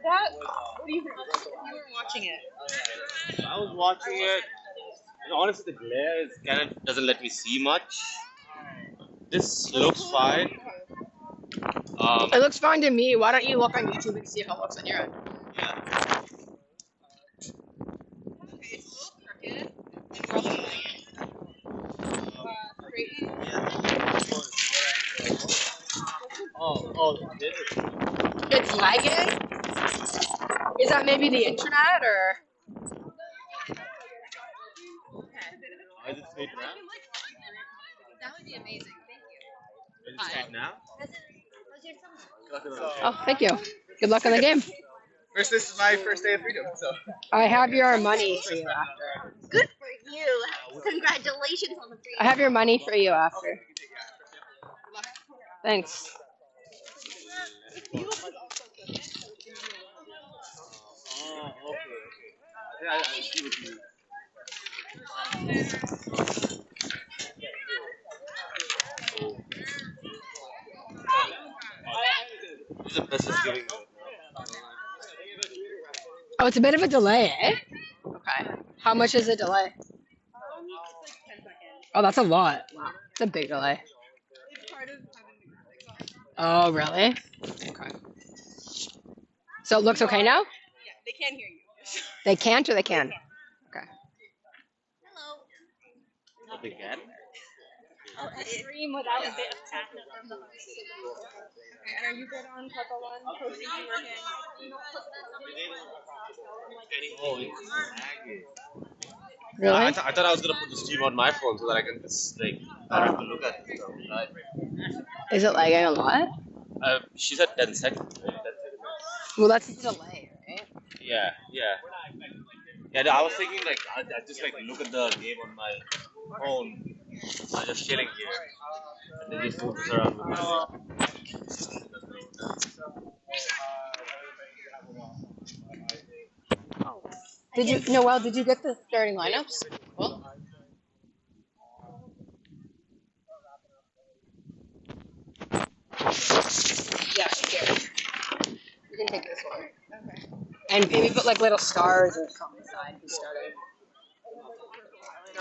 that? What do you think? You were watching it. I was watching it. And honestly, the glare is kind of doesn't let me see much. This looks fine. It looks fine to me. Why don't you look on YouTube and see how it looks on your end? Yeah. Okay, it's a little crooked. This is. It's lagging? Is that maybe the internet or? Is it straight now? That would be amazing. Thank you. Is it straight now? Oh, thank you. Good luck on the game. This is my first day of freedom, so. I have your money for you after. Good for you. Congratulations on the freedom. I have your money for you after. Thanks. Oh, okay. I see what you mean. The best is giving. Oh, it's a bit of a delay, eh? Okay. How much is the delay? Oh, that's a lot. Wow. It's a big delay. Oh, really? Okay. So it looks okay now? Yeah, they can't hear you. They can't or they can? Okay. Hello. They can? Oh, a stream without a bit of catnip from the host. Okay, and are you good on Purple One? Posting you working? Oh, it's lagging. Really? I thought I was gonna put the stream on my phone so that I can just like I don't have to look at it. Right? Is it lagging a lot? She said 10 seconds. Right? 10 seconds. Well, that's a delay, right? Yeah. Yeah, no, I was thinking like I just like look at the game on my phone. I'm just chilling here, and then just move this around with this. Did you, Noelle, did you get the starting lineups? Well, yeah, here. You can take this one. Okay. And maybe put like little stars or something inside who started.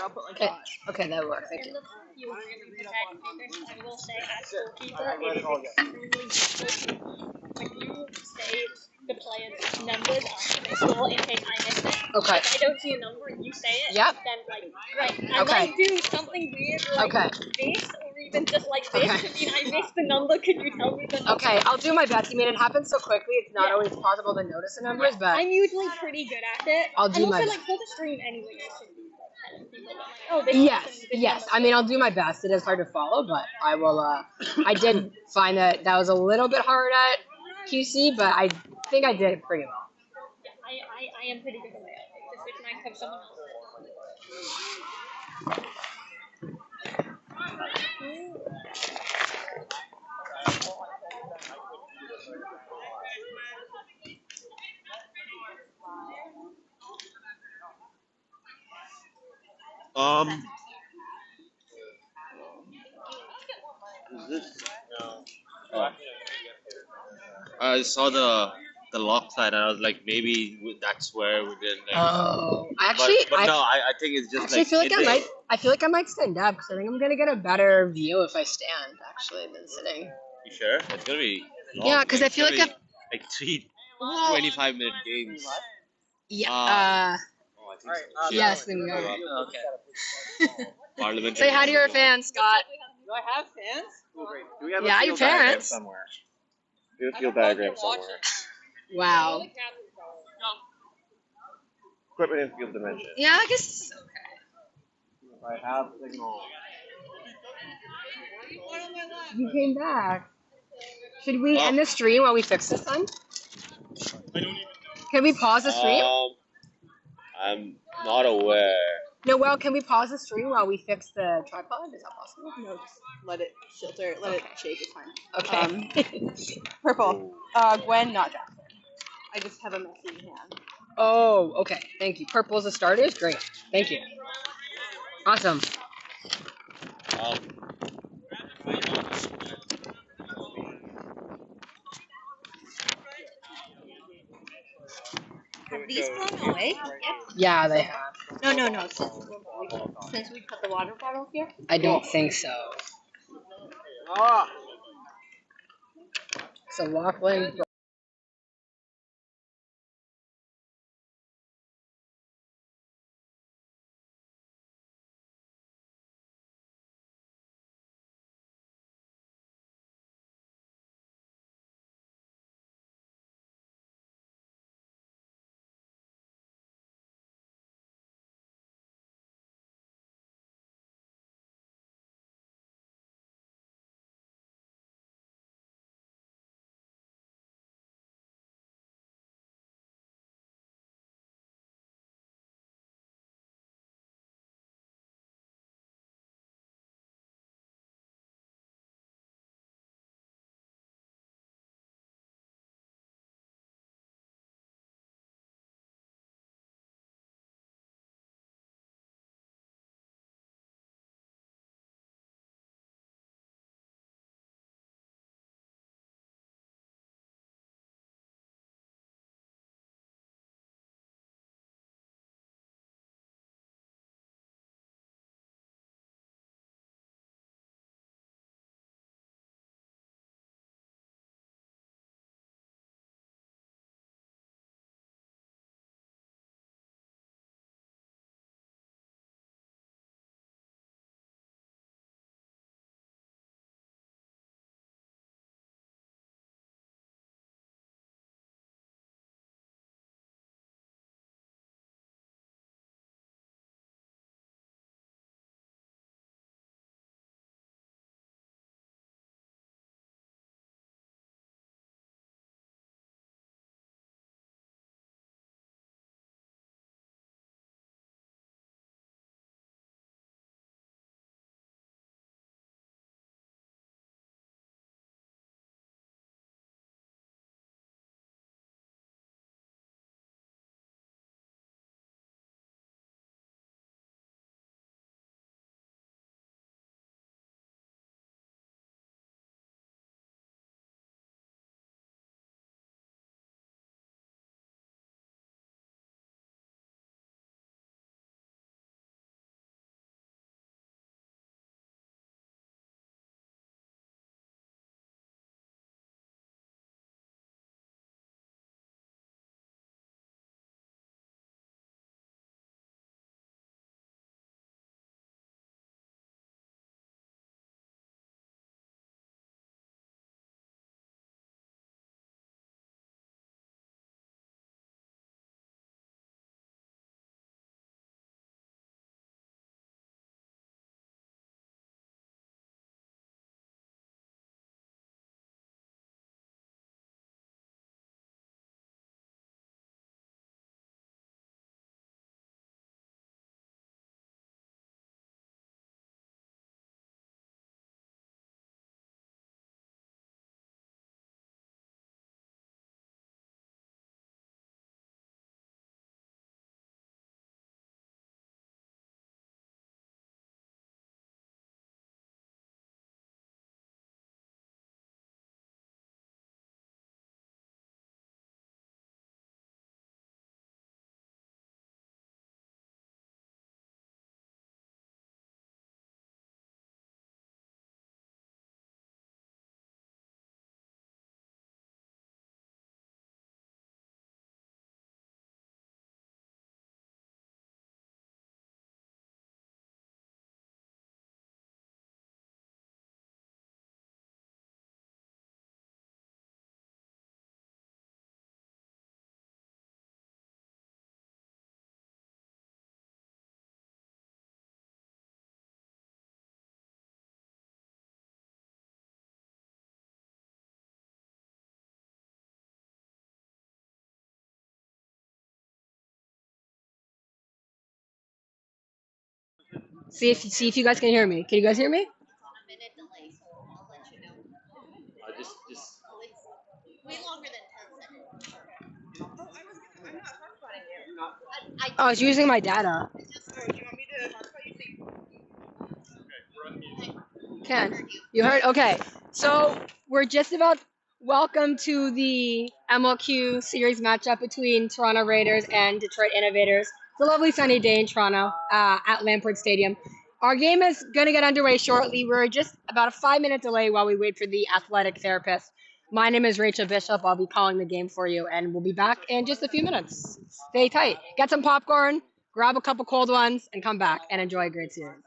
I'll put like Okay, okay, that works. Thank It you. looks like you really protect because I will say as goalkeeper it is extremely difficult when you say the player's numbers after they score in case I miss it. Okay. If I don't see a number and you say it, Yep. then like great. I Okay. might do something weird like Okay. this or even just like this Okay. to mean I missed the number. Could you tell me the number? Okay, I'll do my best. I mean, it happens so quickly, it's not Yeah. always possible to notice the numbers, but I'm usually pretty good at it. I'll do and my also best. like for the stream anyway, it should be like people are like, oh, this yes, person, this yes. number. I mean, I'll do my best. It is hard to follow, but I will, I did find that was a little bit hard at QC, but I think I did it pretty well. Yeah, I am pretty good at it. Just it's nice to have someone else. Is this? Oh. I saw the lock side and I was like maybe that's where we did. Like, Oh, actually, but no, I think it's just actually like. feel like I feel like I might stand up because I think I'm gonna get a better view if I stand actually than sitting. You sure? It's gonna be. Long. Yeah, because I It's feel gonna like be like three 25-minute games. yeah. Oh, I think so. Yes, then we are. Okay. Parliament. Say hi to your fans, Scott. Do I have fans? Do we have Yeah, a your field diagram parents. somewhere? Do a field diagram somewhere. Wow. Equipment and field dimension. Yeah, I guess. Okay. If I have signal. You came back. Should we end the stream while we fix this then? Can we pause the stream? I'm not aware. Noelle, can we pause the stream while we fix the tripod? Is that possible? No, just let it filter, let it shake, it's fine. Okay. Purple. Gwen, not Jackson. I just have a messy hand. Oh, okay. Thank you. Purple as a starters? Great. Thank you. Awesome. Have these blown away? Yeah, they have. No. Since we put the water bottle here. I don't think so. Ah! So Lachlan. See if you guys can hear me. Can you guys hear me? A minute delay, so I'll let you know. Just Way longer than 10 seconds. I'm not hotspotting you. Oh, I was using my data. Oh, do you want me to hotspot you? Can you heard? Okay, so we're just about Welcome to the MLQ series matchup between Toronto Raiders and Detroit Innovators. It's a lovely sunny day in Toronto at Lamport Stadium. Our game is going to get underway shortly. We're just about a 5-minute delay while we wait for the athletic therapist. My name is Rachel Bishop. I'll be calling the game for you, and we'll be back in just a few minutes. Stay tight. Get some popcorn, grab a couple cold ones, and come back and enjoy a great series.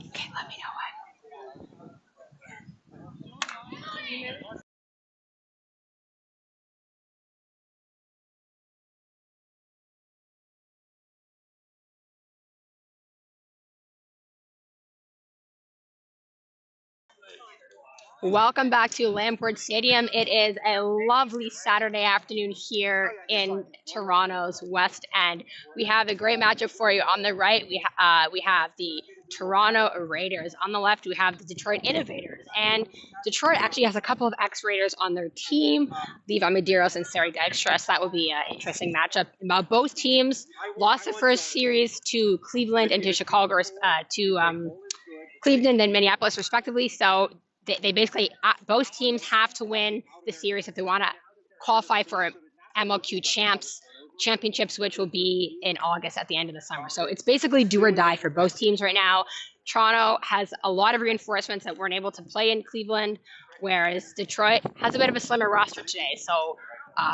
Okay, let me know when. Welcome back to Lamport Stadium. It is a lovely Saturday afternoon here in Toronto's West End. We have a great matchup for you. On the right, we have the Toronto Raiders. On the left, we have the Detroit Innovators. And Detroit actually has a couple of ex-Raiders on their team, Levi Medeiros and Sarah Dykstra. So that would be an interesting matchup. Both teams lost the first series to Cleveland and to Chicago, Cleveland and Minneapolis, respectively. So they basically, both teams have to win the series if they want to qualify for MLQ championships, which will be in August at the end of the summer. So it's basically do or die for both teams right now. Toronto has a lot of reinforcements that weren't able to play in Cleveland, whereas Detroit has a bit of a slimmer roster today. So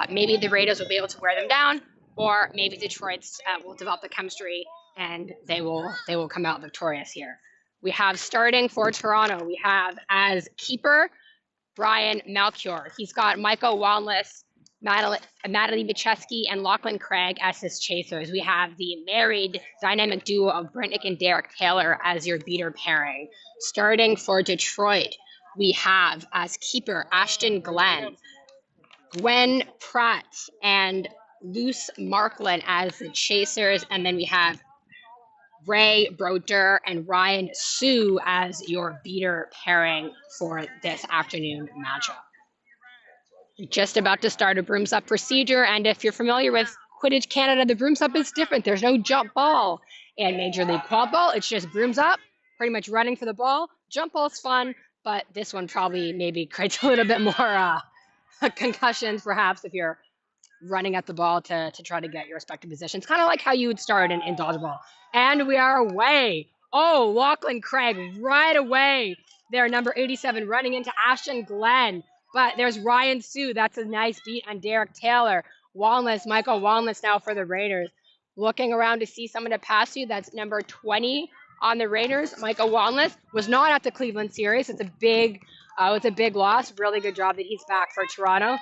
maybe the Raiders will be able to wear them down, or maybe Detroit's will develop the chemistry and they will come out victorious here. We have starting for Toronto, we have as keeper, Brian Melchior. He's got Michael Wanless, Natalie Micheski and Lachlan Craig as his chasers. We have the married dynamic duo of Brentnick and Derek Taylor as your beater pairing. Starting for Detroit, we have as keeper Ashton Glenn, Gwen Pratt, and Luce Marklin as the chasers. And then we have Ray Broder and Ryan Sue as your beater pairing for this afternoon matchup. Just about to start a brooms up procedure, and if you're familiar with Quidditch Canada, the brooms up is different. There's no jump ball in Major League Quadball. It's just brooms up, pretty much running for the ball. Jump ball's fun, but this one probably maybe creates a little bit more concussions, perhaps, if you're running at the ball to try to get your respective positions. Kind of like how you would start in dodgeball. And we are away. Oh, Lachlan Craig right away. There, number 87, running into Ashton Glenn. But there's Ryan Sue. That's a nice beat on Derek Taylor. Michael Walness now for the Raiders. Looking around to see someone to pass you. That's number 20 on the Raiders. Michael Walness was not at the Cleveland series. It's a big loss. Really good job that he's back for Toronto.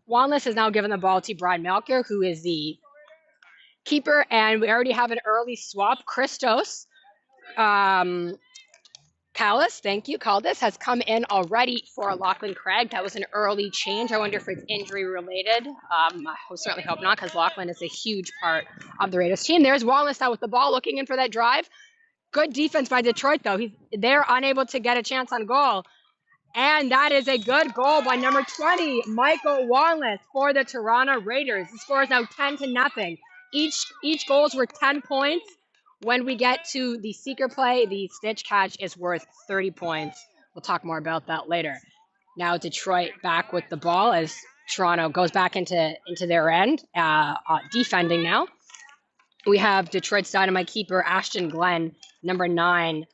Walness has now given the ball to Brian Melchior, who is the keeper. And we already have an early swap. Christos. Callis, thank you. Caldas has come in already for Lachlan Craig. That was an early change. I wonder if it's injury related. I certainly hope not, because Lachlan is a huge part of the Raiders team. There's Wallace now with the ball, looking in for that drive. Good defense by Detroit, though. They're unable to get a chance on goal. And that is a good goal by number 20, Michael Wallace, for the Toronto Raiders. The score is now 10-0. Each goal is worth 10 points. When we get to the seeker play, the snitch catch is worth 30 points. We'll talk more about that later. Now Detroit back with the ball as Toronto goes back into their end, defending now. We have Detroit's Dynamite keeper, Ashton Glenn, number 9,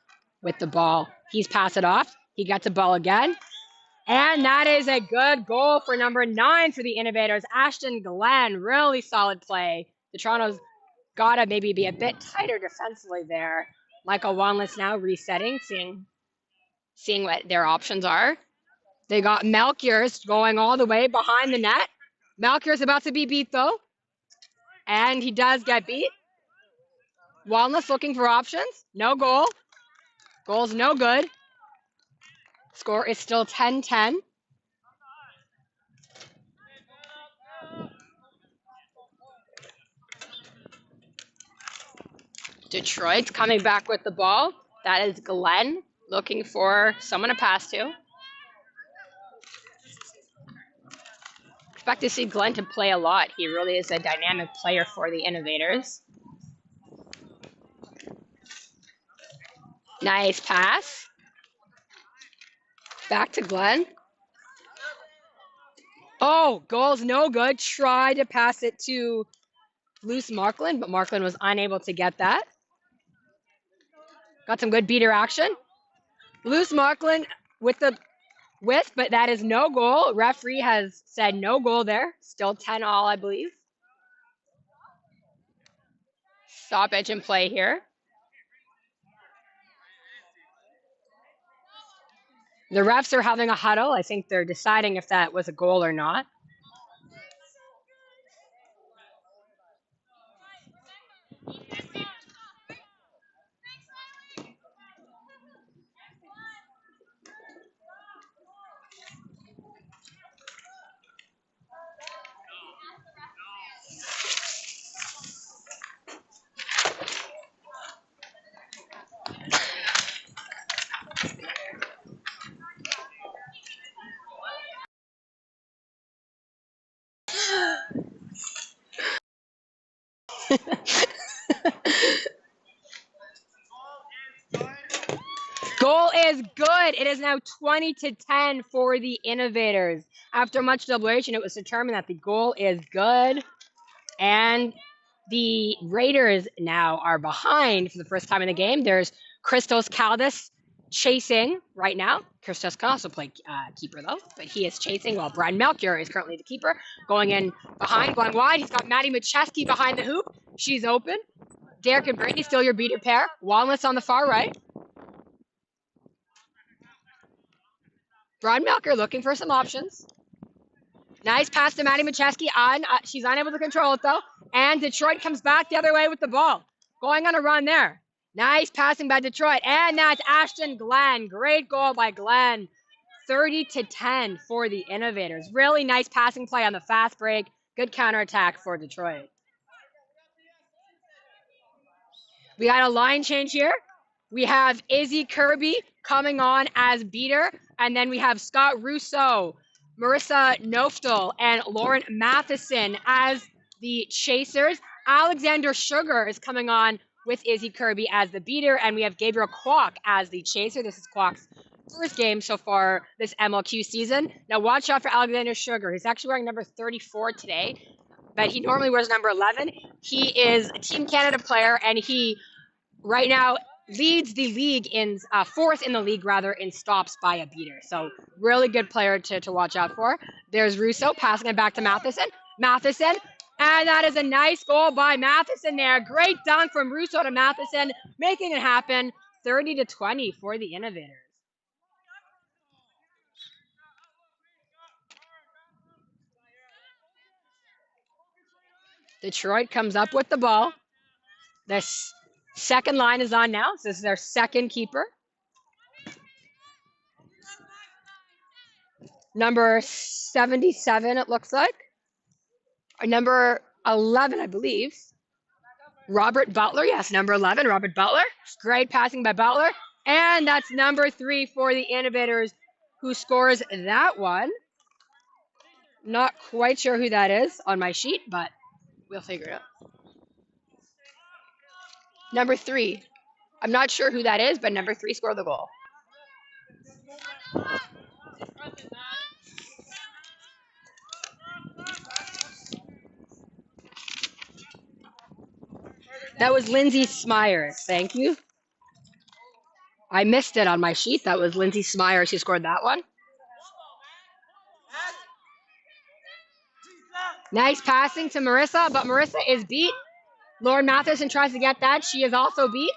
with the ball. He's passed it off. He gets the ball again. And that is a good goal for number 9 for the Innovators, Ashton Glenn. Really solid play. The Toronto's got to maybe be a bit tighter defensively there. Michael Wanless now resetting, seeing what their options are. They got Melchior's going all the way behind the net. Melchior's about to be beat, though. And he does get beat. Walness looking for options. No goal. Goal's no good. Score is still 10-10. Detroit's coming back with the ball. That is Glenn looking for someone to pass to. Expect to see Glenn to play a lot. He really is a dynamic player for the Innovators. Nice pass. Back to Glenn. Oh, goal's no good. Tried to pass it to Luce Marklin, but Marklin was unable to get that. Got some good beater action. Luce Marklin with the width, but that is no goal. Referee has said no goal there. Still 10-all, I believe. Stoppage in play here. The refs are having a huddle. I think they're deciding if that was a goal or not. Goal is good. It is now 20-10 for the Innovators. After much deliberation, it was determined that the goal is good. And the Raiders now are behind for the first time in the game. There's Christos Caldas chasing right now. Christos can also play keeper, though, but he is chasing while Brian Melchior is currently the keeper. Going in behind, going wide. He's got Maddie Macheski behind the hoop. She's open. Derek and Brittany, still your beater pair. Walness on the far right. Brian Melchior looking for some options. Nice pass to Maddie Macheski. She's unable to control it, though. And Detroit comes back the other way with the ball. Going on a run there. Nice passing by Detroit. And that's Ashton Glenn. Great goal by Glenn. 30-10 for the Innovators. Really nice passing play on the fast break. Good counterattack for Detroit. We got a line change here. We have Izzy Kirby coming on as beater. And then we have Scott Russo, Marissa Noftel, and Lauren Matheson as the chasers. Alexander Sugar is coming on with Izzy Kirby as the beater. And we have Gabriel Kwok as the chaser. This is Kwok's first game so far this MLQ season. Now watch out for Alexander Sugar. He's actually wearing number 34 today, but he normally wears number 11. He is a Team Canada player, and he right now leads the league in fourth in the league rather in stops by a beater. So really good player to watch out for. There's Russo passing it back to Matheson. Matheson, and that is a nice goal by Matheson there. Great dunk from Russo to Matheson, making it happen. 30-20 for the Innovators. Detroit comes up with the ball. Their second line is on now. So this is their second keeper. Number 77, it looks like. Or number 11, I believe. Robert Butler. Yes, number 11, Robert Butler. Great passing by Butler. And that's number 3 for the Innovators, who scores that one. Not quite sure who that is on my sheet, but we'll figure it out. Number 3. I'm not sure who that is, but number 3 scored the goal. That was Lindsay Smyers. Thank you. I missed it on my sheet. That was Lindsay Smyers who scored that one. Nice passing to Marissa, but Marissa is beat. Lauren Matheson tries to get that. She is also beat.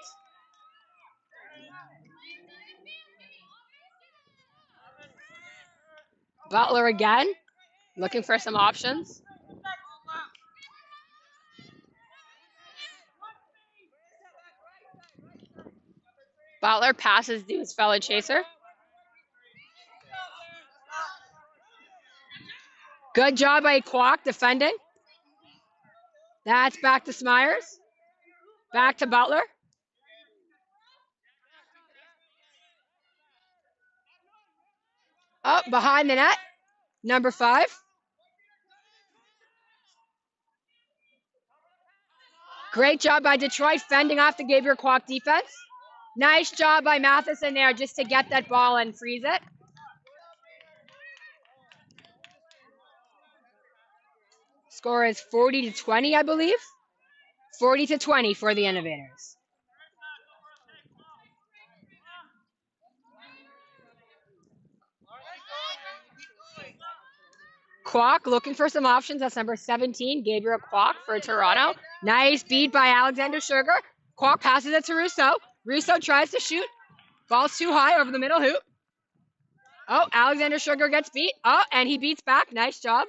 Butler again, looking for some options. Butler passes to his fellow chaser. Good job by Kwok defending. That's back to Smyers. Back to Butler. Up behind the net. Number 5. Great job by Detroit fending off the Gabriel Kwok defense. Nice job by Matheson there just to get that ball and freeze it. Score is 40-20, I believe. 40-20 for the Innovators. Kwok looking for some options. That's number 17, Gabriel Kwok for Toronto. Nice beat by Alexander Sugar. Kwok passes it to Russo. Russo tries to shoot. Ball's too high over the middle hoop. Oh, Alexander Sugar gets beat. Oh, and he beats back. Nice job.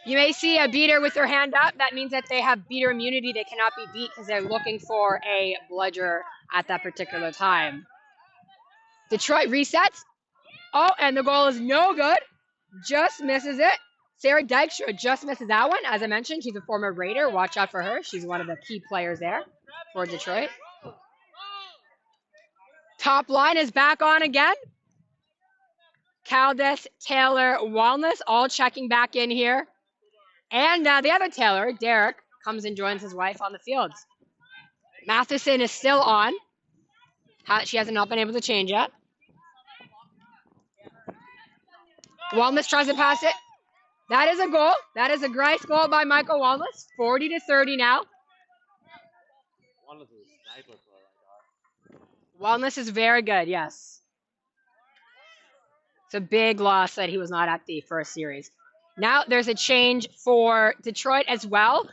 You may see a beater with their hand up. That means that they have beater immunity. They cannot be beat because they're looking for a bludger at that particular time. Detroit resets. Oh, and the goal is no good. Just misses it. Sarah Dykstra just misses that one. As I mentioned, she's a former Raider. Watch out for her. She's one of the key players there for Detroit. Top line is back on again. Caldas, Taylor, Walness all checking back in here. And the other Taylor, Derek, comes and joins his wife on the fields. Matheson is still on. She hasn't not been able to change yet. Walness tries to pass it. That is a goal. That is a great goal by Michael Walness. 40-30 now. Walness is a sniper for Walness is very good, yes. It's a big loss that he was not at the first series. Now there's a change for Detroit as well.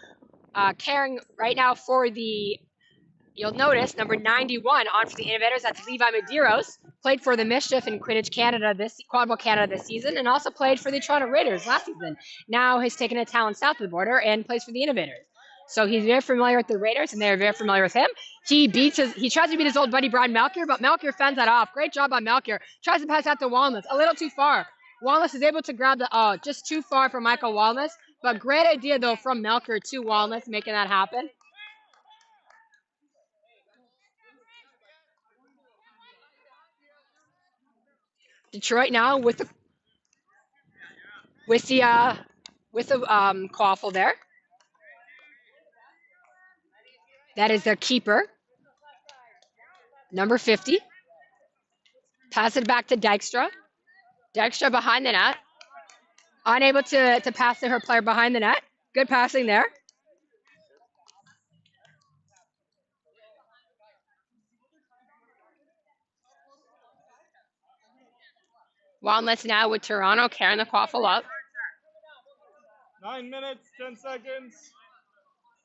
Caring right now for the you'll notice number 91 on for the Innovators. That's Levi Medeiros. Played for the Mischief in Quidditch Canada Quadball Canada this season, and also played for the Toronto Raiders last season. Now has taken a talent south of the border and plays for the Innovators. So he's very familiar with the Raiders, and they're very familiar with him. He tries to beat his old buddy Brian Melchior, but Melchior fends that off. Great job by Melchior. Tries to pass out to Walnuts, a little too far. Walnuts is able to grab just too far for Michael Walnuts, but great idea though from Melchior to Walnuts, making that happen. Detroit now with the quaffle there. That is their keeper, number 50. Pass it back to Dykstra. Dykstra behind the net. Unable to pass to her player behind the net. Good passing there. Walnuts now with Toronto carrying the quaffle up. 9 minutes, 10 seconds.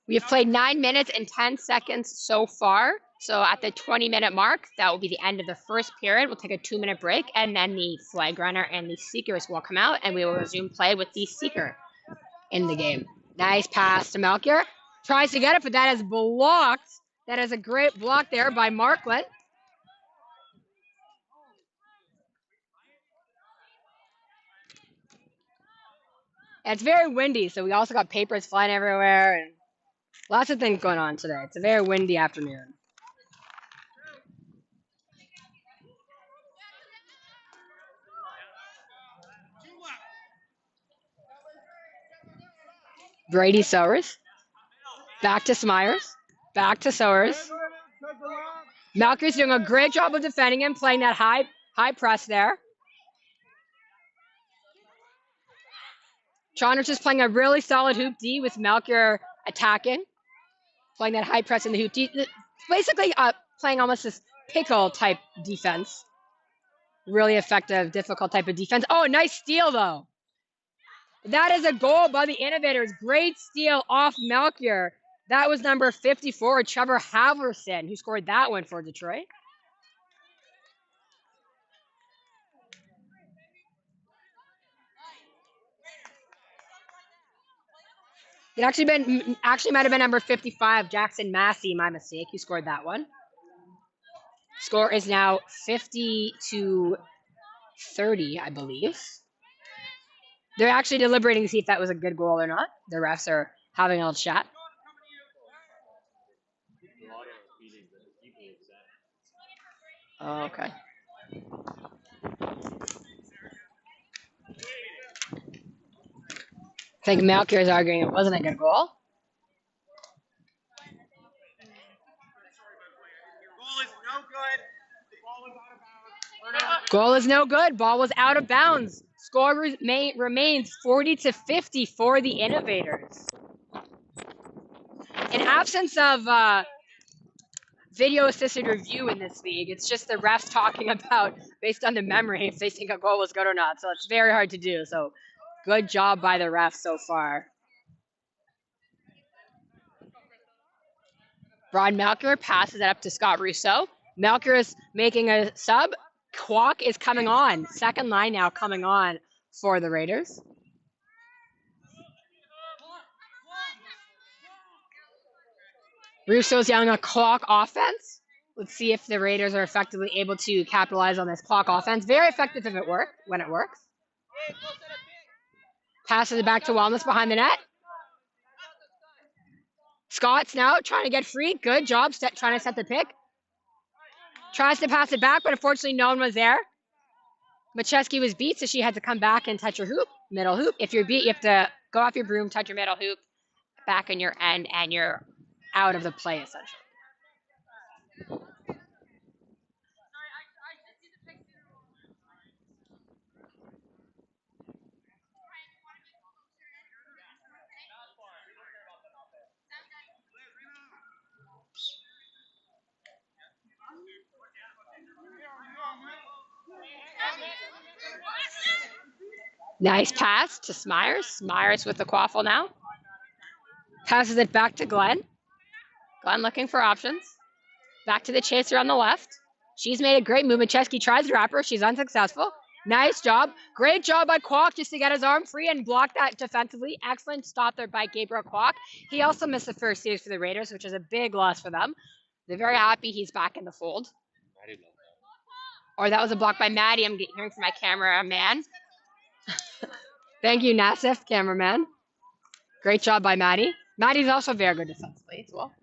We have played 9 minutes and 10 seconds so far. So at the 20-minute mark, that will be the end of the first period. We'll take a 2-minute break, and then the flag runner and the Seekers will come out, and we will resume play with the Seeker in the game. Nice pass to Melchior. Tries to get it, but that is blocked. That is a great block there by Marklet. And it's very windy, so we also got papers flying everywhere and lots of things going on today. It's a very windy afternoon. Brady Sowers. Back to Smyers. Back to Sowers. Melchior's doing a great job of defending him, playing that high press there. Toronto's just playing a really solid hoop D with Melchior attacking. Playing that high press in the hoop D. Basically playing almost this pickle type defense. Really effective, difficult type of defense. Oh, nice steal though. That is a goal by the Innovators. Great steal off Melchior. That was number 54, Trevor Halverson, who scored that one for Detroit. It actually might have been number 55, Jackson Massey, my mistake. He scored that one. Score is now 50-30, I believe. They're actually deliberating to see if that was a good goal or not. The refs are having a little chat. Oh, okay. I think Melchior is arguing it wasn't a good goal. Goal is no good. Ball was out of bounds. Score remains 40-50 for the Innovators. In absence of video-assisted review in this league, it's just the refs talking about, based on the memory, if they think a goal was good or not. So it's very hard to do. So good job by the refs so far. Brian Melchior passes it up to Scott Rousseau. Melchior is making a sub. Kwok is coming on. Second line now coming on for the Raiders. Rousseau's yelling a clock offense. Let's see if the Raiders are effectively able to capitalize on this clock offense. Very effective when it works. Passes it back to Wellness behind the net. Scott's now trying to get free. Good job trying to set the pick. Tries to pass it back, but unfortunately no one was there. Macheski was beat, so she had to come back and touch her hoop, middle hoop. If you're beat, you have to go off your broom, touch your middle hoop, back in your end, and you're out of the play, essentially. Nice pass to Smyers. Smyers with the quaffle now. Passes it back to Glenn. Glenn looking for options. Back to the chaser on the left. She's made a great move. Chesky tries to wrap her. She's unsuccessful. Nice job. Great job by Kwok just to get his arm free and block that defensively. Excellent stop there by Gabriel Kwok. He also missed the first series for the Raiders, which is a big loss for them. They're very happy he's back in the fold. Or that was a block by Maddie. I'm hearing from my cameraman. Thank you, Nassif, cameraman. Great job by Maddie. Maddie's also very good defensively as well.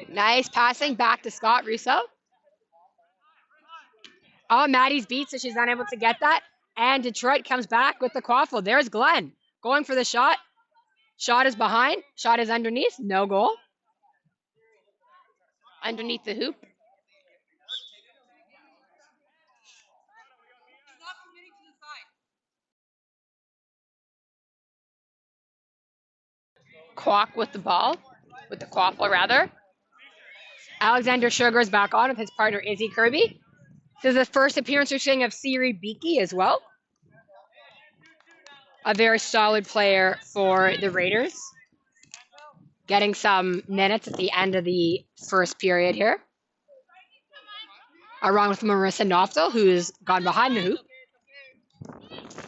Nice passing back to Scott Russo. Oh, Maddie's beat, so she's unable to get that. And Detroit comes back with the quaffle. There's Glenn going for the shot. Shot is behind. Shot is underneath. No goal. Underneath the hoop. Kwok with the ball. With the quaffle, rather. Alexander Sugar is back on with his partner, Izzy Kirby. This is the first appearance we're seeing of Siri Beakey as well. A very solid player for the Raiders. Getting some minutes at the end of the first period here. Along with Marissa Knopfel, who's gone behind the hoop.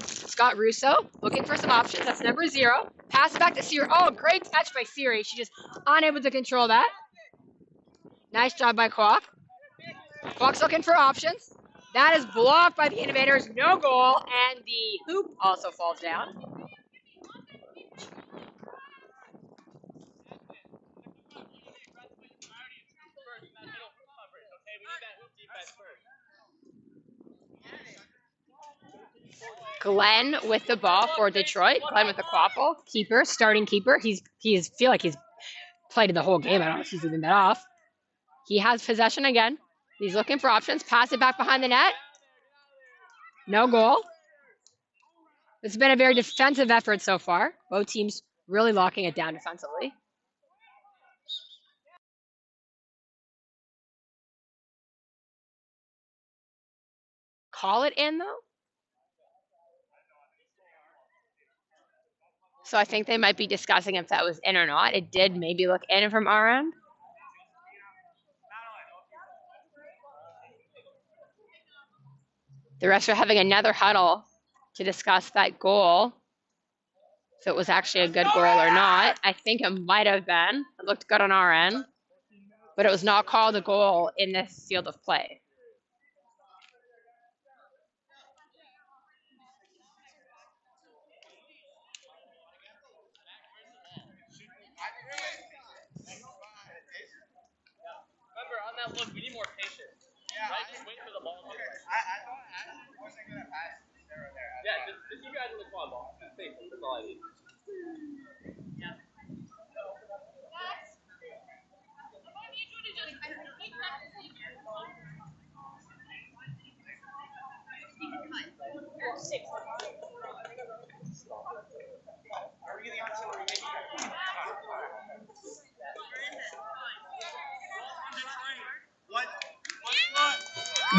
Scott Russo looking for some options. That's number 0. Pass back to Siri. Oh, great catch by Siri. She's just unable to control that. Nice job by Kwok. Kwok's looking for options. That is blocked by the Innovators. No goal. And the hoop also falls down. Glenn with the ball for Detroit. Glenn with the quaffle. Keeper, starting keeper. He's feel like he's played the whole game. I don't know if he's even been off. He has possession again. He's looking for options. Pass it back behind the net. No goal. This has been a very defensive effort so far. Both teams really locking it down defensively. Call it in, though? So I think they might be discussing if that was in or not. It did maybe look in from our end. The refs are having another huddle to discuss that goal. If it was actually a good goal or not. I think it might have been. It looked good on our end. But it was not called a goal in this field of play. Remember, on that look, we need more patience. Yeah, right? Just wait for the ball. I wasn't going to pass. Yeah, just you guys in the quad ball. That's all I need. Yeah.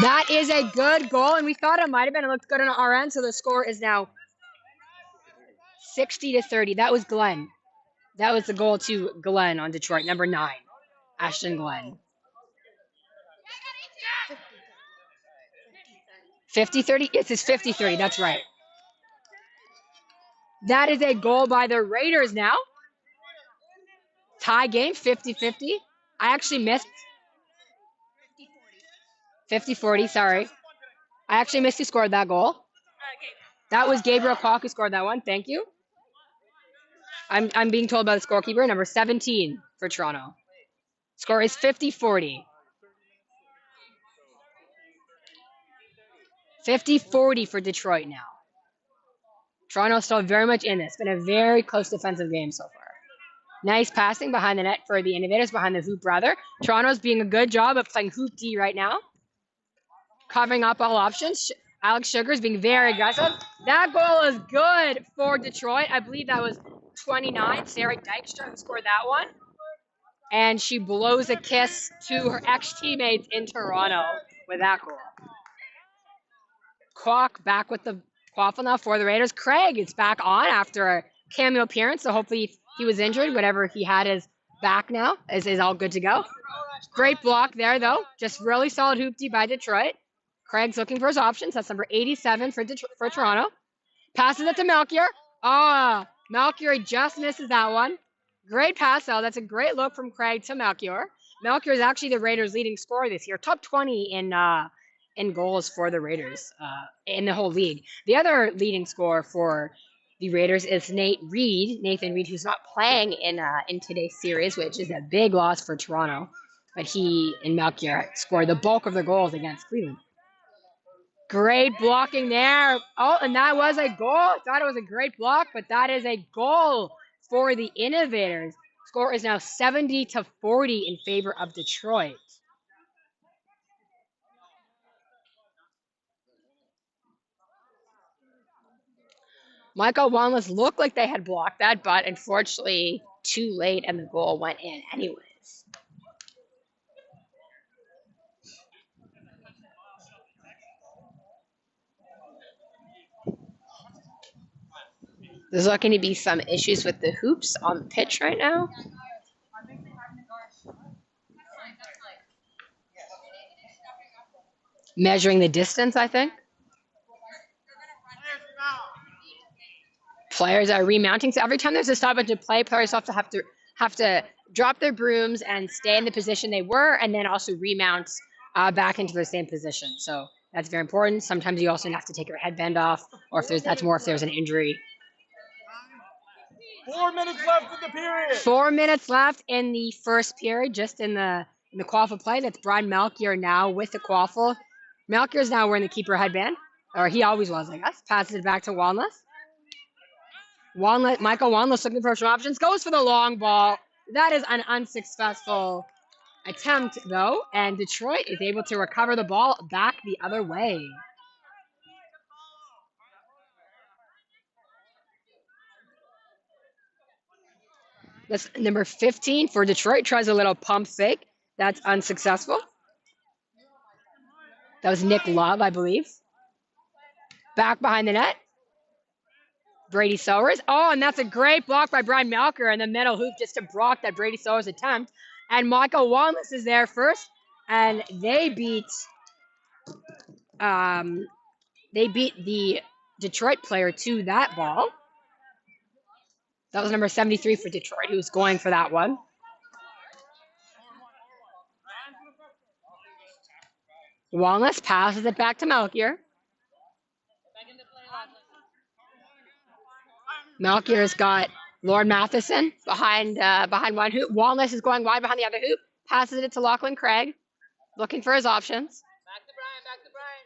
That is a good goal, and we thought it might have been. It looked good on our end, so the score is now 60-30. That was Glenn. That was the goal to Glenn on Detroit, number 9, Ashton Glenn. 50-30? It's 50-30, that's right. That is a goal by the Raiders now. Tie game, 50-50. I actually missed 50-40, sorry. I actually missed who scored that goal. That was Gabriel Kwok who scored that one. Thank you. I'm being told by the scorekeeper, number 17 for Toronto. Score is 50-40. 50-40 for Detroit now. Toronto still very much in this. It's been a very close defensive game so far. Nice passing behind the net for the Innovators, behind the hoop rather. Toronto's being a good job of playing hoop D right now. Covering up all options. Alex Sugar's being very aggressive. That goal is good for Detroit. I believe that was 29. Sarah Dykstra who scored that one. And she blows a kiss to her ex-teammates in Toronto with that goal. Kwok back with the quaffle now for the Raiders. Craig is back on after a cameo appearance, so hopefully He was injured. Whatever he had is back now. Is all good to go. Great block there, though. Just really solid hoop D by Detroit. Craig's looking for his options. That's number 87 for Toronto. Passes it to Melchior. Melchior just misses that one. Great pass, though. That's a great look from Craig to Melchior. Melchior is actually the Raiders' leading scorer this year. Top 20 in goals for the Raiders in the whole league. The other leading scorer for the Raiders is Nathan Reed, who's not playing in today's series, which is a big loss for Toronto. But he and Melchior scored the bulk of their goals against Cleveland. Great blocking there. Oh, and that was a goal. I thought it was a great block, but that is a goal for the Innovators. Score is now 70-40 in favor of Detroit. Michael Wanless looked like they had blocked that, but unfortunately too late, and the goal went in anyways. There's looking to be some issues with the hoops on the pitch right now. Measuring the distance, I think. Players are remounting. So every time there's a stoppage of play, players have to drop their brooms and stay in the position they were, and then also remount back into the same position. So that's very important. Sometimes you also have to take your headband off, or if there's an injury. 4 minutes left in the period. 4 minutes left in the first period, just in the quaffle play. That's Brian Melchior now with the quaffle. Melchior is now wearing the keeper headband, or he always was, I guess. Passes it back to Wanless. Michael Wanless looking for some options. Goes for the long ball. That is an unsuccessful attempt, though, and Detroit is able to recover the ball back the other way. That's number 15 for Detroit. Tries a little pump fake. That's unsuccessful. That was Nick Love, I believe. Back behind the net. Brady Sowers. Oh, and that's a great block by Brian Melchior in the middle hoop just to block that Brady Sowers attempt. And Michael Wanless is there first, and they beat the Detroit player to that ball. That was number 73 for Detroit, who was going for that one. Wanless passes it back to Melchior. Melchior's got Lord Matheson behind one hoop. Wanless is going wide behind the other hoop. Passes it to Lachlan Craig, looking for his options. Back to Brian.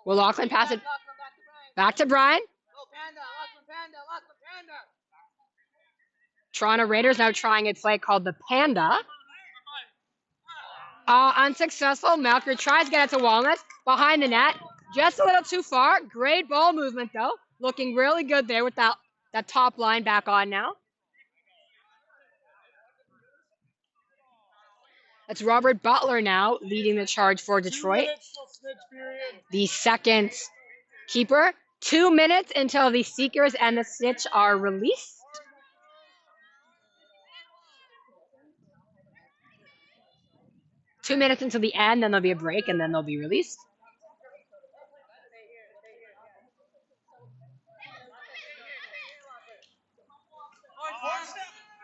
Will Lachlan pass it back to Brian? Panda. Toronto Raiders now trying a play called the Panda. Unsuccessful. Melchior tries to get it to Wanless behind the net. Just a little too far. Great ball movement, though. Looking really good there with that top line back on now. It's Robert Butler now leading the charge for Detroit. The second keeper. 2 minutes until the Seekers and the Snitch are released. Two minutes until the end, then there'll be a break, and then they'll be released.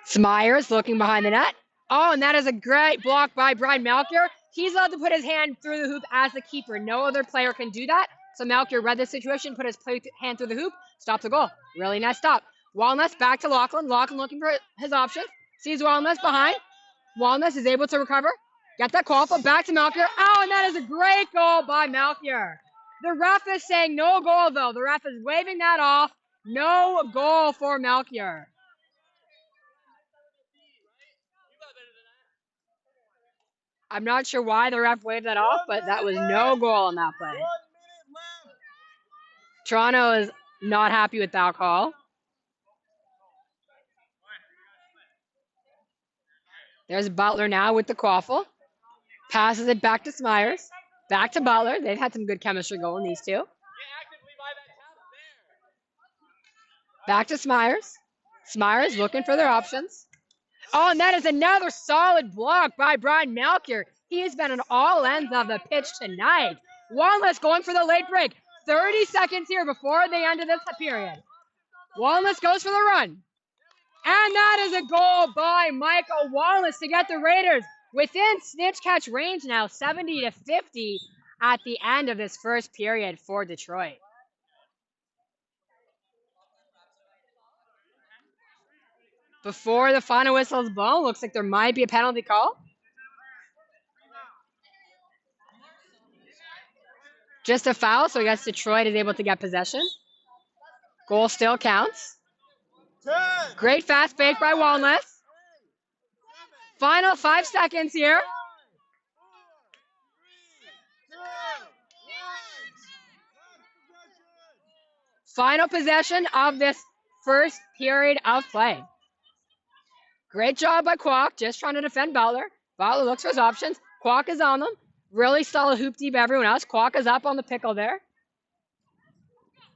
Smyers looking behind the net. Oh, and that is a great block by Brian Melchior. He's allowed to put his hand through the hoop as the keeper. No other player can do that. So Melchior read the situation, put his hand through the hoop, stopped the goal. Really nice stop. Wanless back to Lachlan. Lachlan looking for his option. Sees Wanless behind. Wanless is able to recover. Get that quaffle back to Melchior. Oh, and that is a great goal by Melchior. The ref is saying no goal, though. The ref is waving that off. No goal for Melchior. I'm not sure why the ref waved that off, but that was no goal on that play. Toronto is not happy with that call. There's Butler now with the quaffle. Passes it back to Smyers. Back to Butler. They've had some good chemistry going, these two. Back to Smyers. Smyers looking for their options. Oh, and that is another solid block by Brian Melchior. He has been on all ends of the pitch tonight. Walnuts going for the late break. 30 seconds here before the end of this period. Walnuts goes for the run. And that is a goal by Michael Wallace to get the Raiders within snitch catch range now, 70-50 at the end of this first period for Detroit. Before the final whistle is blown, looks like there might be a penalty call. Just a foul, so I guess Detroit is able to get possession. Goal still counts. Great fast fake by Walnuts. Final 5 seconds here. Final possession of this first period of play. Great job by Kwok, just trying to defend Butler. Butler looks for his options. Kwok is on them. Really solid hoop deep everyone else. Kwok is up on the pickle there.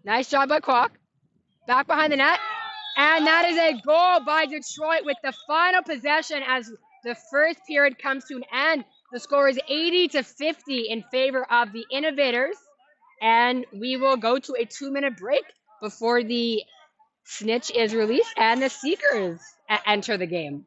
Nice job by Kwok. Back behind the net. And that is a goal by Detroit with the final possession as the first period comes to an end. The score is 80-50 in favor of the Innovators. And we will go to a 2-minute break before the snitch is released and the Seekers enter the game.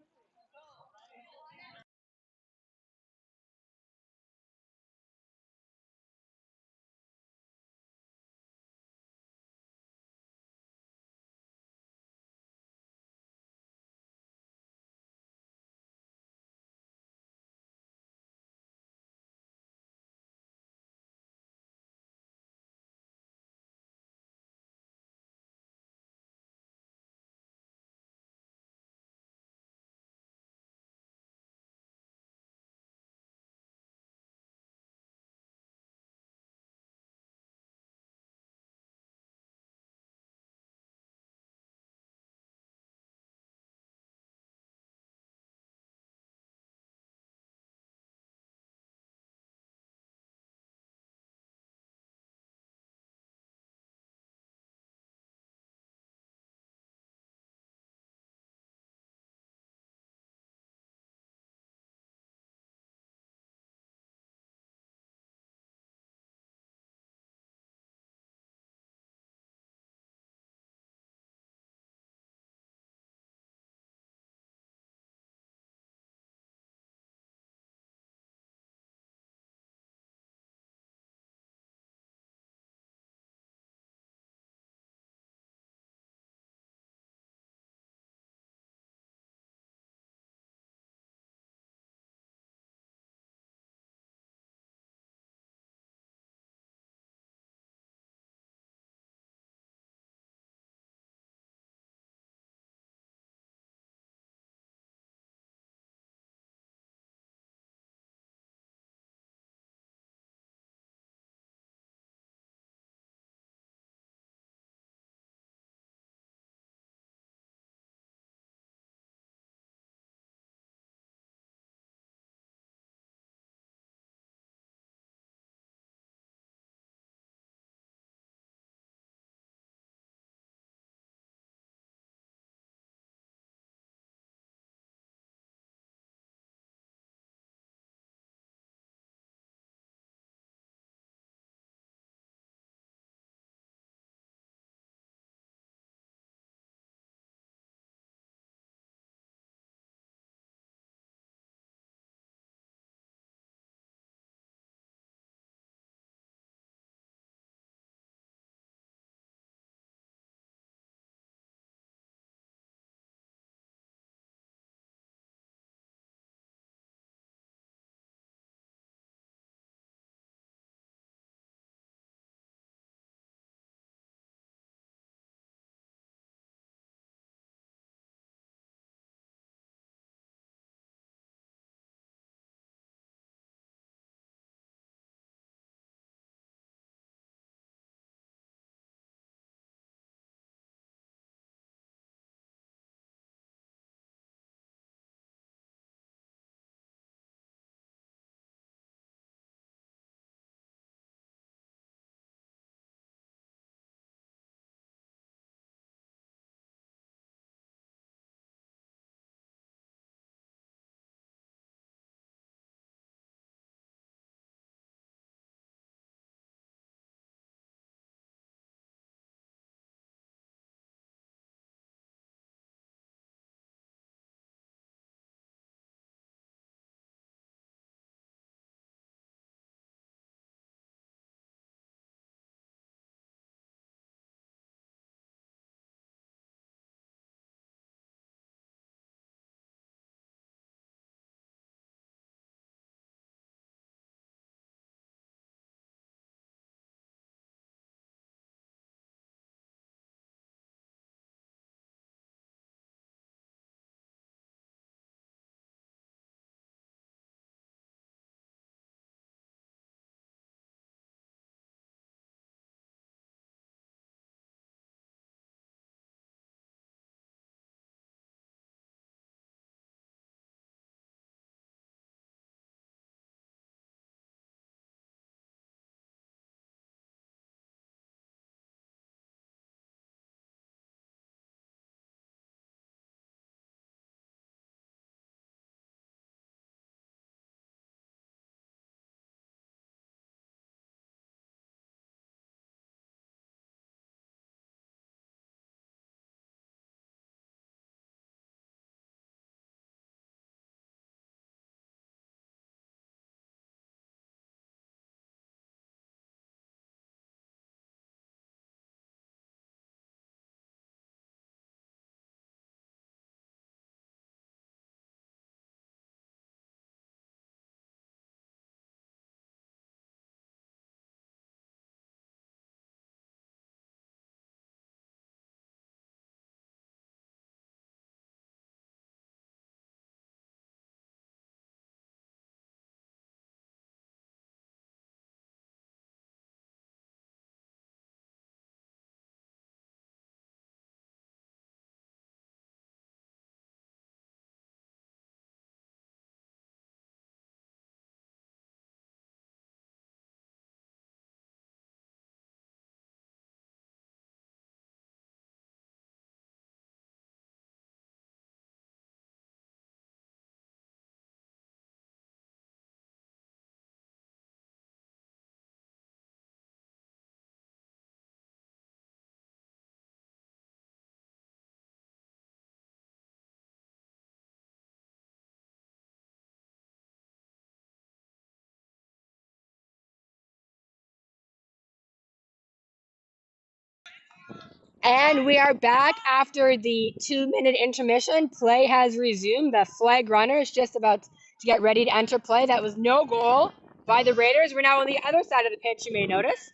And we are back after the 2-minute intermission. Play has resumed. The flag runner is just about to get ready to enter play. That was no goal by the Raiders. We're now on the other side of the pitch, you may notice.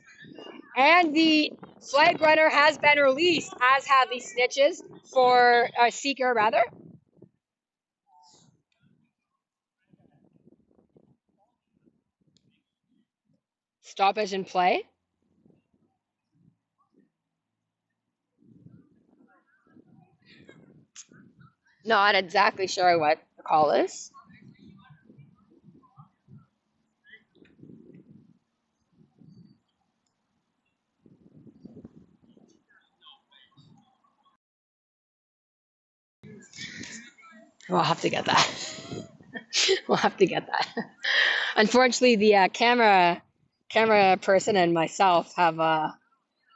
And the flag runner has been released, as have the snitches for Seeker, rather. Stoppage in play. Not exactly sure what the call is. We'll have to get that. We'll have to get that. Unfortunately, the camera person and myself have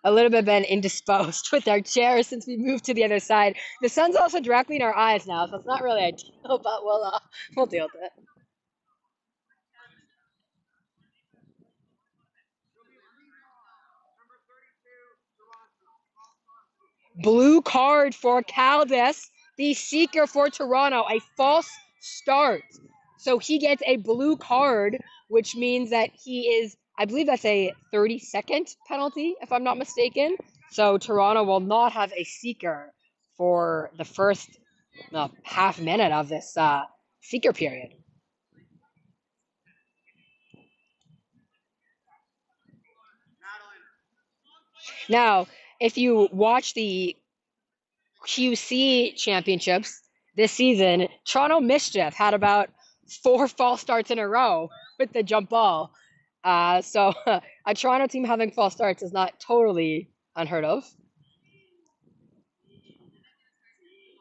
a little bit been indisposed with our chairs since we moved to the other side. The sun's also directly in our eyes now, so it's not really ideal, but we'll deal with it. Blue card for Caldas, the seeker for Toronto, a false start. So he gets a blue card, which means that he is, I believe that's a 30-second penalty, if I'm not mistaken. So Toronto will not have a seeker for the first half minute of this seeker period. Now, if you watch the QC championships this season, Toronto Mischief had about 4 false starts in a row with the jump ball. So a Toronto team having false starts is not totally unheard of.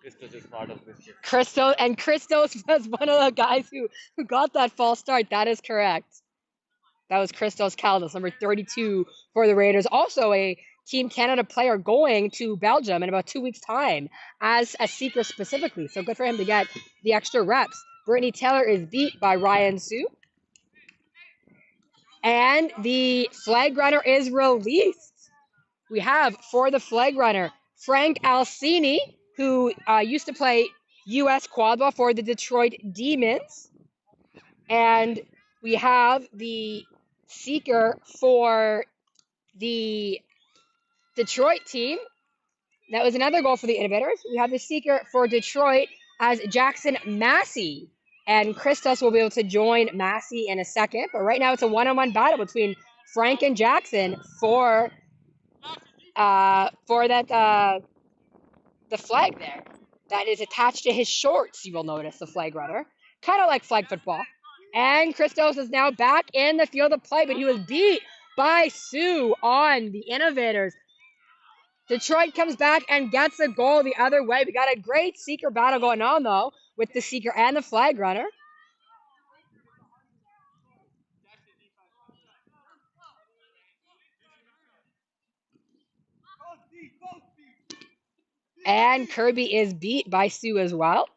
Christos is part of this. Christos was one of the guys who got that false start. That is correct. That was Christos Caldas, number 32 for the Raiders. Also a Team Canada player going to Belgium in about 2 weeks' time as a seeker specifically. So good for him to get the extra reps. Brittany Taylor is beat by Ryan Sue. And the flag runner is released. We have for the flag runner Frank Alcini, who used to play U.S. Quadball for the Detroit Demons. And we have the seeker for the Detroit team. That was another goal for the Innovators. We have the seeker for Detroit as Jackson Massey. And Christos will be able to join Massey in a second. But right now it's a one-on-one battle between Frank and Jackson for that the flag there. That is attached to his shorts, you will notice, the flag runner. Kind of like flag football. And Christos is now back in the field of play, but he was beat by Sue on the Innovators. Detroit comes back and gets a goal the other way. We got a great seeker battle going on, though, with the seeker and the flag runner. And Kirby is beat by Sue as well.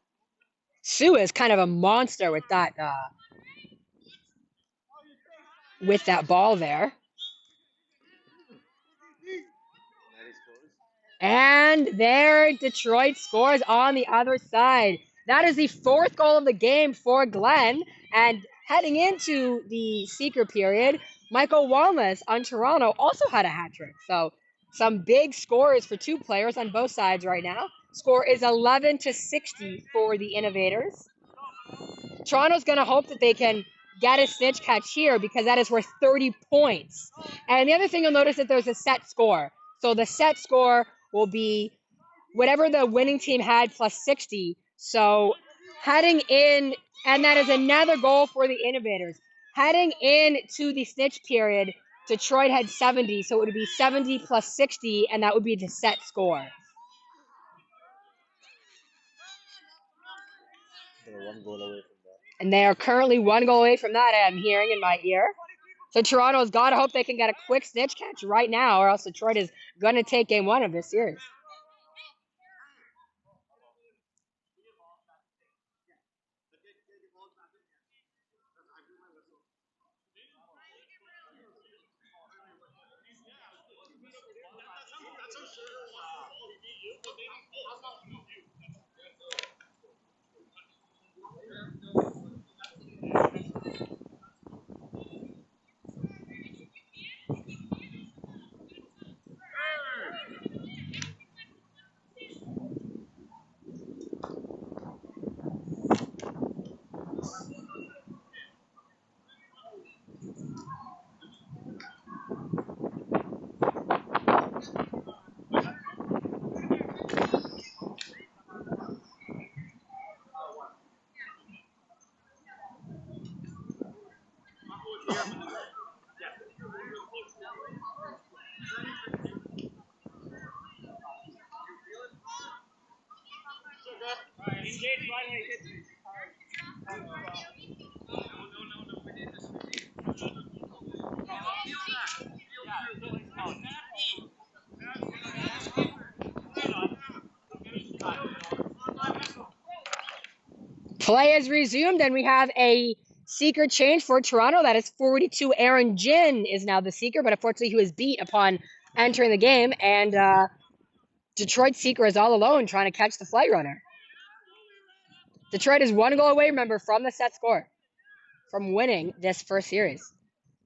Sue is kind of a monster with that ball there. And there, Detroit scores on the other side. That is the 4th goal of the game for Glenn. And heading into the seeker period, Michael Wallace on Toronto also had a hat trick. So some big scores for 2 players on both sides right now. Score is 11-60 for the Innovators. Toronto's going to hope that they can get a snitch catch here because that is worth 30 points. And the other thing you'll notice that there's a set score. So the set score will be whatever the winning team had plus 60. So heading in, and that is another goal for the Innovators. Heading into the snitch period, Detroit had 70, so it would be 70 plus 60, and that would be the set score. They're 1 goal away from that. And they are currently 1 goal away from that, I'm hearing in my ear. So Toronto's got to hope they can get a quick snitch catch right now, or else Detroit is going to take game 1 of this series. Play is resumed, and we have a seeker change for Toronto. That is 42. Aaron Jin is now the seeker, but unfortunately he was beat upon entering the game, and Detroit seeker is all alone trying to catch the flag runner. Detroit is 1 goal away, remember, from the set score, from winning this first series.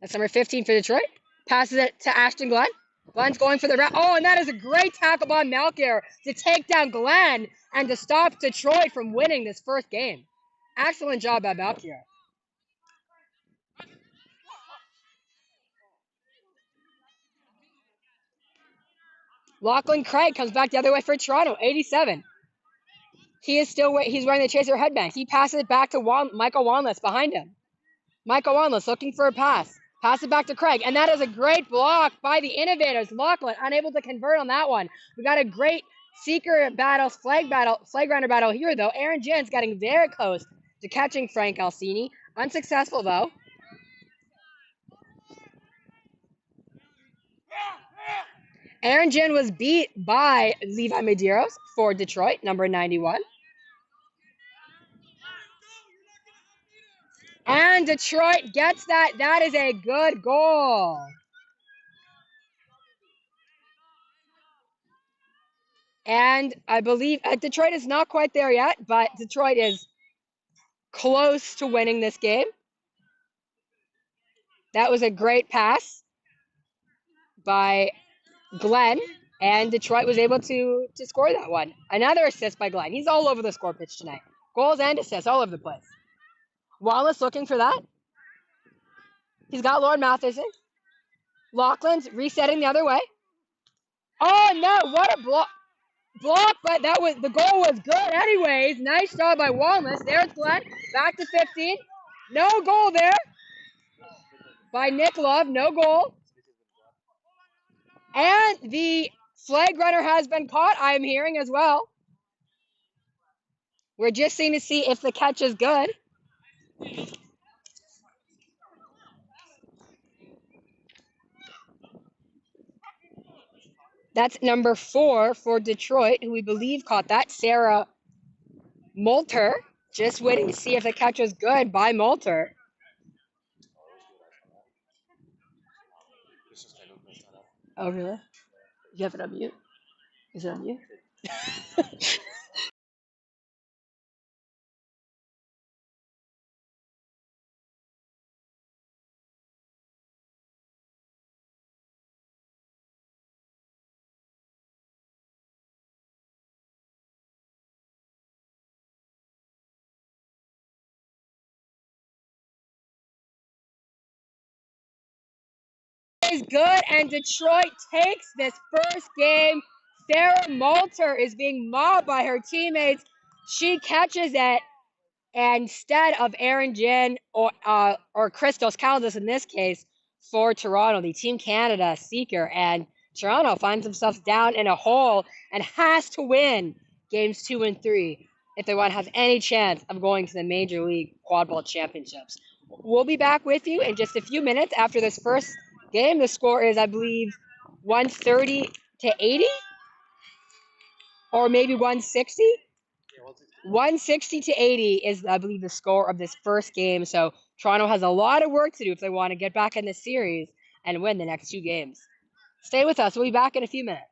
That's number 15 for Detroit. Passes it to Ashton Glenn. Glenn's going for the route. Oh, and that is a great tackle by Malkier to take down Glenn and to stop Detroit from winning this first game. Excellent job by Malkier. Lachlan Craig comes back the other way for Toronto, 87. He's wearing the Chaser headband. He passes it back to Michael Wanless behind him. Michael Wanless looking for a pass. Pass it back to Craig, and that is a great block by the Innovators. Lachlan unable to convert on that one. We got a great seeker battle, flag runner battle here, though. Aaron Jins getting very close to catching Frank Alcini. Unsuccessful, though. Aaron Jin was beat by Levi Medeiros for Detroit, number 91. And Detroit gets that. That is a good goal. And I believe Detroit is not quite there yet, but Detroit is close to winning this game. That was a great pass by Glenn, and Detroit was able to score that one. Another assist by Glenn. He's all over the score pitch tonight. Goals and assists all over the place. Wallace looking for that. He's got Lord Matheson. Laughlin's resetting the other way. Oh no, what a block, but the goal was good anyways. Nice job by Wallace. There's Glenn. Back to 15. No goal there by Nick Love. No goal. And the flag runner has been caught, I'm hearing as well. We're just seeing to see if the catch is good. That's number 4 for Detroit, who we believe caught that. Sarah Moulter. Just waiting to see if the catch was good by Moulter. Oh, really? You have it on mute? Is it on mute? Is good, and Detroit takes this first game. Sarah Moulter is being mobbed by her teammates. She catches it instead of Aaron Jin or Christos Caldas in this case for Toronto, the Team Canada seeker, and Toronto finds themselves down in a hole and has to win games 2 and 3 if they want to have any chance of going to the Major League Quadball Championships. We'll be back with you in just a few minutes after this first game. The score is, I believe, 130 to 80, or maybe 160. 160 to 80 is, I believe, the score of this first game. So Toronto has a lot of work to do if they want to get back in this series and win the next 2 games. Stay with us. We'll be back in a few minutes.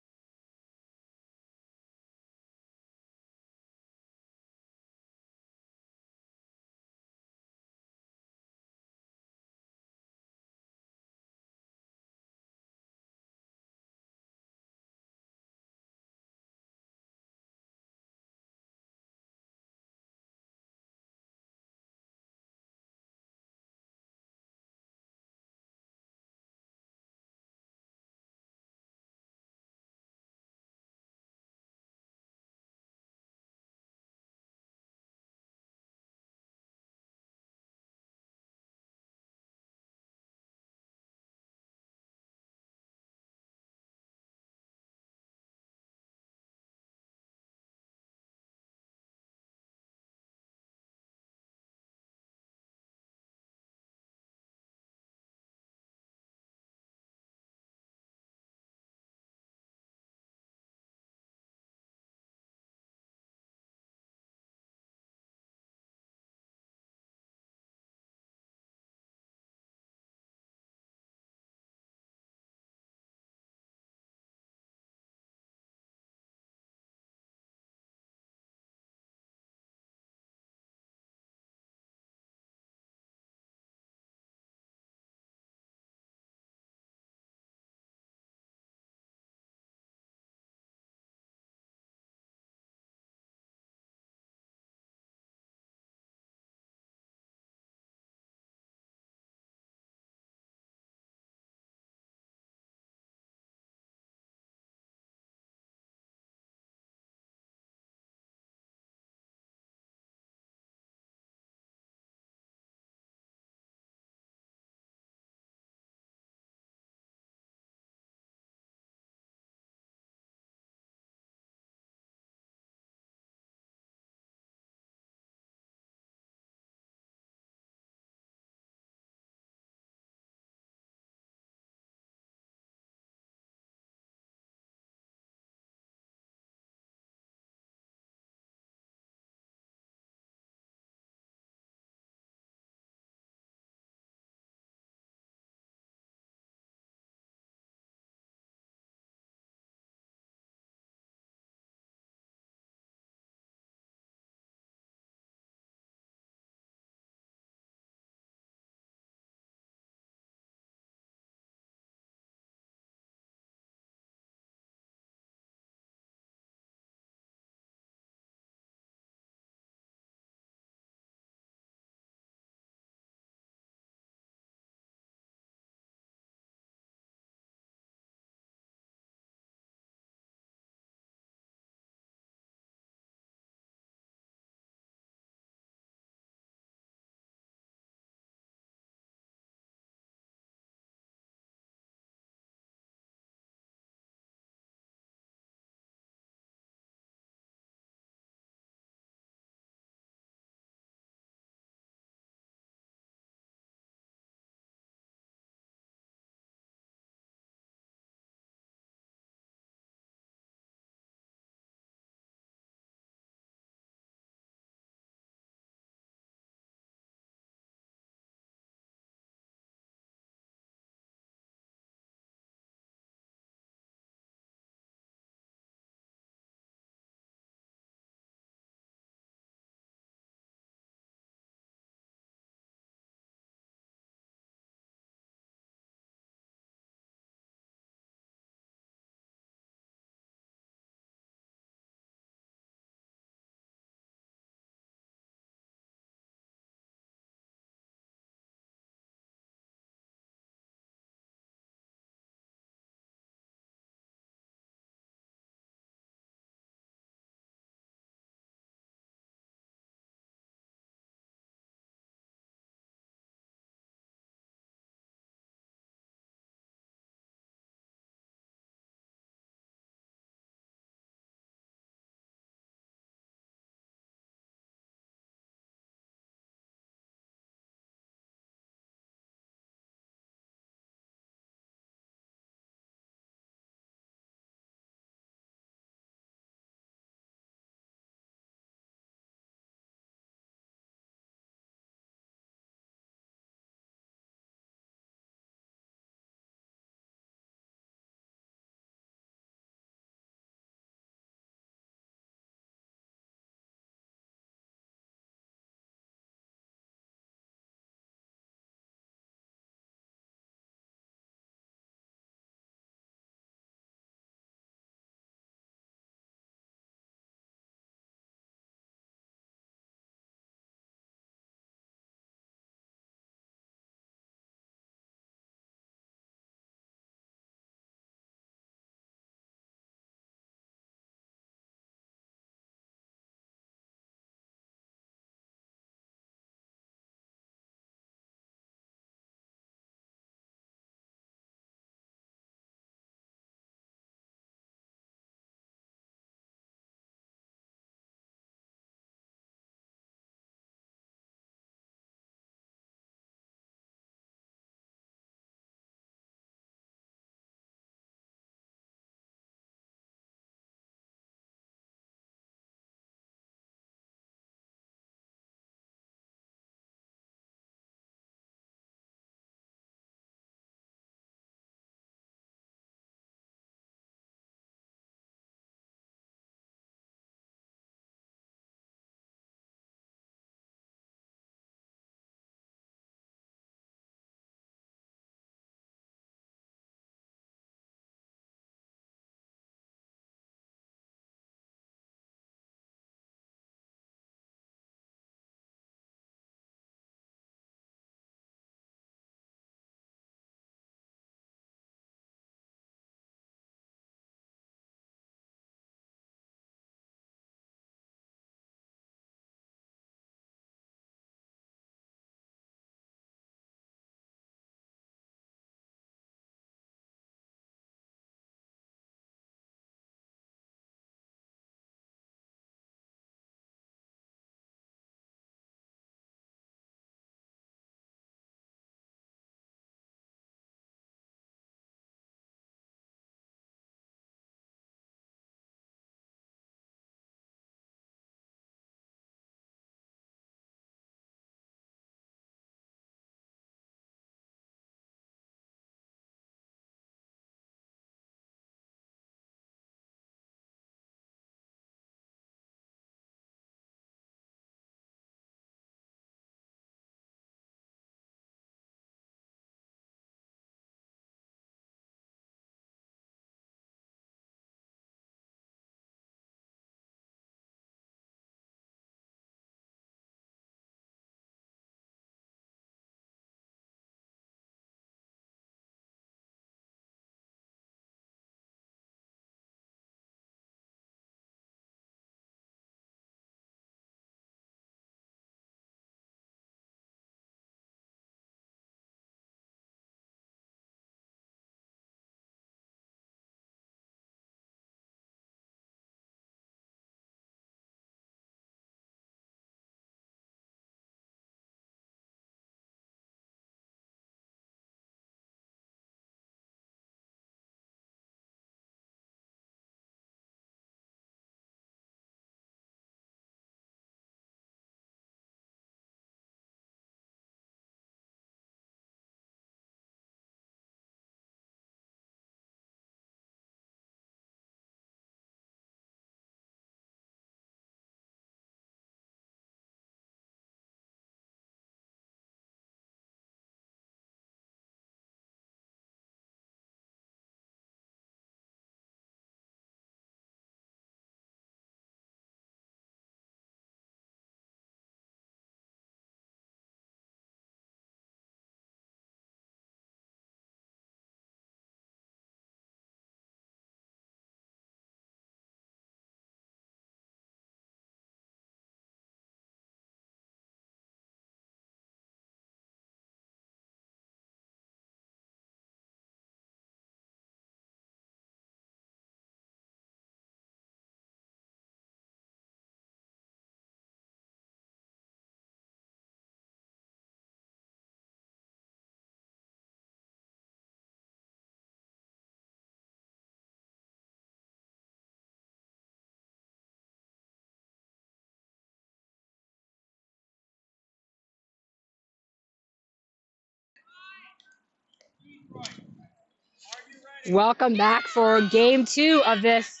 Welcome back for game 2 of this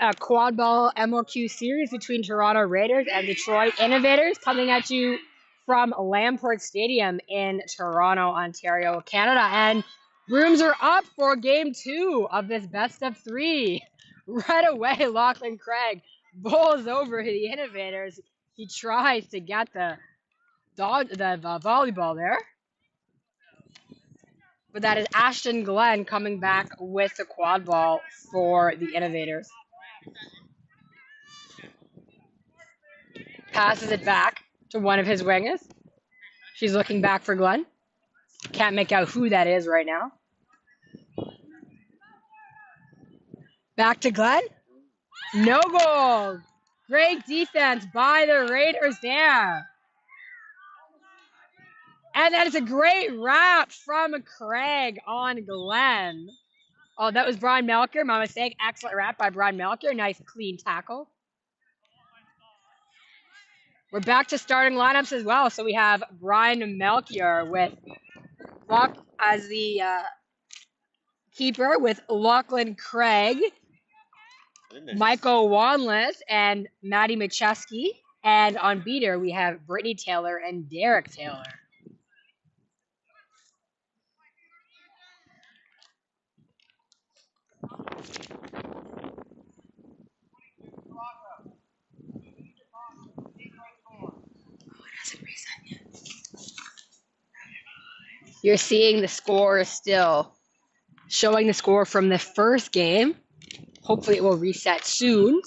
Quadball MLQ series between Toronto Raiders and Detroit Innovators, coming at you from Lamport Stadium in Toronto, Ontario, Canada. And rooms are up for game 2 of this best of 3. Right away, Lachlan Craig bowls over the Innovators. He tries to get the volleyball there. But that is Ashton Glenn coming back with the quad ball for the Innovators. Passes it back to one of his wingers. She's looking back for Glenn. Can't make out who that is right now. Back to Glenn. No goal. Great defense by the Raiders there. And that is a great wrap from Craig on Glenn. Oh, that was Brian Melker. My mistake. Excellent wrap by Brian Melker. Nice clean tackle. We're back to starting lineups as well. So we have Brian Melchior with Locke as the keeper, with Lachlan Craig, Michael Wanless, and Maddie Macheski. And on beater, we have Brittany Taylor and Derek Taylor. You're seeing the score still, showing the score from the first game. Hopefully it will reset soon.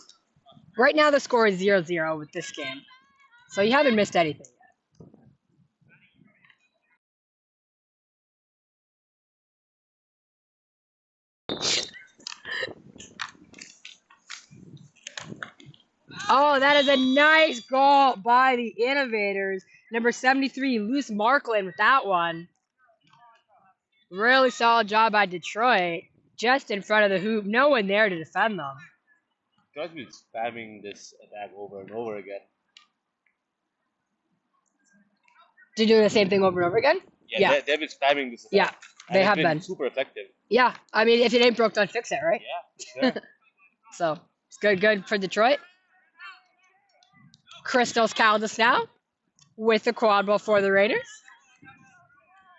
Right now the score is 0-0 with this game. So you haven't missed anything yet. Oh, that is a nice goal by the Innovators. Number 73, Luce Markland with that one. Really solid job by Detroit. Just in front of the hoop. No one there to defend them. Detroit's been spamming this attack over and over again. They're doing the same thing over and over again? Yeah. They've been spamming this attack. Yeah, they have been. Super effective. Yeah, I mean, if it ain't broke, don't fix it, right? Yeah, sure. So, it's good for Detroit. Christos Caldas now with the quad ball for the Raiders.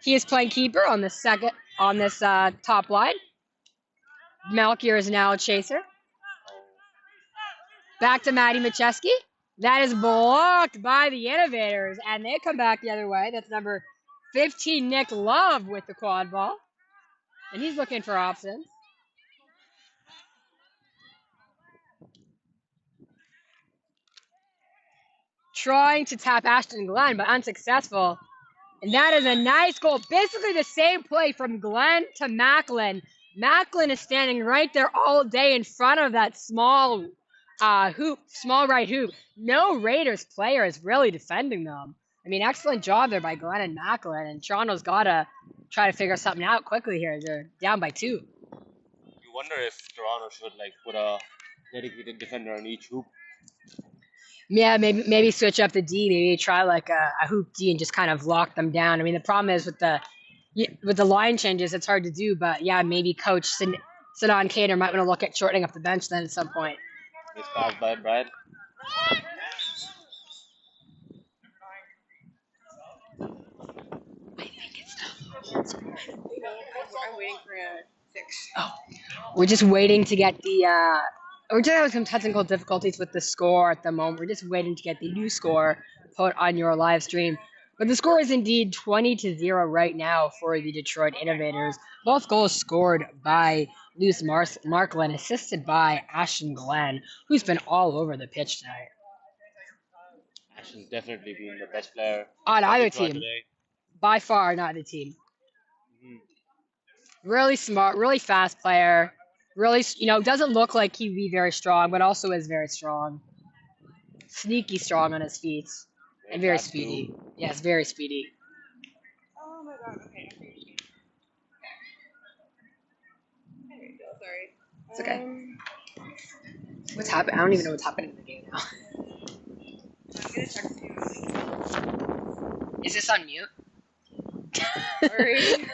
He is playing keeper on this top line. Melchior is now a chaser. Back to Maddie Macheski. That is blocked by the Innovators, and they come back the other way. That's number 15, Nick Love, with the quad ball. And he's looking for options. Trying to tap Ashton Glenn, but unsuccessful. And that is a nice goal. Basically the same play from Glenn to Macklin. Macklin is standing right there all day in front of that small hoop, small right hoop. No Raiders player is really defending them. I mean, excellent job there by Glenn and Macklin. And Toronto's got to try to figure something out quickly here. They're down by 2. You wonder if Toronto should put a dedicated defender on each hoop. Yeah, maybe switch up the D. Maybe try a hoop D and just kind of lock them down. I mean, the problem is with the line changes, it's hard to do. But yeah, maybe Coach Sinan Kader might want to look at shortening up the bench then at some point. This pass by Brad. I think it's done. I'm waiting for a fix. Oh, we're just waiting to get the. We're just having some technical difficulties with the score at the moment. We're just waiting to get the new score put on your live stream. But the score is indeed 20-0 right now for the Detroit Innovators. Both goals scored by Luce Markland, assisted by Ashton Glenn, who's been all over the pitch tonight. Ashton's definitely been the best player on either team. Today. By far, not the team. Mm-hmm. Really smart, really fast player. Really, doesn't look like he'd be very strong, but also is very strong. Sneaky strong on his feet. And very speedy. Too. Yes, very speedy. Oh my god, okay. There you go, sorry. It's okay. What's happening? I don't even know what's happening in the game now. I'm gonna text you. Is this on mute? Sorry.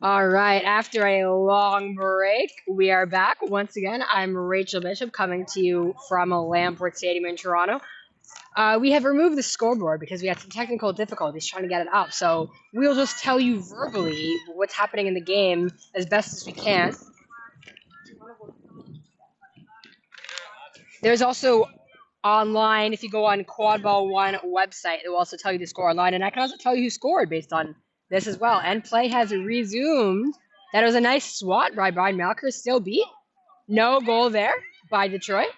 All right, after a long break, we are back. Once again, I'm Rachel Bishop coming to you from Lamport Stadium in Toronto. We have removed the scoreboard because we had some technical difficulties trying to get it up. So we'll just tell you verbally what's happening in the game as best as we can. There's also online, if you go on Quadball 1 website, it will also tell you the score online. And I can also tell you who scored based on this as well. And play has resumed. That was a nice swat by Brian Malker. Still beat. No goal there by Detroit.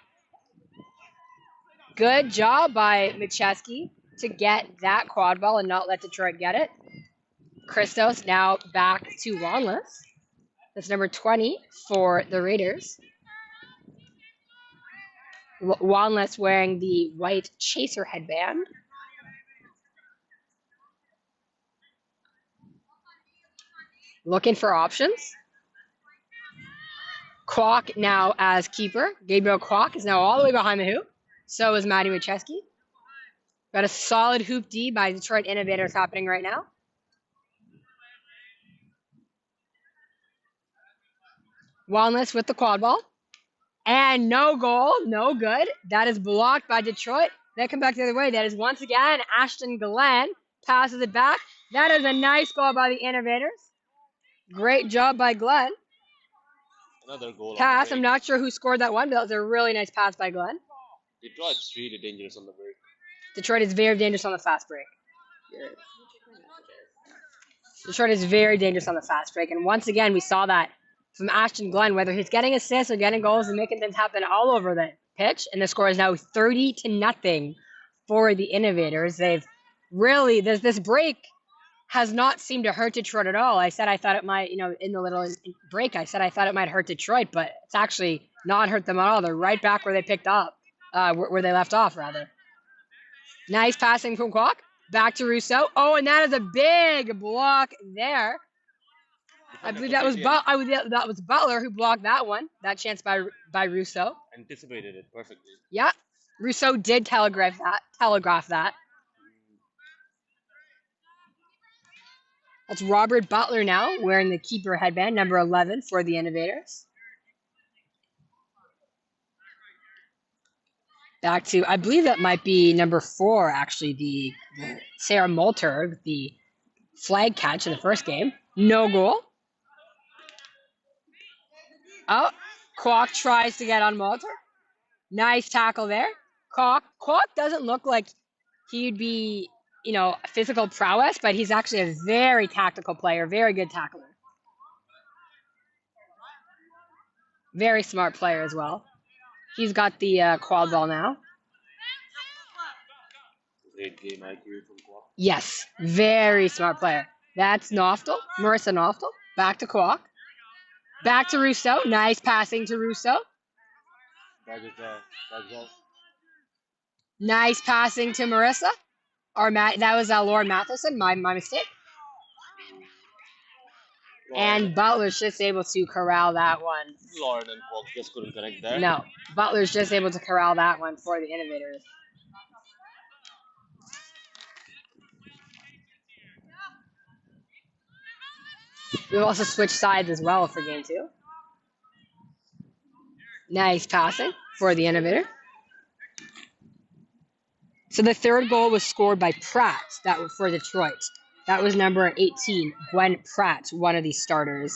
Good job by McChesky to get that quad ball and not let Detroit get it. Christos now back to Wanless. That's number 20 for the Raiders. Wanless wearing the white chaser headband. Looking for options. Kwok now as keeper. Gabriel Kwok is now all the way behind the hoop. So is Matty McChesky. Got a solid hoop D by Detroit Innovators happening right now. Wanless with the quad ball. And no goal, no good. That is blocked by Detroit. They come back the other way. That is once again Ashton Glenn passes it back. That is a nice goal by the Innovators. Great job by Glenn. Another goal. Pass. I'm not sure who scored that one, but that was a really nice pass by Glenn. Detroit's really dangerous on the break. Detroit is very dangerous on the fast break. Detroit is very dangerous on the fast break. And once again, we saw that from Ashton Glenn, whether he's getting assists or getting goals and making things happen all over the pitch. And the score is now 30-0 for the Innovators. They've really, this break has not seemed to hurt Detroit at all. I said I thought it might, in the little break, I said I thought it might hurt Detroit, but it's actually not hurt them at all. They're right back where they picked up, where they left off, rather. Nice passing from Kwok. Back to Rousseau. Oh, and that is a big block there. I believe that was Butler who blocked that one. That chance by Rousseau. Anticipated it perfectly. Yeah, Rousseau did telegraph that. That's Robert Butler now wearing the keeper headband, number 11 for the Innovators. Back to, I believe that might be number 4, actually, the Sarah Moulter, the flag catch in the first game. No goal. Oh, Kwok tries to get on Moulter. Nice tackle there. Kwok doesn't look like he'd be, physical prowess, but he's actually a very tactical player, very good tackler. Very smart player as well. He's got the quad ball now. Great game IQ from Kwok. Yes, very smart player. That's Noftel, Marissa Noftel. Back to Kwok. Back to Rousseau. Nice passing to Rousseau. Nice passing to Marissa. That was Lauren Matheson. My mistake. And Butler's just able to corral that one. Lauren and Kwok just couldn't connect there. No, Butler's just able to corral that one for the Innovators. We've also switched sides as well for game 2. Nice passing for the Innovator. So the third goal was scored by Pratt. That was for Detroit. That was number 18, Gwen Pratt, one of these starters.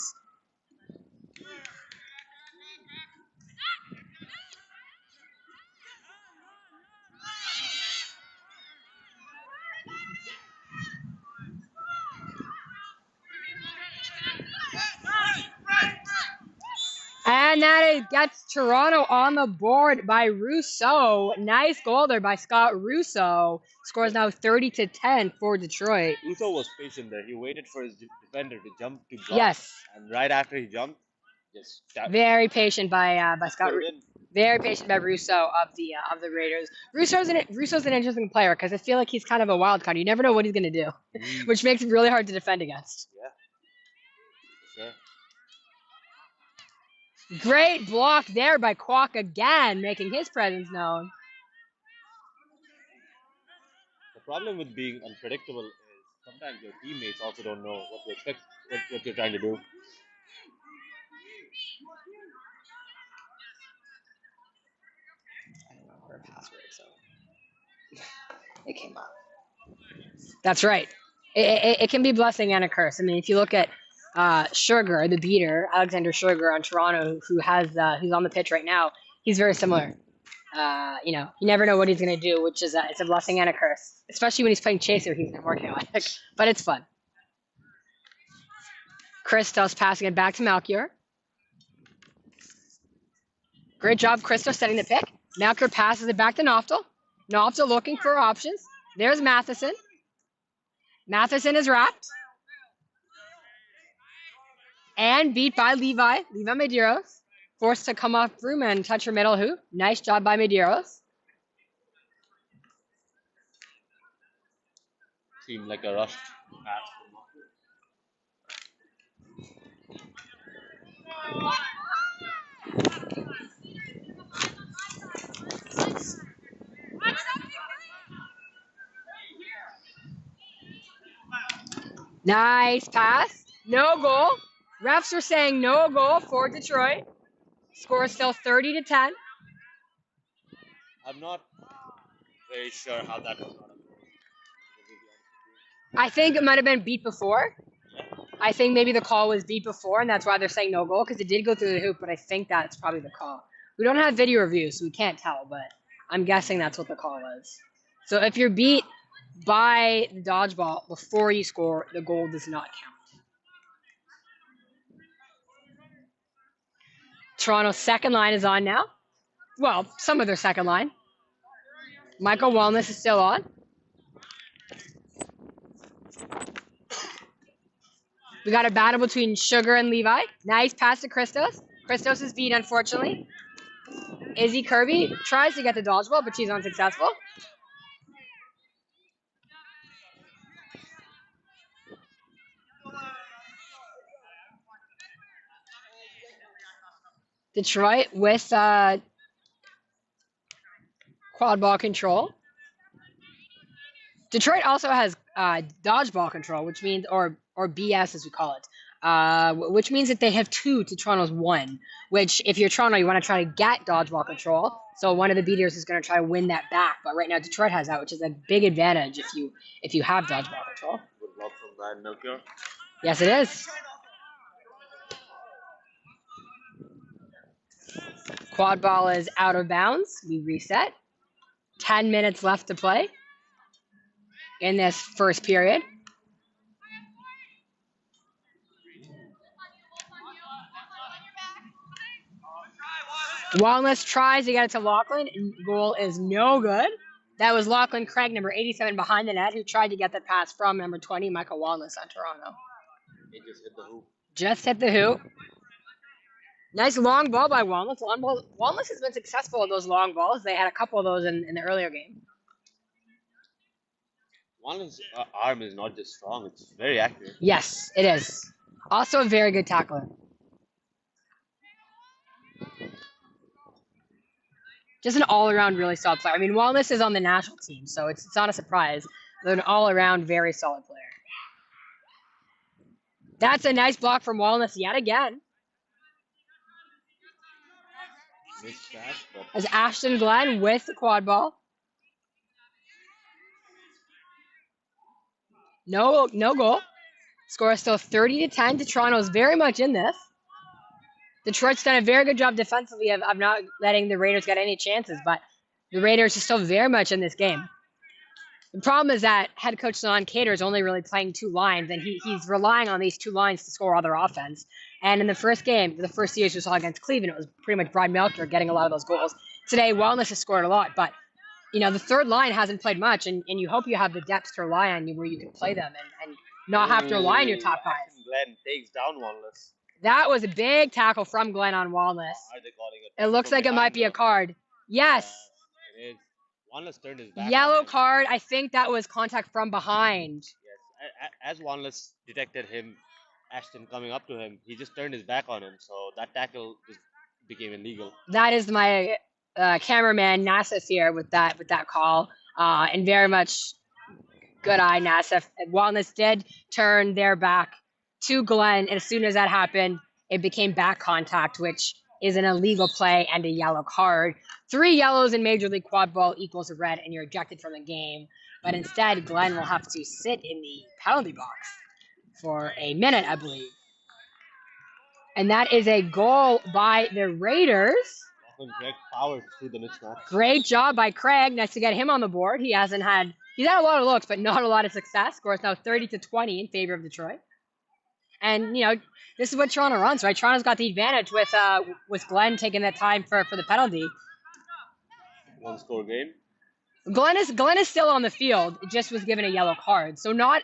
And that gets Toronto on the board by Rousseau. Nice goal there by Scott Rousseau. Score is now 30-10 for Detroit. Rousseau was patient there. He waited for his defender to jump to block. Yes. And right after he jumped, just tapped. Very patient by Scott. Very patient by Rousseau of the Raiders. Rousseau's an interesting player because I feel like he's kind of a wild card. You never know what he's gonna do, which makes it really hard to defend against. Yeah. Sure. Great block there by Kwok again, making his presence known. The problem with being unpredictable is Sometimes your teammates also don't know what to expect, what you're trying to do. I don't know her password, so it came up. That's right. It can be a blessing and a curse. I mean, if you look at Sugar, the beater, Alexander Sugar on Toronto, who's on the pitch right now, he's very similar. You know, you never know what he's gonna do, which is it's a blessing and a curse. Especially when he's playing Chaser, he's even more chaotic. But it's fun. Christos passing it back to Melchior. Great job, Christos setting the pick. Melchior passes it back to Noftel. Noftel looking for options. There's Matheson. Matheson is wrapped. And beat by Levi Medeiros. Forced to come off room and touch her middle hoop. Nice job by Medeiros. Seemed like a rushed pass. Nice pass. No goal. Refs are saying no goal for Detroit. Score is still 30-10. I'm not very sure how that was not a goal. I think it might have been beat before. I think maybe the call was beat before, and that's why they're saying no goal, because it did go through the hoop, but I think that's probably the call. We don't have video reviews, so we can't tell, but I'm guessing that's what the call was. So if you're beat by the dodgeball before you score, the goal does not count. Toronto's second line is on now. Well, some of their second line. Michael Wellness is still on. We got a battle between Sugar and Levi. Nice pass to Christos. Christos is beat, unfortunately. Izzy Kirby tries to get the dodgeball, but she's unsuccessful. Detroit with quad ball control. Detroit also has dodgeball control, which means, or BS as we call it, which means that they have 2 to Toronto's 1. Which, if you're Toronto, you want to try to get dodgeball control. So one of the beaters is going to try to win that back. But right now Detroit has that, which is a big advantage if you have dodgeball control. Good block from Brian Melchior. Yes, it is. Quad ball is out of bounds. We reset. 10 minutes left to play in this first period. Wellness tries to get it to Lachlan, and goal is no good. That was Lachlan Craig, number 87, behind the net, who tried to get the pass from number 20, Michael Wellness on Toronto. He just hit the hoop. Just hit the hoop. Nice long ball by Wellness. Wellness has been successful with those long balls. They had a couple of those in the earlier game. Wallen's arm is not just strong, it's very accurate. Yes, it is. Also a very good tackler. Just an all-around really solid player. I mean, Wellness is on the national team, so it's not a surprise. They're an all-around very solid player. That's a nice block from Wellness yet again. As Ashton Glenn with the quad ball. No goal. Score is still 30-10. Toronto's very much in this. Detroit's done a very good job defensively of not letting the Raiders get any chances, but the Raiders are still very much in this game. The problem is that head coach Son Cater is only really playing 2 lines, and he's relying on these 2 lines to score other offense. And in the first game, the first series we saw against Cleveland, it was pretty much Brian Melchior getting a lot of those goals. Today, Wellness has scored a lot, but you know the third line hasn't played much, and you hope you have the depth to rely on where you can play them and not have to rely on your top 5. Glenn takes down Wellness. That was a big tackle from Glenn on Wellness. It looks like it might be a card. Yes. It is. Wellness turned his back. Yellow card. I think that was contact from behind. Yes. As Wellness detected him, Ashton coming up to him, he just turned his back on him, so that tackle became illegal. That is my cameraman Nassif here with that call, and very much Good eye, Nassif. Wellness did turn their back to Glenn, and as soon as that happened, it became back contact, which is an illegal play and a yellow card. 3 yellows in Major League Quadball equals a red, and you're ejected from the game. But instead, Glenn will have to sit in the penalty box for a minute, I believe. And that is a goal by the Raiders. Greg Powers through the mismatch. Great job by Craig. Nice to get him on the board. He's had a lot of looks, but not a lot of success. Scores now 30-20 in favor of Detroit. And this is what Toronto runs, right? Toronto's got the advantage with Glenn taking that time for the penalty. 1-score game. Glenn is still on the field. It just was given a yellow card. So not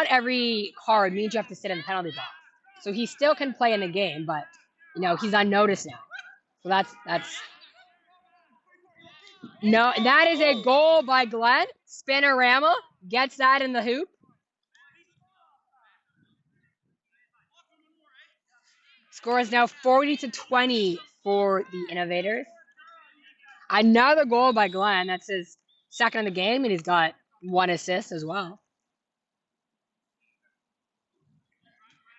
every card means you have to sit in the penalty box. So he still can play in the game, but he's on notice now. So that's no, that is a goal by Glenn. Spinorama gets that in the hoop. Score is now 40-20 for the Innovators. Another goal by Glenn. That's his second in the game, and he's got 1 assist as well.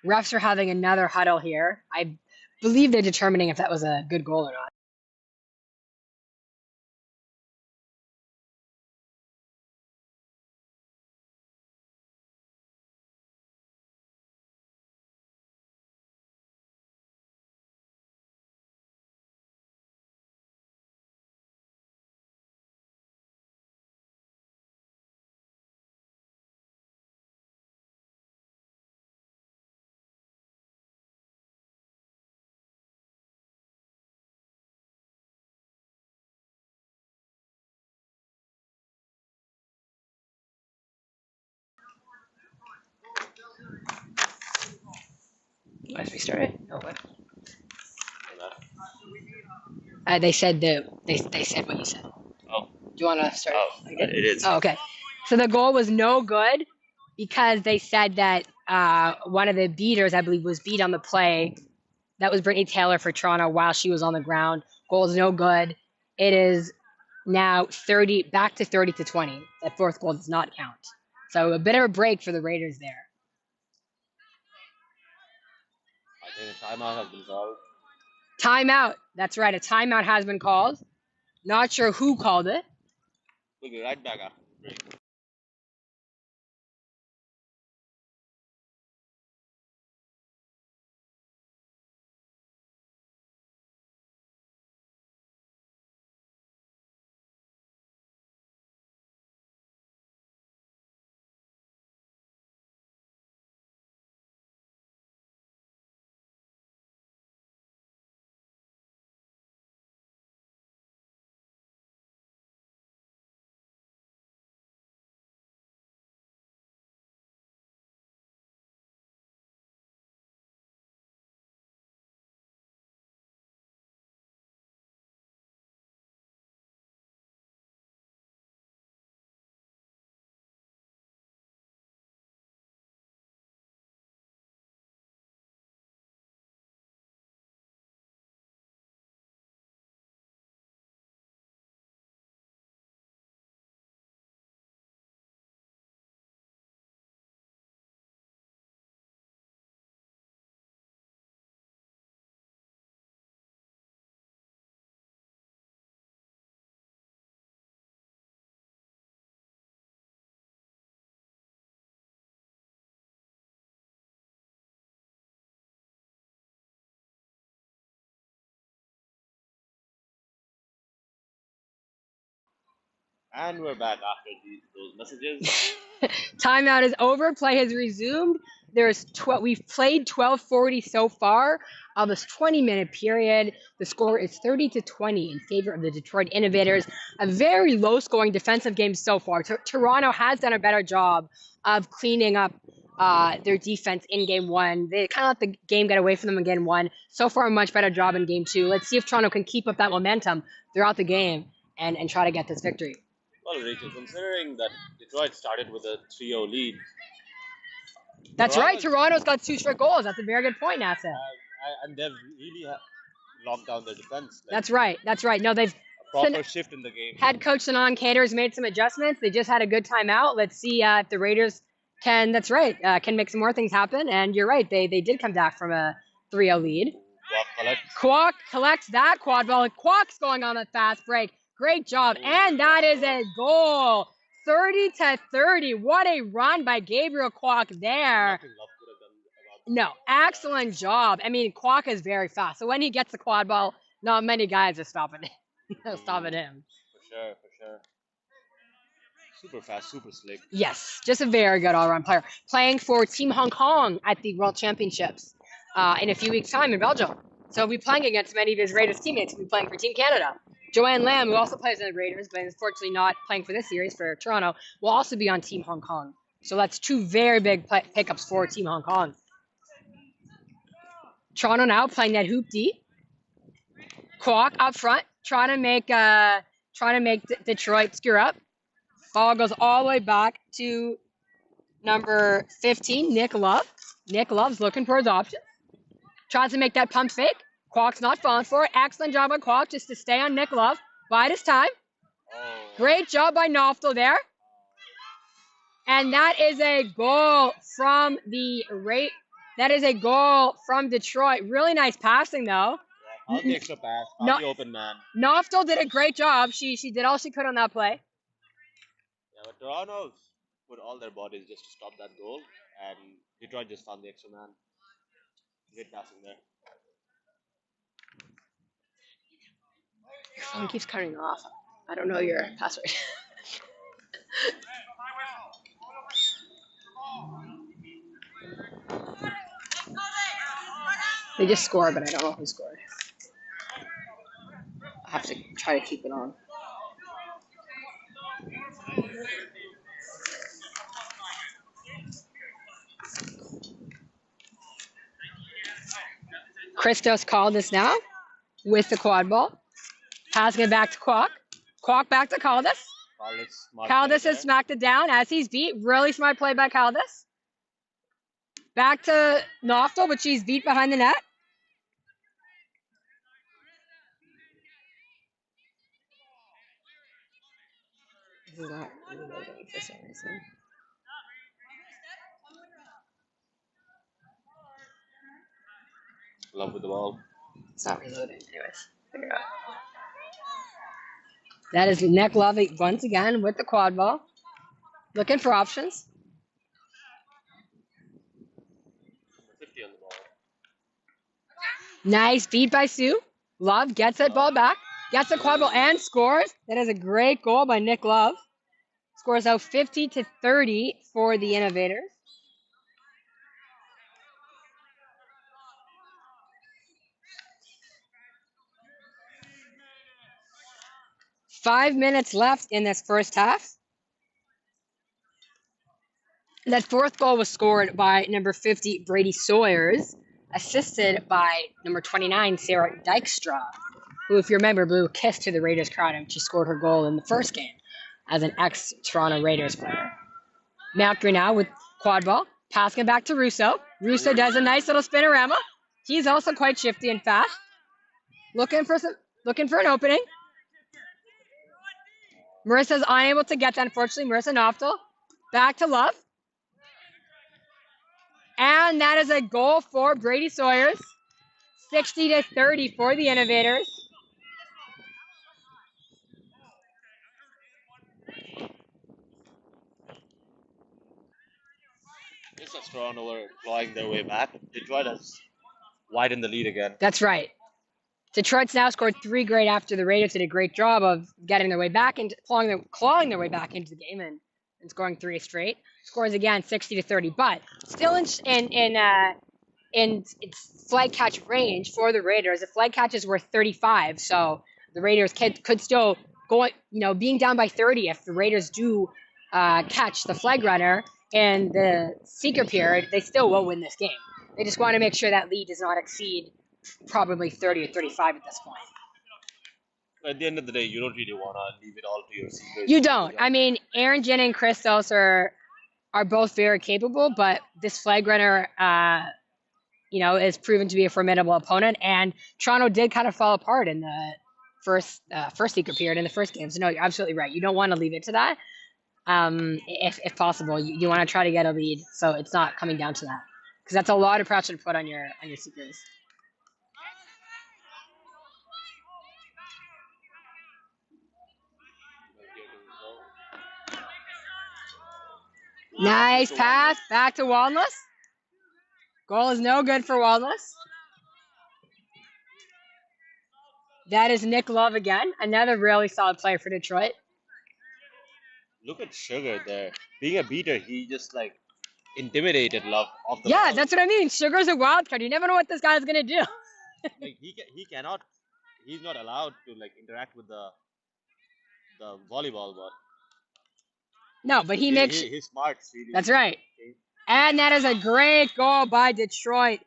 Refs are having another huddle here. I believe they're determining if that was a good goal or not. Let's restart it. Oh, what? They said they said what you said. Oh. Do you want to start? It is. Oh, okay. So the goal was no good because they said that one of the beaters, I believe, was beat on the play. That was Brittany Taylor for Toronto while she was on the ground. Goal is no good. It is now back to 30-20. That fourth goal does not count. So a bit of a break for the Raiders there. I think a timeout has been called. Timeout. That's right. A timeout has been called. Not sure who called it. We'll be right back after the break. And we're back after those messages. Timeout is over. Play has resumed. We've played 12:40 so far of this 20-minute period. The score is 30-20 in favor of the Detroit Innovators. A very low-scoring defensive game so far. Toronto has done a better job of cleaning up their defense in game one. They kind of let the game get away from them in game one. So far, a much better job in game two. Let's see if Toronto can keep up that momentum throughout the game and try to get this victory. Well, Rachel, considering that Detroit started with a 3-0 lead. That's right. Toronto's got 2 straight goals. That's a very good point, Nasa. And they've really locked down their defense. That's right. No, they've proper shift in the game. Head coach Sanan Cater's made some adjustments. They just had a good timeout. Let's see if the Raiders can. That's right. Can make some more things happen. And you're right. They did come back from a 3-0 lead. Kwok collects that quad ball. Kwok's going on a fast break. Great job. And that is a goal. 30-30. What a run by Gabriel Kwok there. No, excellent job. I mean, Kwok is very fast. So when he gets the quad ball, not many guys are stopping him. Stopping him. For sure. Super fast, super slick. Yes, just a very good all-around player. Playing for Team Hong Kong at the World Championships in a few weeks' time in Belgium. So he'll be playing against many of his Raiders teammates. He'll be playing for Team Canada. Joanne Lam, who also plays in the Raiders, but is unfortunately not playing for this series for Toronto, will also be on Team Hong Kong. So that's two very big pickups for Team Hong Kong. Toronto now playing that hoop D. Kwok up front, trying to make Detroit screw up. Ball goes all the way back to number 15, Nick Love. Nick Love's looking for his option. Tries to make that pump fake. Kwok's not falling for it. Excellent job by Kwok just to stay on Nick Love. Bide his time. Great job by Noftel there. And that is a goal from That is a goal from Detroit. Really nice passing though. I'll take the pass. I'll be open man. Noftel did a great job. She did all she could on that play. Yeah, but Toronto put all their bodies just to stop that goal, and Detroit just found the extra man. Great passing there. Your phone keeps cutting off. I don't know your password. They just scored, but I don't know who scored. I have to try to keep it on. Christos called this now with the quad ball. Passing it back to Kwok. Kwok back to Caldas. Caldas has smacked it down as he's beat. Really smart play by Caldas. Back to Noftel, but she's beat behind the net. Love with the ball. It's not reloading. Anyways, figure it out. That is Nick Love once again with the quad ball. Looking for options. 50 on the ball. Nice beat by Sue. Love gets that ball back. Gets the quad ball and scores. That is a great goal by Nick Love. Scores out 50-30 for the Innovators. Five minutes left in this first half. That fourth goal was scored by number 50, Brady Sawyers, assisted by number 29, Sarah Dykstra, who, if you remember, blew a kiss to the Raiders crowd and she scored her goal in the first game as an ex-Toronto Raiders player. MLQ now with quad ball, passing it back to Russo. Russo does a nice little spinorama. He's also quite shifty and fast. Looking for an opening. Marissa's unable to get that, unfortunately. Marissa Noftel. Back to Love. And that is a goal for Brady Sawyers. 60-30 for the Innovators. This is Toronto are clawing their way back. Detroit has widened the lead again. That's right. Detroit's now scored 3 great after the Raiders did a great job of getting their way back and clawing their way back into the game and scoring 3 straight. Scores again 60-30, but still in flag catch range for the Raiders. The flag catches were 35, so the Raiders could still go, being down by 30 if the Raiders do catch the flag runner in the seeker period, they still will win this game. They just want to make sure that lead does not exceed probably 30 or 35 at this point. At the end of the day, you don't really want to leave it all to your seekers. You don't. I mean, Aaron Jin and Christos are both very capable, but this flag runner, is proven to be a formidable opponent. And Toronto did kind of fall apart in the first secret period in the first game. So no, you're absolutely right. You don't want to leave it to that. If possible, you want to try to get a lead, so it's not coming down to that, because that's a lot of pressure to put on your seekers. Nice pass back to Walnuts. Goal is no good for Walnuts. That is Nick Love again, another really solid player for Detroit. Look at Sugar there. Being a beater, he just like intimidated Love off the Yeah, ball. that's what I mean. Sugar's a wild card. You never know what this guy's gonna do. Like he cannot, he's not allowed to like interact with the volleyball, but No, but he makes. he's smart. That's right. And that is a great goal by Detroit.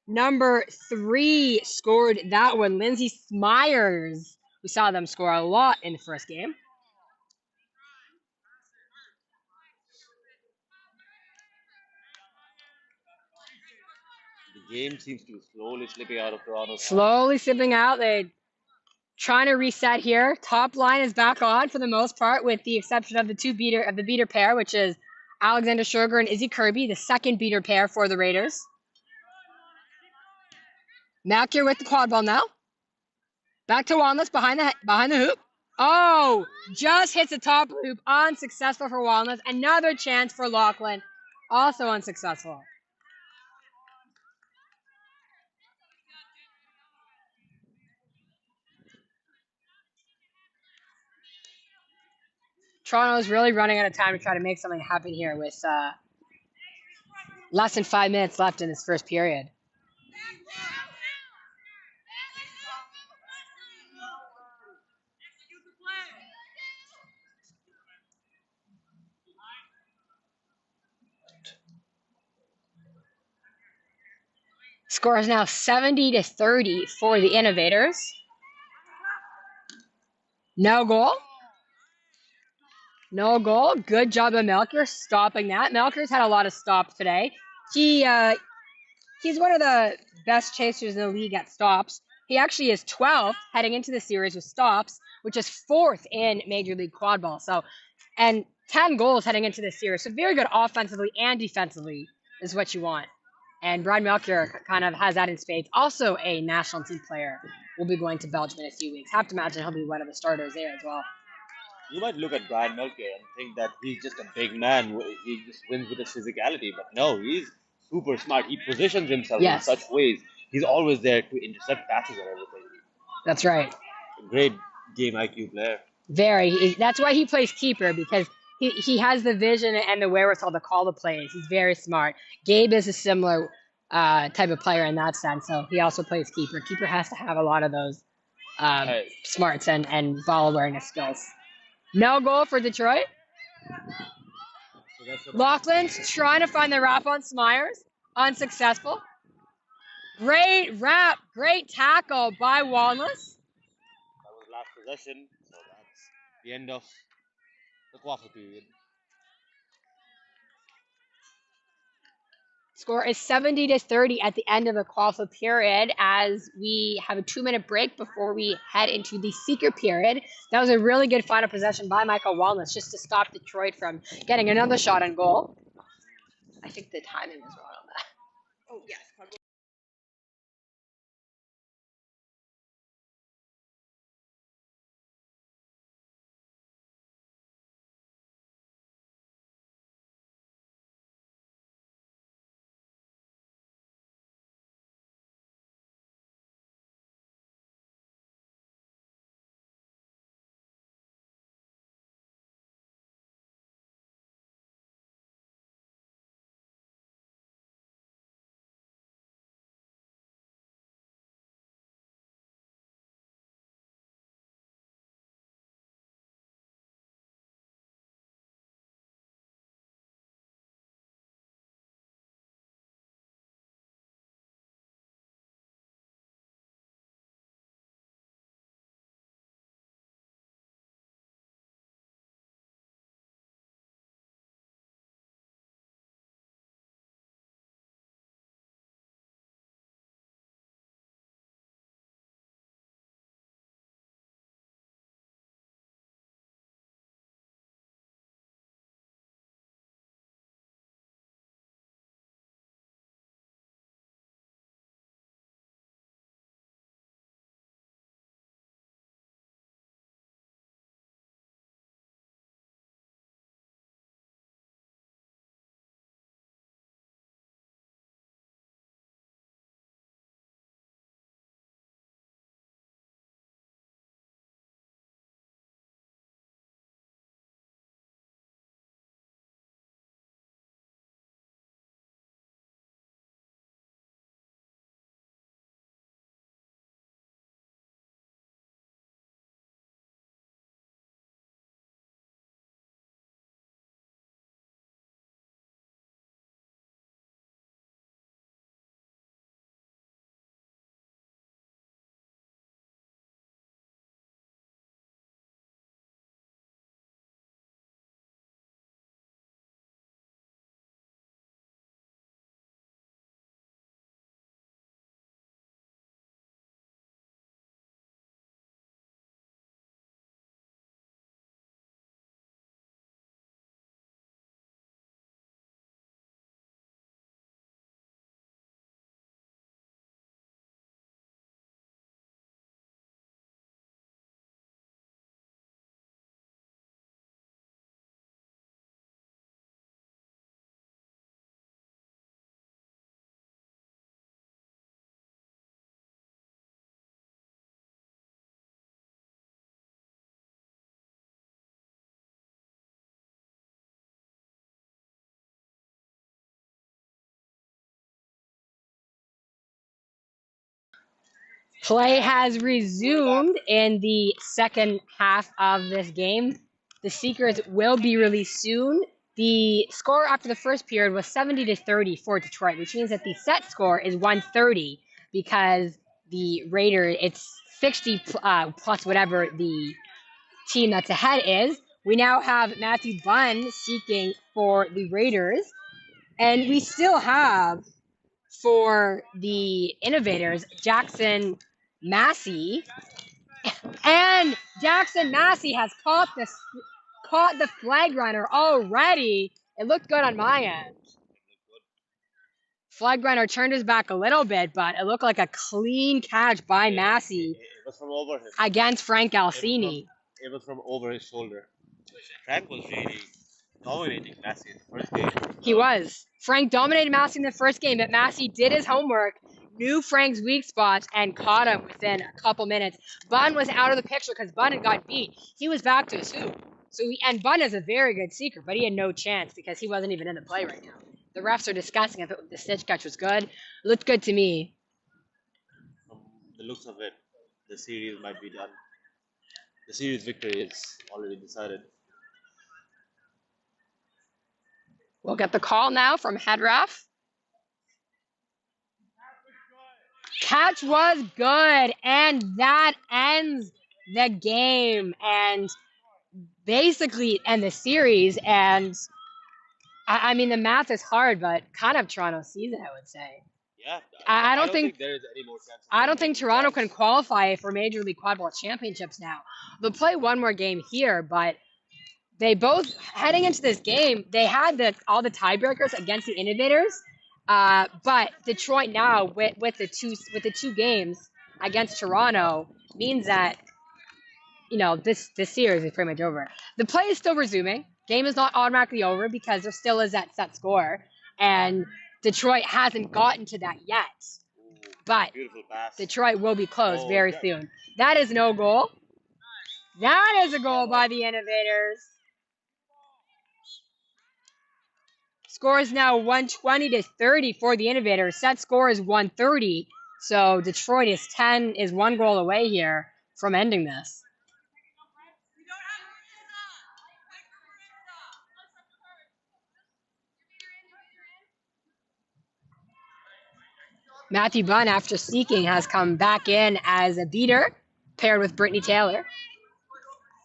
Number 3 scored that one. Lindsay Smyers. We saw them score a lot in the first game. The game seems to be slowly slipping out of Toronto. Slowly slipping out. They're trying to reset here. Top line is back on for the most part, with the exception of the beater pair, which is Alexander Sugar and Izzy Kirby, the second beater pair for the Raiders. MLQ with the quad ball now. Back to Walnuts behind the hoop. Oh, just hits the top loop. Unsuccessful for Walnuts. Another chance for Lachlan. Also unsuccessful. Toronto is really running out of time to try to make something happen here with less than 5 minutes left in this first period. Score is now 70-30 for the Innovators. No goal. No goal. Good job of Melker stopping that. Melker's had a lot of stops today. He's one of the best chasers in the league at stops. He actually is 12th heading into the series with stops, which is 4th in Major League Quadball. So, and 10 goals heading into the series. So very good offensively and defensively is what you want. And Brad Melchior kind of has that in spades. Also a national team player. Will be going to Belgium in a few weeks. Have to imagine he'll be one of the starters there as well. You might look at Brian Melker and think that he's just a big man. He just wins with his physicality. But no, he's super smart. He positions himself in such ways. He's always there to intercept passes and everything. That's right. A great game IQ player. Very. That's why he plays keeper, because he has the vision and the wherewithal to call the plays. He's very smart. Gabe is a similar type of player in that sense, so he also plays keeper. Keeper has to have a lot of those smarts and ball awareness skills. No goal for Detroit. Laughlin's trying to find the wrap on Smyers. Unsuccessful. Great wrap. Great tackle by Walnuts. That was last possession, so that's the end of the quarter period. Score is 70-30 at the end of the qualifier period, as we have a 2-minute break before we head into the seeker period. That was a really good final possession by Michael Walnuts just to stop Detroit from getting another shot on goal. I think the timing was wrong on that. Oh, yes. Play has resumed in the second half of this game. The Seekers will be released soon. The score after the first period was 70-30 for Detroit, which means that the set score is 130 because the Raiders, it's 60 plus whatever the team that's ahead is. We now have Matthew Bunn seeking for the Raiders, and we still have for the Innovators Jackson Massey, and Jackson Massey has caught the flag runner already. It looked good on my end. Flag runner turned his back a little bit, but it looked like a clean catch by Massey It was from over him. against Frank Alcini. It was from over his shoulder. Frank was really dominating Massey in the first game. He was. Frank dominated Massey in the first game, but Massey did his homework, knew Frank's weak spots, and caught him within a couple minutes. Bunn was out of the picture because Bunn had got beat. He was back to his hoop. And Bunn is a very good seeker, but he had no chance because he wasn't even in the play right now. The refs are discussing if the stitch catch was good. It looked good to me. From the looks of it, the series might be done. The series victory is already decided. We'll get the call now from head ref. Catch was good, and that ends the game and basically end the series. And I mean, the math is hard, but kind of Toronto sees it, I would say. Yeah, I don't think there is any more chance. I don't think Toronto can qualify for Major League Quadball Championships now. They'll play one more game here, but they both, heading into this game, they had all the tiebreakers against the Innovators. But Detroit now with the two games against Toronto means that this series is pretty much over. The play is still resuming. Game is not automatically over because there still is that set score, and Detroit hasn't gotten to that yet. But Detroit will be close very soon. That is no goal. That is a goal by the Innovators. Score is now 120-30 for the Innovators. Set score is 130. So Detroit is one goal away here from ending this. Matthew Bunn, after seeking, has come back in as a beater, paired with Brittany Taylor.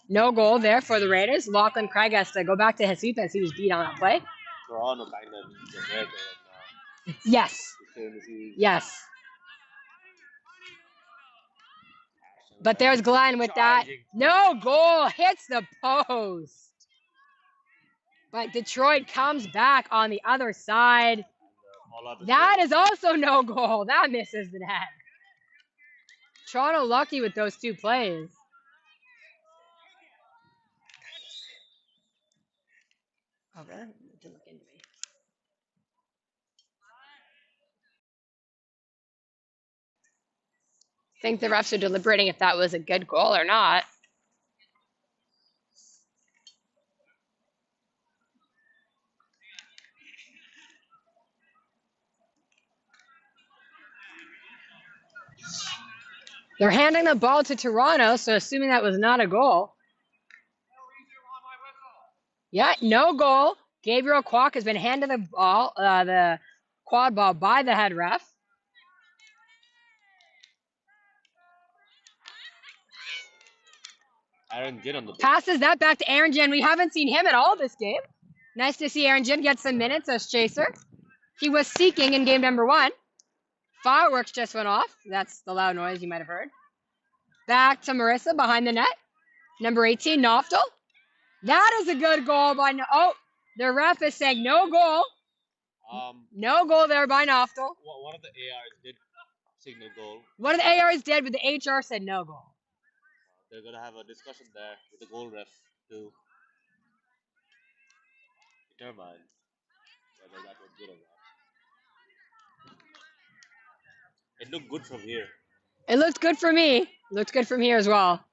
No goal there for the Raiders. Lachlan Craig has to go back to his hoop as he was beat on that play. Toronto kind of needs a break right now. Yes. Yes. But there's Glenn with that. No goal. Hits the post. But Detroit comes back on the other side. That is also no goal. That misses the net. Toronto lucky with those two plays. Oh, really? Didn't look into me. I think the refs are deliberating if that was a good goal or not. They're handing the ball to Toronto, so assuming that was not a goal. Yeah, no goal. Gabriel Kwok has been handed the ball, the quad ball by the head ref. Aaron Jin on the passes that back to Aaron Jin. We haven't seen him at all this game. Nice to see Aaron Jin get some minutes as chaser. He was seeking in game number 1. Fireworks just went off. That's the loud noise you might have heard. Back to Marissa behind the net. Number 18, Noftel. That is a good goal by the ref is saying no goal. No goal there by Noftel. One of the ARs did signal goal. One of the ARs did, but the HR said no goal. They're going to have a discussion there with the goal ref to determine whether that was good or not. It looked good from here. It looked good for me. It looked good from here as well.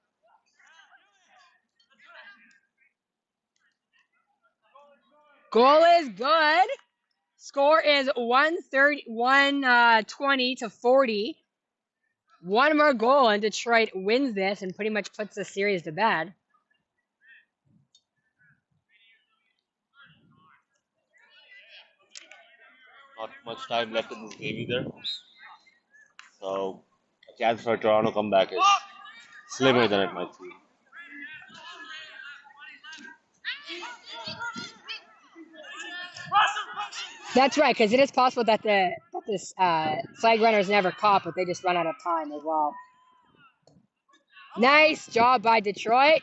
Goal is good. Score is 120-40. One more goal and Detroit wins this and pretty much puts the series to bed. Not much time left in this game either. So, a chance for a Toronto comeback is slimmer than it might seem. That's right, because it is possible that this flag runner is never caught, but they just run out of time as well. Nice job by Detroit.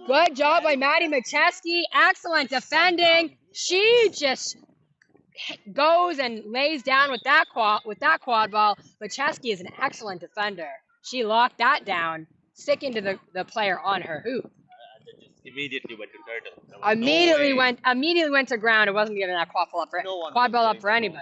Good job by Maddie Macheski. Excellent defending. She just goes and lays down with that quad ball. Macheski is an excellent defender. She locked that down, sticking to the player on her hoop. Immediately went to turtle. Immediately went to ground. It wasn't giving that quad ball up for anybody.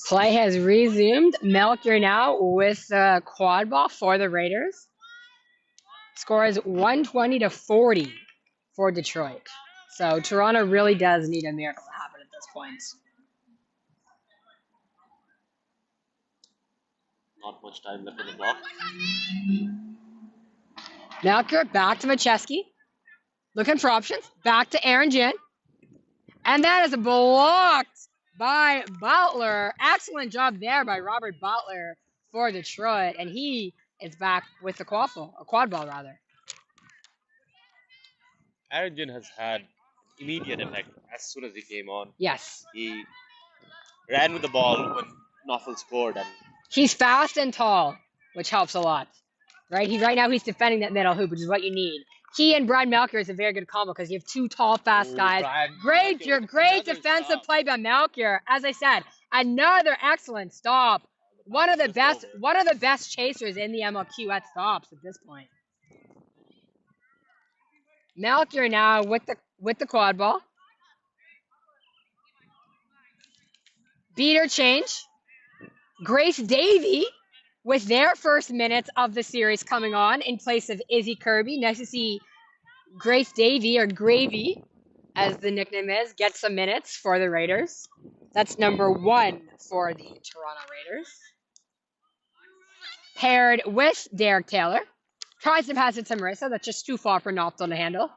Play has resumed. Melchior now with the quad ball for the Raiders. Score is 120-40 for Detroit. So Toronto really does need a miracle to happen at this point. Not much time left in the block. Melchior back to Macheski. Looking for options. Back to Aaron Jin. And that is blocked by Butler. Excellent job there by Robert Butler for Detroit. And he is back with the quad ball rather. Aaron Jin has had immediate effect as soon as he came on. Yes. He ran with the ball when Knoffel scored. And he's fast and tall, which helps a lot. Right? Right now he's defending that middle hoop, which is what you need. He and Brian Melchior is a very good combo because you have two tall, fast guys. Great defensive play by Melchior. As I said, another excellent stop. One of the best chasers in the MLQ at stops at this point. Melchior now with the quad ball. Beater change. Grace Davey with their first minutes of the series coming on in place of Izzy Kirby. Nice to see Grace Davey, or Gravy, as the nickname is, get some minutes for the Raiders. That's number 1 for the Toronto Raiders. Paired with Derek Taylor. Tries to pass it to Marissa. That's just too far for Knopfel to handle.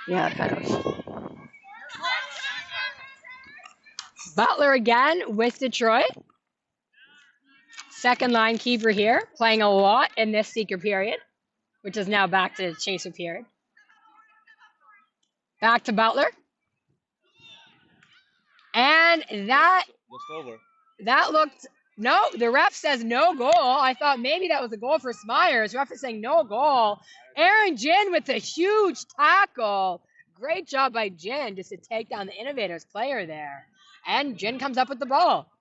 Yeah, kind of. Butler again with Detroit. Second line keeper here, playing a lot in this seeker period, which is now back to chaser period. Back to Butler. And that looked, no, the ref says no goal. I thought maybe that was a goal for Smyers. Ref is saying no goal. Aaron Jin with a huge tackle. Great job by Jin just to take down the Innovators player there. And Jin comes up with the ball,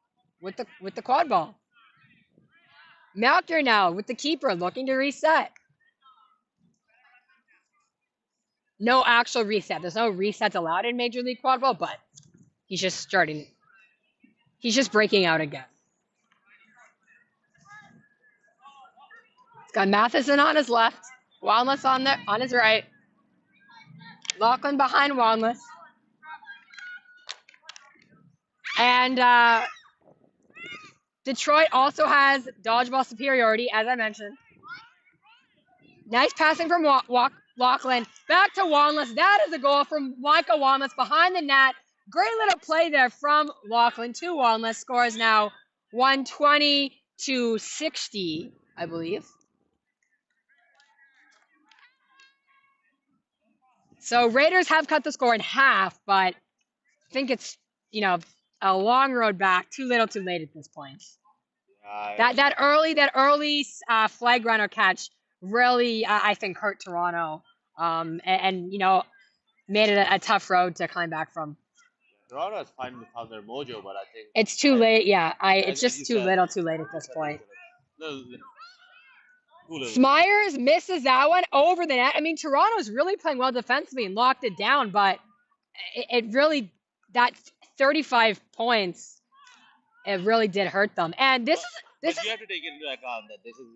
with the quad ball. Melchior now with the keeper looking to reset. No actual reset. There's no resets allowed in Major League Quadball, but he's just starting. He's just breaking out again. It's got Matheson on his left, Wildness on his right. Lachlan behind Wildness. And Detroit also has dodgeball superiority, as I mentioned. Nice passing from Lachlan. Back to Wanless. That is a goal from Michael Wanless behind the net. Great little play there from Lachlan to Wanless. Scores now 120-60, I believe. So Raiders have cut the score in half, but I think it's, a long road back. Too little, too late at this point. That early flag runner catch really, I think, hurt Toronto, and made it a tough road to climb back from. Toronto has finally found their mojo, but I think It's too late. Yeah, it's as just you too said, little, too late at this point. Little, too little. Smyers misses that one over the net. I mean, Toronto's really playing well defensively and locked it down, but it really, that 35 points, it really did hurt them. And this But is you have to take into account that this is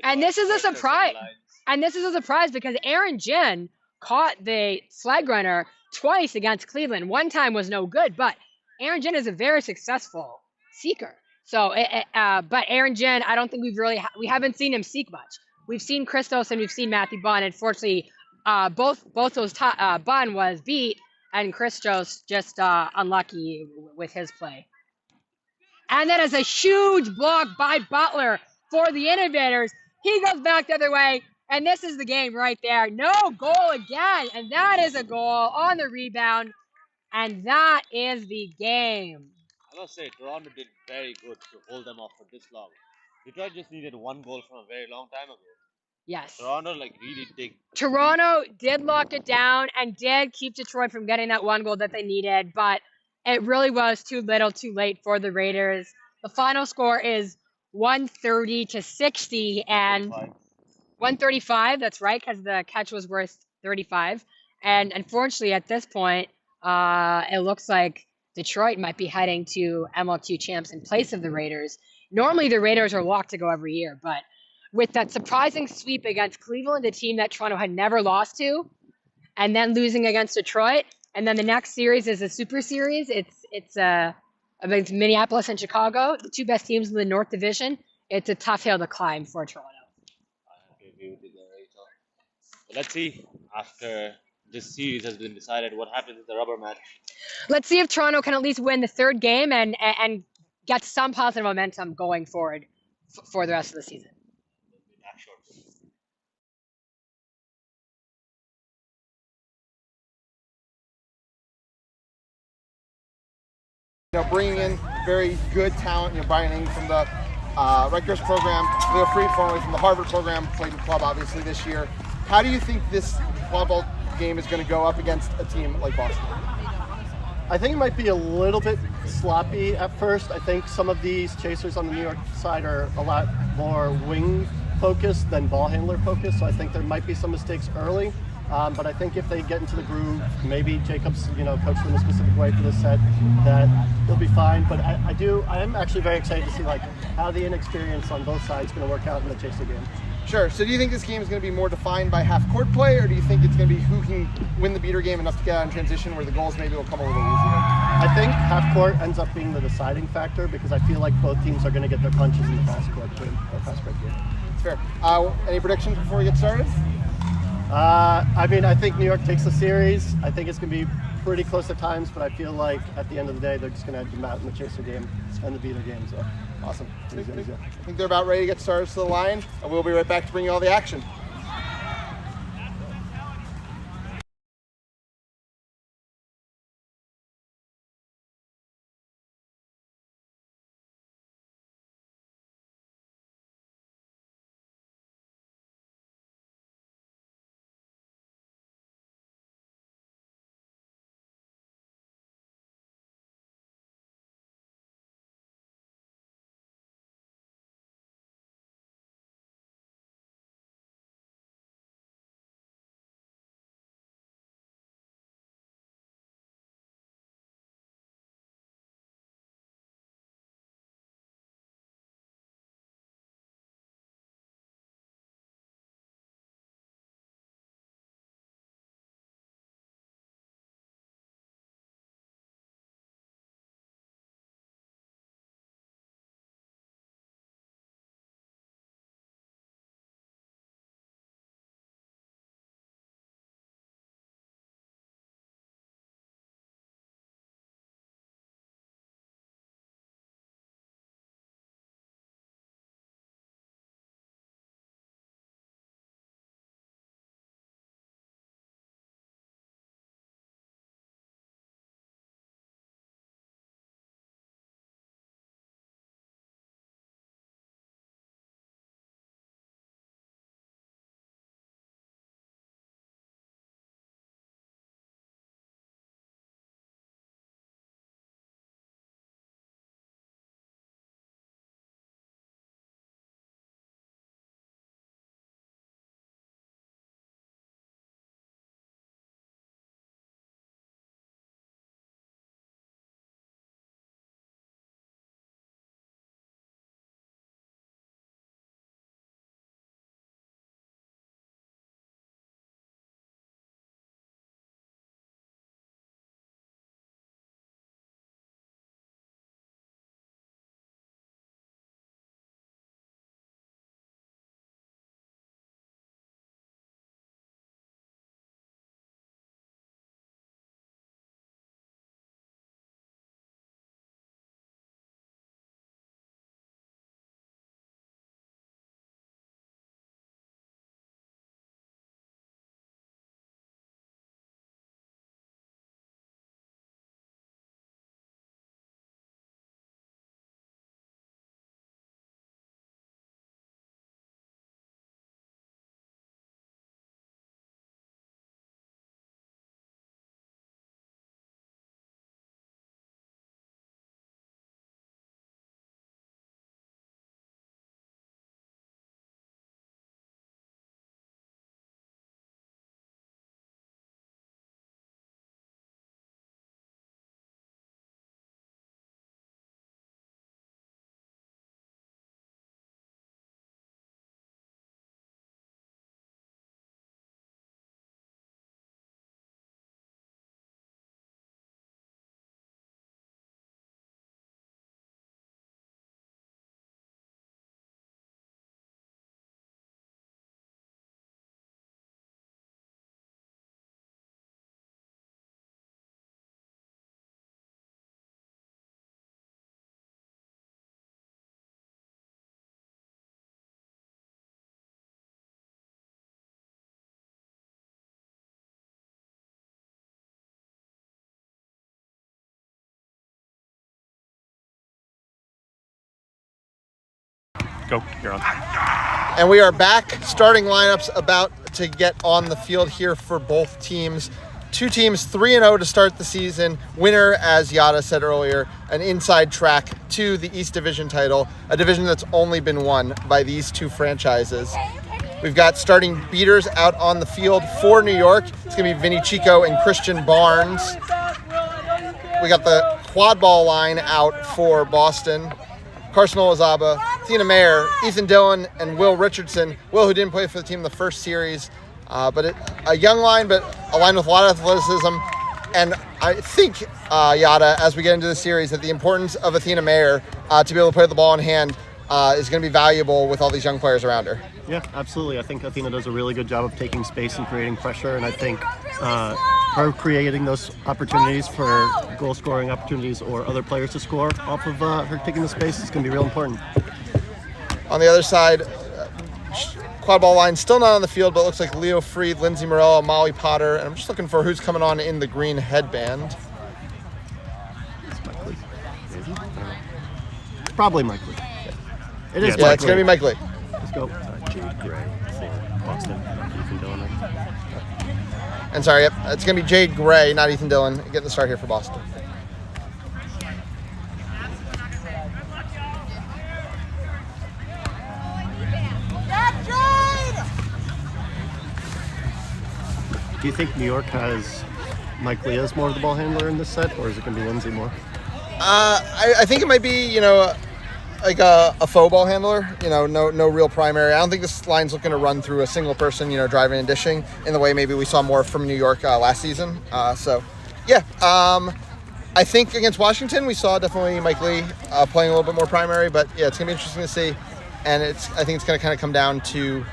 a first or surprise. second lines. And this is a surprise because Aaron Ginn caught the flag runner twice against Cleveland. One time was no good, but Aaron Ginn is a very successful seeker. So, but Aaron Ginn, I don't think we haven't seen him seek much. We've seen Christos and we've seen Matthew Bunn. Unfortunately, both those Bunn was beat and Christos just unlucky with his play. And that is a huge block by Butler for the Innovators. He goes back the other way, and this is the game right there. No goal again, and that is a goal on the rebound, and that is the game. I must say, Toronto did very good to hold them off for this long. Detroit just needed one goal from a very long time ago. Yes. Toronto really did. Toronto did lock it down and did keep Detroit from getting that one goal that they needed, but it really was too little, too late for the Raiders. The final score is 130-60 and 135. That's right, because the catch was worth 35. And unfortunately, at this point, it looks like Detroit might be heading to MLQ champs in place of the Raiders. Normally, the Raiders are locked to go every year, but with that surprising sweep against Cleveland, a team that Toronto had never lost to, and then losing against Detroit, and then the next series is a super series. It's against Minneapolis and Chicago, the two best teams in the North Division. It's a tough hill to climb for Toronto. I agree with you there, Rachel. But let's see after this series has been decided what happens in the rubber match. Let's see if Toronto can at least win the third game and get some positive momentum going forward for the rest of the season. Bringing in very good talent. Brian Ing from the Rutgers program, Leo Fried formerly from the Harvard program, played in club obviously this year. How do you think this Quadball game is going to go up against a team like Boston? I think it might be a little bit sloppy at first. I think some of these chasers on the New York side are a lot more wing focused than ball handler focused, so I think there might be some mistakes early. But I think if they get into the groove, maybe Jacobs, coached them a specific way for this set, that they'll be fine. But I am actually very excited to see how the inexperience on both sides is going to work out in the chaser game. Sure. So do you think this game is going to be more defined by half-court play, or do you think it's going to be who can win the beater game enough to get out in transition where the goals maybe will come a little easier? I think half-court ends up being the deciding factor because I feel like both teams are going to get their punches in the fast-court game. It's fair. Any predictions before we get started? I think New York takes the series. I think it's going to be pretty close at times, but I feel like at the end of the day, they're just going to have them out in the chaser game and the beater game. So awesome. I think they're about ready to get started to the line, and we'll be right back to bring you all the action. Go. You're on. And we are back. Starting lineups about to get on the field here for both teams. Two teams 3-0 to start the season. Winner, as Yada said earlier, an inside track to the East Division title, a division that's only been won by these two franchises. We've got starting beaters out on the field for New York. It's going to be Vinny Chico and Christian Barnes. We got the Quadball line out for Boston. Carson Olazaba, Tina Mayer, Ethan Dillon, and Will Richardson. Will, who didn't play for the team in the first series, but a young line, but a line with a lot of athleticism. And I think, Yada, as we get into the series, that the importance of Athena Mayer to be able to play the ball in hand is going to be valuable with all these young players around her. Yeah, absolutely. I think Athena does a really good job of taking space and creating pressure, and I think her creating those opportunities for goal-scoring opportunities or other players to score off of her taking the space is going to be real important. On the other side, Quadball line still not on the field, but it looks like Leo Freed, Lindsay Morello, Molly Potter, and I'm just looking for who's coming on in the green headband. It's Mike Lee. Maybe? Probably Mike Lee. It is. Yeah, it's going to be Mike Lee. Let's go. Jade Gray for Boston. Ethan Dillon. And sorry, yep, it's going to be Jade Gray, not Ethan Dillon, getting the start here for Boston. Do you think New York has Mike Lee as more of the ball handler in this set, or is it going to be Lindsay more? I think it might be, like a faux ball handler, no real primary. I don't think this line's looking to run through a single person, driving and dishing in the way maybe we saw more from New York last season. I think against Washington, we saw definitely Mike Lee playing a little bit more primary, but yeah, it's going to be interesting to see. And I think it's going to kind of come down to,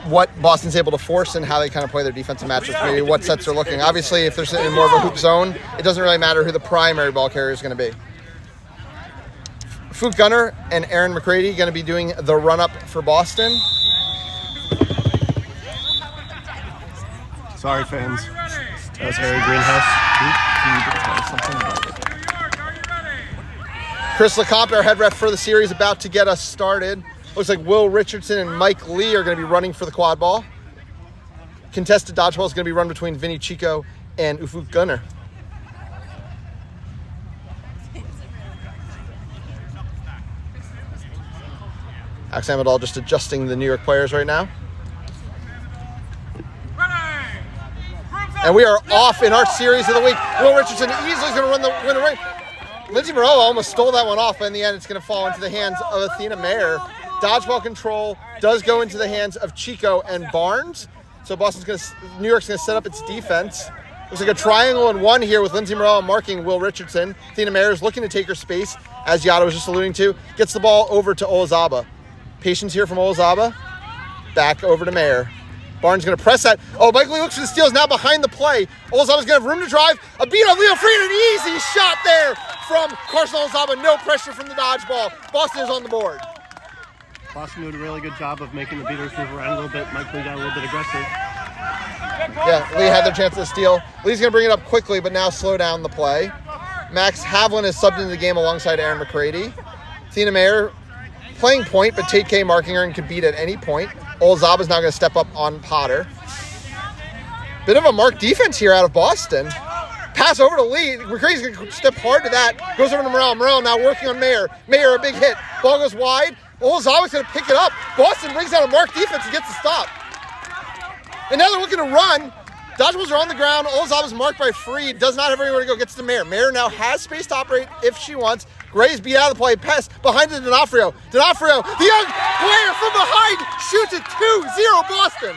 what Boston's able to force and how they kind of play their defensive matchups, maybe what sets they're looking. Obviously, if they're sitting in more of a hoop zone, it doesn't really matter who the primary ball carrier is going to be. Fook Gunner and Aaron McCready going to be doing the run-up for Boston. Sorry, fans. That's Harry Greenhouse. Chris LeCompte, our head ref for the series, about to get us started. Looks like Will Richardson and Mike Lee are going to be running for the quad ball. Contested dodgeball is going to be run between Vinny Chico and Ufuk Gunner. Alex Amadal just adjusting the New York players right now. And we are off in our series of the week. Will Richardson easily is going to run the winner right. Lindsay Morello almost stole that one off, but in the end it's going to fall into the hands of Athena Mayer. Dodgeball control does go into the hands of Chico and Barnes. So New York's going to set up its defense. Looks like a triangle and one here with Lindsay Morello marking Will Richardson. Athena Mayer is looking to take her space, as Yada was just alluding to. Gets the ball over to Olazaba. Patience here from Olazaba. Back over to Mayer. Barnes going to press that. Oh, Mike Lee looks for the steals now behind the play. Olazaba's going to have room to drive. A beat on Leo Freed, an easy shot there from Carson Olazaba. No pressure from the dodgeball. Boston is on the board. Boston did a really good job of making the beaters move around a little bit. Mike Lee got a little bit aggressive. Yeah, Lee had their chance to steal. Lee's going to bring it up quickly, but now slow down the play. Max Havlin is subbed into the game alongside Aaron McCready. Athena Mayer playing point, but Tate K marking her and can beat at any point. Olazaba's now going to step up on Potter. Bit of a marked defense here out of Boston. Pass over to Lee. McCready's going to step hard to that. Goes over to Morello. Morello now working on Mayer. Mayer, a big hit. Ball goes wide. Olazaba's going to pick it up. Boston brings out a marked defense and gets the stop. And now they're looking to run. Dodgeballs are on the ground. Olazaba's marked by Freed. Does not have anywhere to go. Gets to Mayer. Mayer now has space to operate if she wants. Gray's beat out of the play. Pass behind to D'Onofrio. D'Onofrio, the young player from behind, shoots it 2-0 Boston.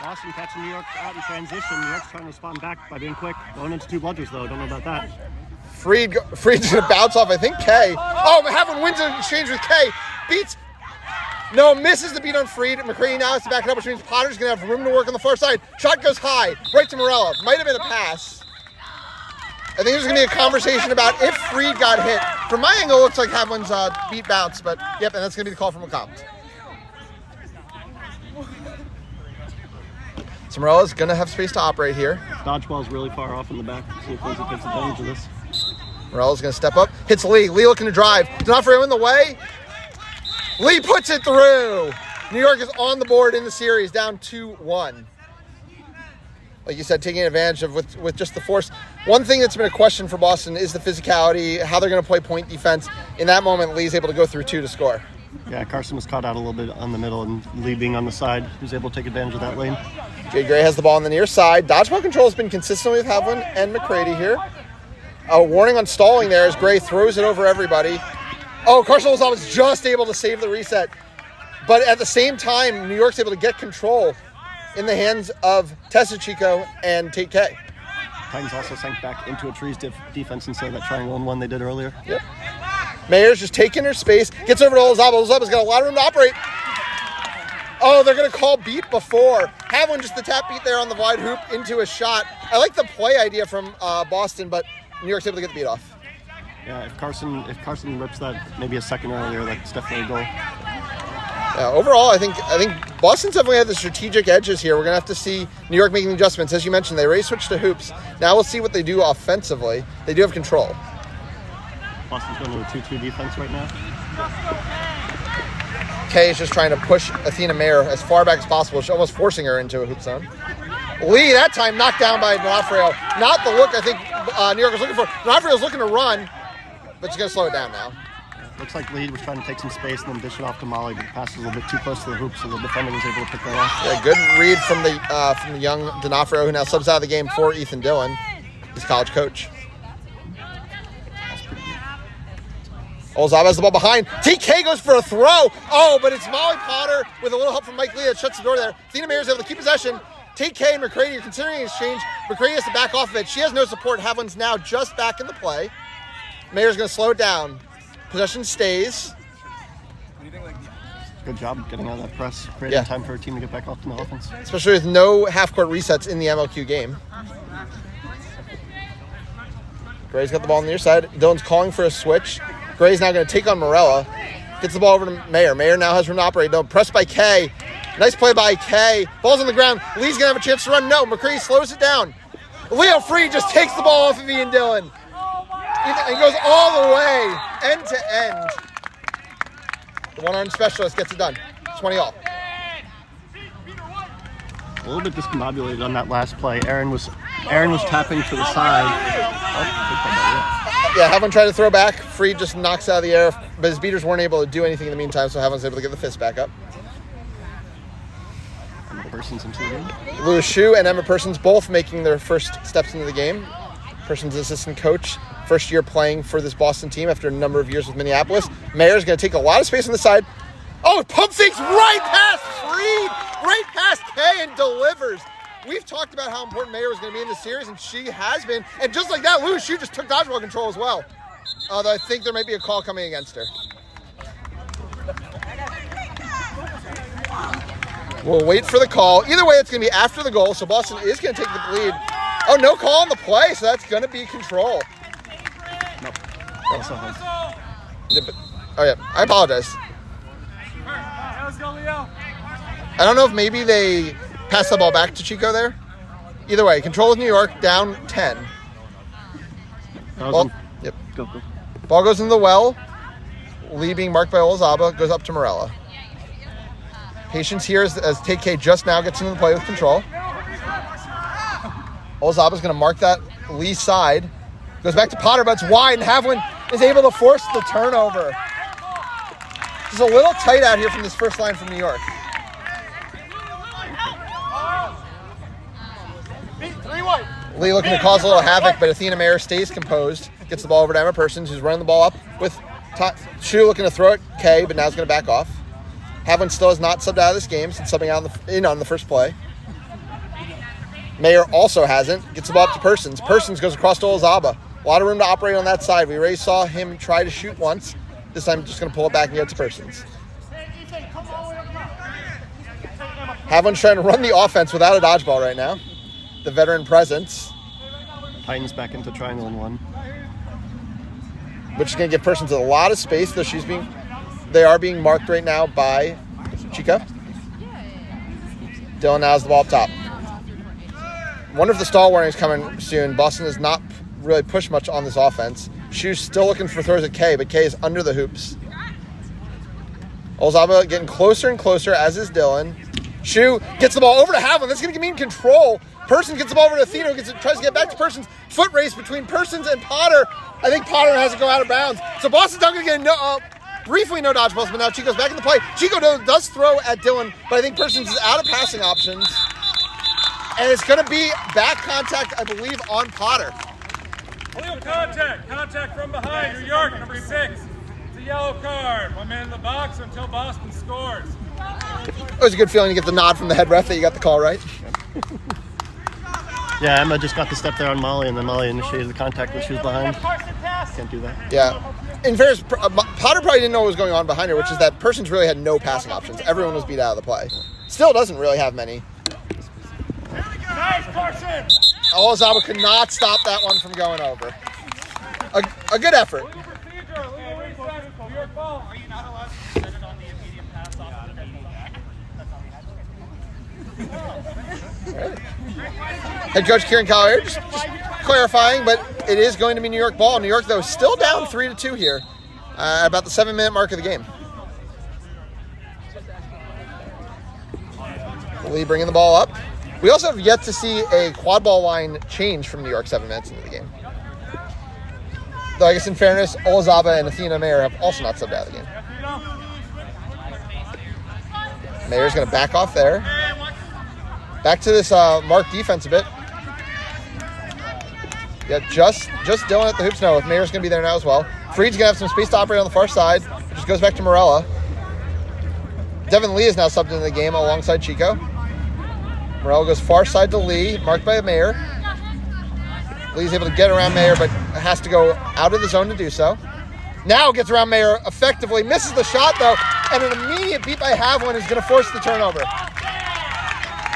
Boston catching New York out in transition. New York's trying to respond back by being quick. Going into two blunders, though. Don't know about that. Freed's going to bounce off, I think, K. Oh, Havlin wins an exchange with K. Beats. No, misses the beat on Freed. McCready now has to back it up, which means Potter's going to have room to work on the far side. Shot goes high, right to Morello. Might have been a pass. I think there's going to be a conversation about if Freed got hit. From my angle, it looks like Havlin's beat bounce, but yep, and that's going to be the call from LeCompte. So Morello's going to have space to operate here. Dodgeball's really far off in the back. See if Lindsay takes advantage of this. Morello's going to step up. Hits Lee. Lee looking to drive. D'Onofrio in the way. Lee puts it through. New York is on the board in the series, down 2-1. Like you said, taking advantage of with just the force. One thing that's been a question for Boston is the physicality, how they're going to play point defense. In that moment, Lee's able to go through 2 to score. Yeah, Carson was caught out a little bit on the middle, and Lee being on the side, he was able to take advantage of that lane. Jay Gray has the ball on the near side. Dodgeball control has been consistent with Havlin and McCready here. A warning on stalling there as Gray throws it over everybody. Oh, Carson Olazaba is just able to save the reset. But at the same time, New York's able to get control in the hands of Tessa Chico and Tate K. Titans also sank back into a trees defense instead of that triangle and one they did earlier. Yep. Mayer's just taking her space, gets over to Olazaba. Olazaba's got a lot of room to operate. Oh, they're going to call beat before. Havlin just the tap beat there on the wide hoop into a shot. I like the play idea from Boston, but New York's able to get the beat off. Yeah, if Carson rips that maybe a second earlier, that's definitely a goal. Yeah, overall, I think Boston's definitely had the strategic edges here. We're going to have to see New York making adjustments. As you mentioned, they already switched to hoops. Now we'll see what they do offensively. They do have control. Boston's going to a 2-2 defense right now. Kay is just trying to push Athena Mayer as far back as possible. She's almost forcing her into a hoop zone. Lee, that time, knocked down by Donofrio. Not the look I think New York was looking for. Donofrio's looking to run, but she's going to slow it down now. Looks like Lee was trying to take some space and then dish it off to Molly, but the pass was a little bit too close to the hoop, so the defender was able to pick that off. Yeah, good read from the young Donofrio, who now subs out of the game for Ethan Dillon, his college coach. Olazaba has the ball behind. TK goes for a throw. Oh, but it's Molly Potter with a little help from Mike Lee that shuts the door there. Athena Mayer's able to keep possession. TK and McCready are considering an exchange. McCready has to back off of it. She has no support. Havlin's now just back in the play. Mayer's going to slow it down. Possession stays. Good job getting out of that press, creating time for her team to get back off to the offense. Especially with no half-court resets in the MLQ game. Gray's got the ball on the near side. Dillon's calling for a switch. Gray's now going to take on Morella. Gets the ball over to Mayer. Mayer now has room to operate. No, pressed by Kay. Nice play by Kay. Ball's on the ground. Lee's going to have a chance to run. No, McCready slows it down. Leo Free just takes the ball off of Ian Dillon. He goes all the way, end to end. The one-armed specialist gets it done. 20 all. A little bit discombobulated on that last play. Aaron was tapping to the side. Yeah, Havlin tried to throw back. Free just knocks out of the air, but his beaters weren't able to do anything in the meantime, so Havlin's able to get the fist back up. Emma Persons into the game. Louis Shu and Emma Persons both making their first steps into the game. Persons' assistant coach, first year playing for this Boston team after a number of years with Minneapolis. Mayer's going to take a lot of space on the side. Oh, pump fakes right past Freed, right past Kay, and delivers. We've talked about how important Mayer was going to be in this series, and she has been. And just like that, Louis Shu just took dodgeball control as well. Although I think there might be a call coming against her. We'll wait for the call. Either way, it's going to be after the goal, so Boston is going to take the lead. Oh, no call on the play, so that's going to be control. Nope. Oh, yeah, I apologize. I don't know if maybe they passed the ball back to Chico there. Either way, control with New York, down 10. Ball, yep. Go. Ball goes into the well. Lee being marked by Olazaba, goes up to Morella. Patience here as TK just now gets into the play with control. Olazaba's going to mark that Lee side. Goes back to Potter, but it's wide, and Havlin is able to force the turnover. It's a little tight out here from this first line from New York. Lee looking to cause a little havoc, but Athena Mayer stays composed. Gets the ball over to Emma Persons, who's running the ball up with Shu looking to throw it Kay, but now he's going to back off. Havlin still has not subbed out of this game since subbing out on the first play. Mayer also hasn't. Gets the ball up to Persons. Persons goes across to Olazaba. A lot of room to operate on that side. We already saw him try to shoot once. This time just going to pull it back and get to Persons. Havlin's trying to run the offense without a dodgeball right now. The veteran presence. Titans back into triangle and one. Which is going to give Persons a lot of space, though they are being marked right now by Chico. Dillon now has the ball up top. Wonder if the stall warning is coming soon. Boston has not really pushed much on this offense. Shu's still looking for throws at Kay, but Kay is under the hoops. Olzaba getting closer and closer, as is Dylan. Shu gets the ball over to Havlin. That's going to mean control. Person gets the ball over to Athena, tries to get back to Persons. Foot race between Persons and Potter. I think Potter has to go out of bounds. So Boston's not going to get briefly no dodgeballs, but now Chico's back in the play. Chico does throw at Dylan, but I think Persons is out of passing options. And it's going to be back contact, I believe, on Potter. Illegal contact. Contact from behind. New York, number 6. It's a yellow card. 1 man in the box until Boston scores. It was a good feeling to get the nod from the head ref that you got the call right. Yeah, Emma just got the step there on Molly, and then Molly initiated the contact when she was behind. Can't do that. Yeah. In fairness, Potter probably didn't know what was going on behind her, which is that Persons really had no passing options. Everyone was beat out of the play. Still doesn't really have many. Olzaba could not stop that one from going over. A good effort. Head coach Kieran Collier just clarifying, but it is going to be New York ball. New York, though, still down 3-2 here at about the 7-minute mark of the game. Lee bringing the ball up. We also have yet to see a quad ball line change from New York 7 minutes into the game. Though I guess in fairness, Olzaba and Athena Mayer have also not subbed out of the game. Mayer's going to back off there. Back to this mark defense a bit. Yeah, just Dylan at the hoops now. If Mayer's going to be there now as well. Freed's going to have some space to operate on the far side. It just goes back to Morella. Devin Lee is now subbed into the game alongside Chico. Morella goes far side to Lee, marked by Mayer. Lee's able to get around Mayer, but has to go out of the zone to do so. Now gets around Mayer effectively. Misses the shot, though, and an immediate beat by Havlin is going to force the turnover.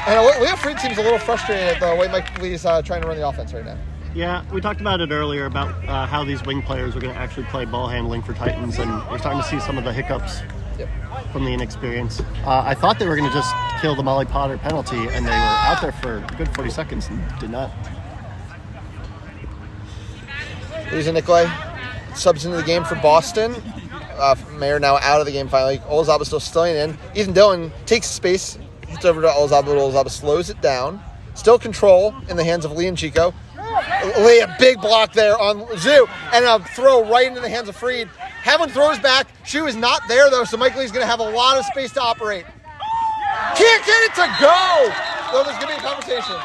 And Leo Freed seems a little frustrated at the way Mike Lee's trying to run the offense right now. Yeah, we talked about it earlier about how these wing players are going to actually play ball handling for Titans, and we're starting to see some of the hiccups from the inexperience. I thought they were going to just kill the Molly Potter penalty, and they were out there for a good 40 seconds and did not. Lisa Nicolai subs into the game for Boston. Mayer now out of the game finally. Olzaba still staying in. Ethan Dillon takes space, hits over to Olzaba, but Olzaba slows it down. Still control in the hands of Lee and Chico. Lee, a big block there on Zoo, and a throw right into the hands of Freed. Havlin throws back. Shu is not there, though, so Mike Lee's going to have a lot of space to operate. Can't get it to go! Though there's going to be a conversation.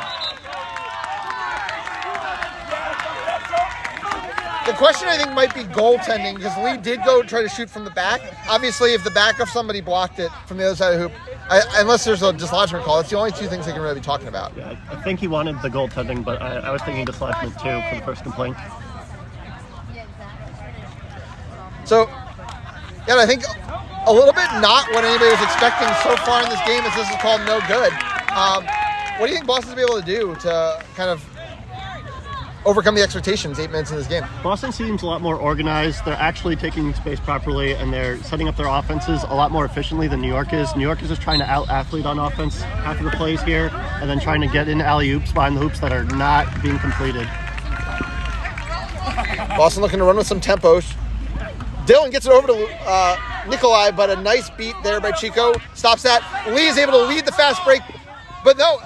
The question, I think, might be goaltending, because Lee did go try to shoot from the back. Obviously, if the back of somebody blocked it from the other side of the hoop, unless there's a dislodgement call, that's the only two things they can really be talking about. Yeah, I think he wanted the goaltending, but I was thinking dislodgement too for the first complaint. So, yeah, I think a little bit not what anybody was expecting so far in this game, as this is called no good. What do you think Boston's going to be able to do to kind of overcome the expectations 8 minutes in this game? Boston seems a lot more organized. They're actually taking space properly, and they're setting up their offenses a lot more efficiently than New York is. New York is just trying to out-athlete on offense half of the plays here, and then trying to get in alley-oops behind the hoops that are not being completed. Boston looking to run with some tempo. Dylan gets it over to Nicolai, but a nice beat there by Chico. Stops that. Lee is able to lead the fast break. But no,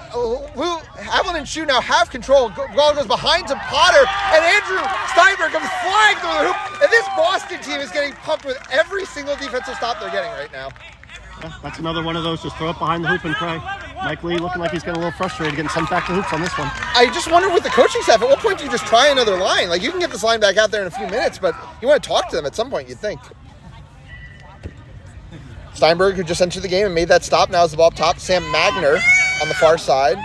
Havlin and Shu now have control. Ball goes behind to Potter, and Andrew Steinberg comes flying through the hoop. And this Boston team is getting pumped with every single defensive stop they're getting right now. Yeah, that's another one of those, just throw it behind the hoop and pray. Mike Lee looking like he's getting a little frustrated getting sent back to hoops on this one. I just wonder with the coaching staff, at what point do you just try another line? Like, you can get this line back out there in a few minutes, but you want to talk to them at some point, you'd think. Steinberg, who just entered the game and made that stop, now is the ball up top. Sam Magner on the far side.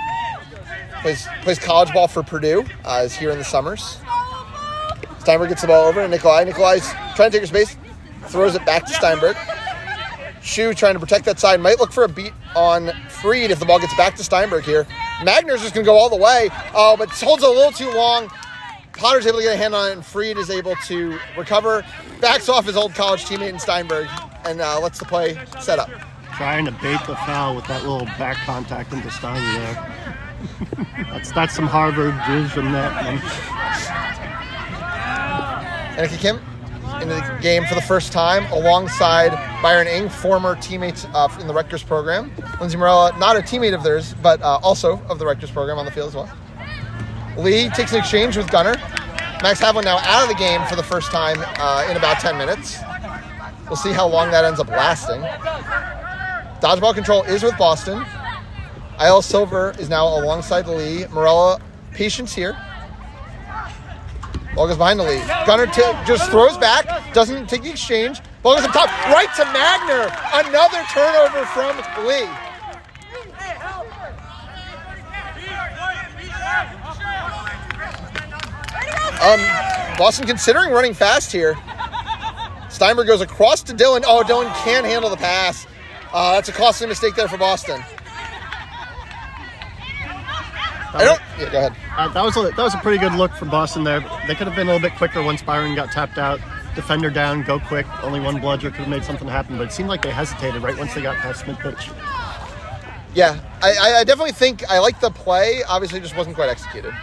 Plays college ball for Purdue, is here in the summers. Steinberg gets the ball over to Nicolai. Nicolai's trying to take her space, throws it back to Steinberg. Shu trying to protect that side. Might look for a beat on Freed if the ball gets back to Steinberg here. Magner's just going to go all the way, but holds it a little too long. Potter's able to get a hand on it, and Freed is able to recover. Backs off his old college teammate in Steinberg, and lets the play set up. Trying to bait the foul with that little back contact into Stein there. That's some Harvard vision, that one. Annika Kim into the game for the first time alongside Byron Ng, former teammates in the Rutgers program. Lindsay Morella, not a teammate of theirs, but also of the Rutgers program on the field as well. Lee takes an exchange with Gunner. Max Havlin now out of the game for the first time in about 10 minutes. We'll see how long that ends up lasting. Dodgeball control is with Boston. IL Silver is now alongside the Lee. Morella, patience here. Ball goes behind the Lee. Gunner just throws back, doesn't take the exchange. Ball goes up top, right to Magner. Another turnover from Lee. Boston considering running fast here. Steinberg goes across to Dylan. Oh, Dylan can't handle the pass. That's a costly mistake there for Boston. Yeah, go ahead. That was a pretty good look from Boston there. They could have been a little bit quicker once Byron got tapped out. Defender down, go quick. Only one bludger could have made something happen, but it seemed like they hesitated right once they got past mid-pitch. Yeah, I definitely think I liked the play. Obviously, just wasn't quite executed.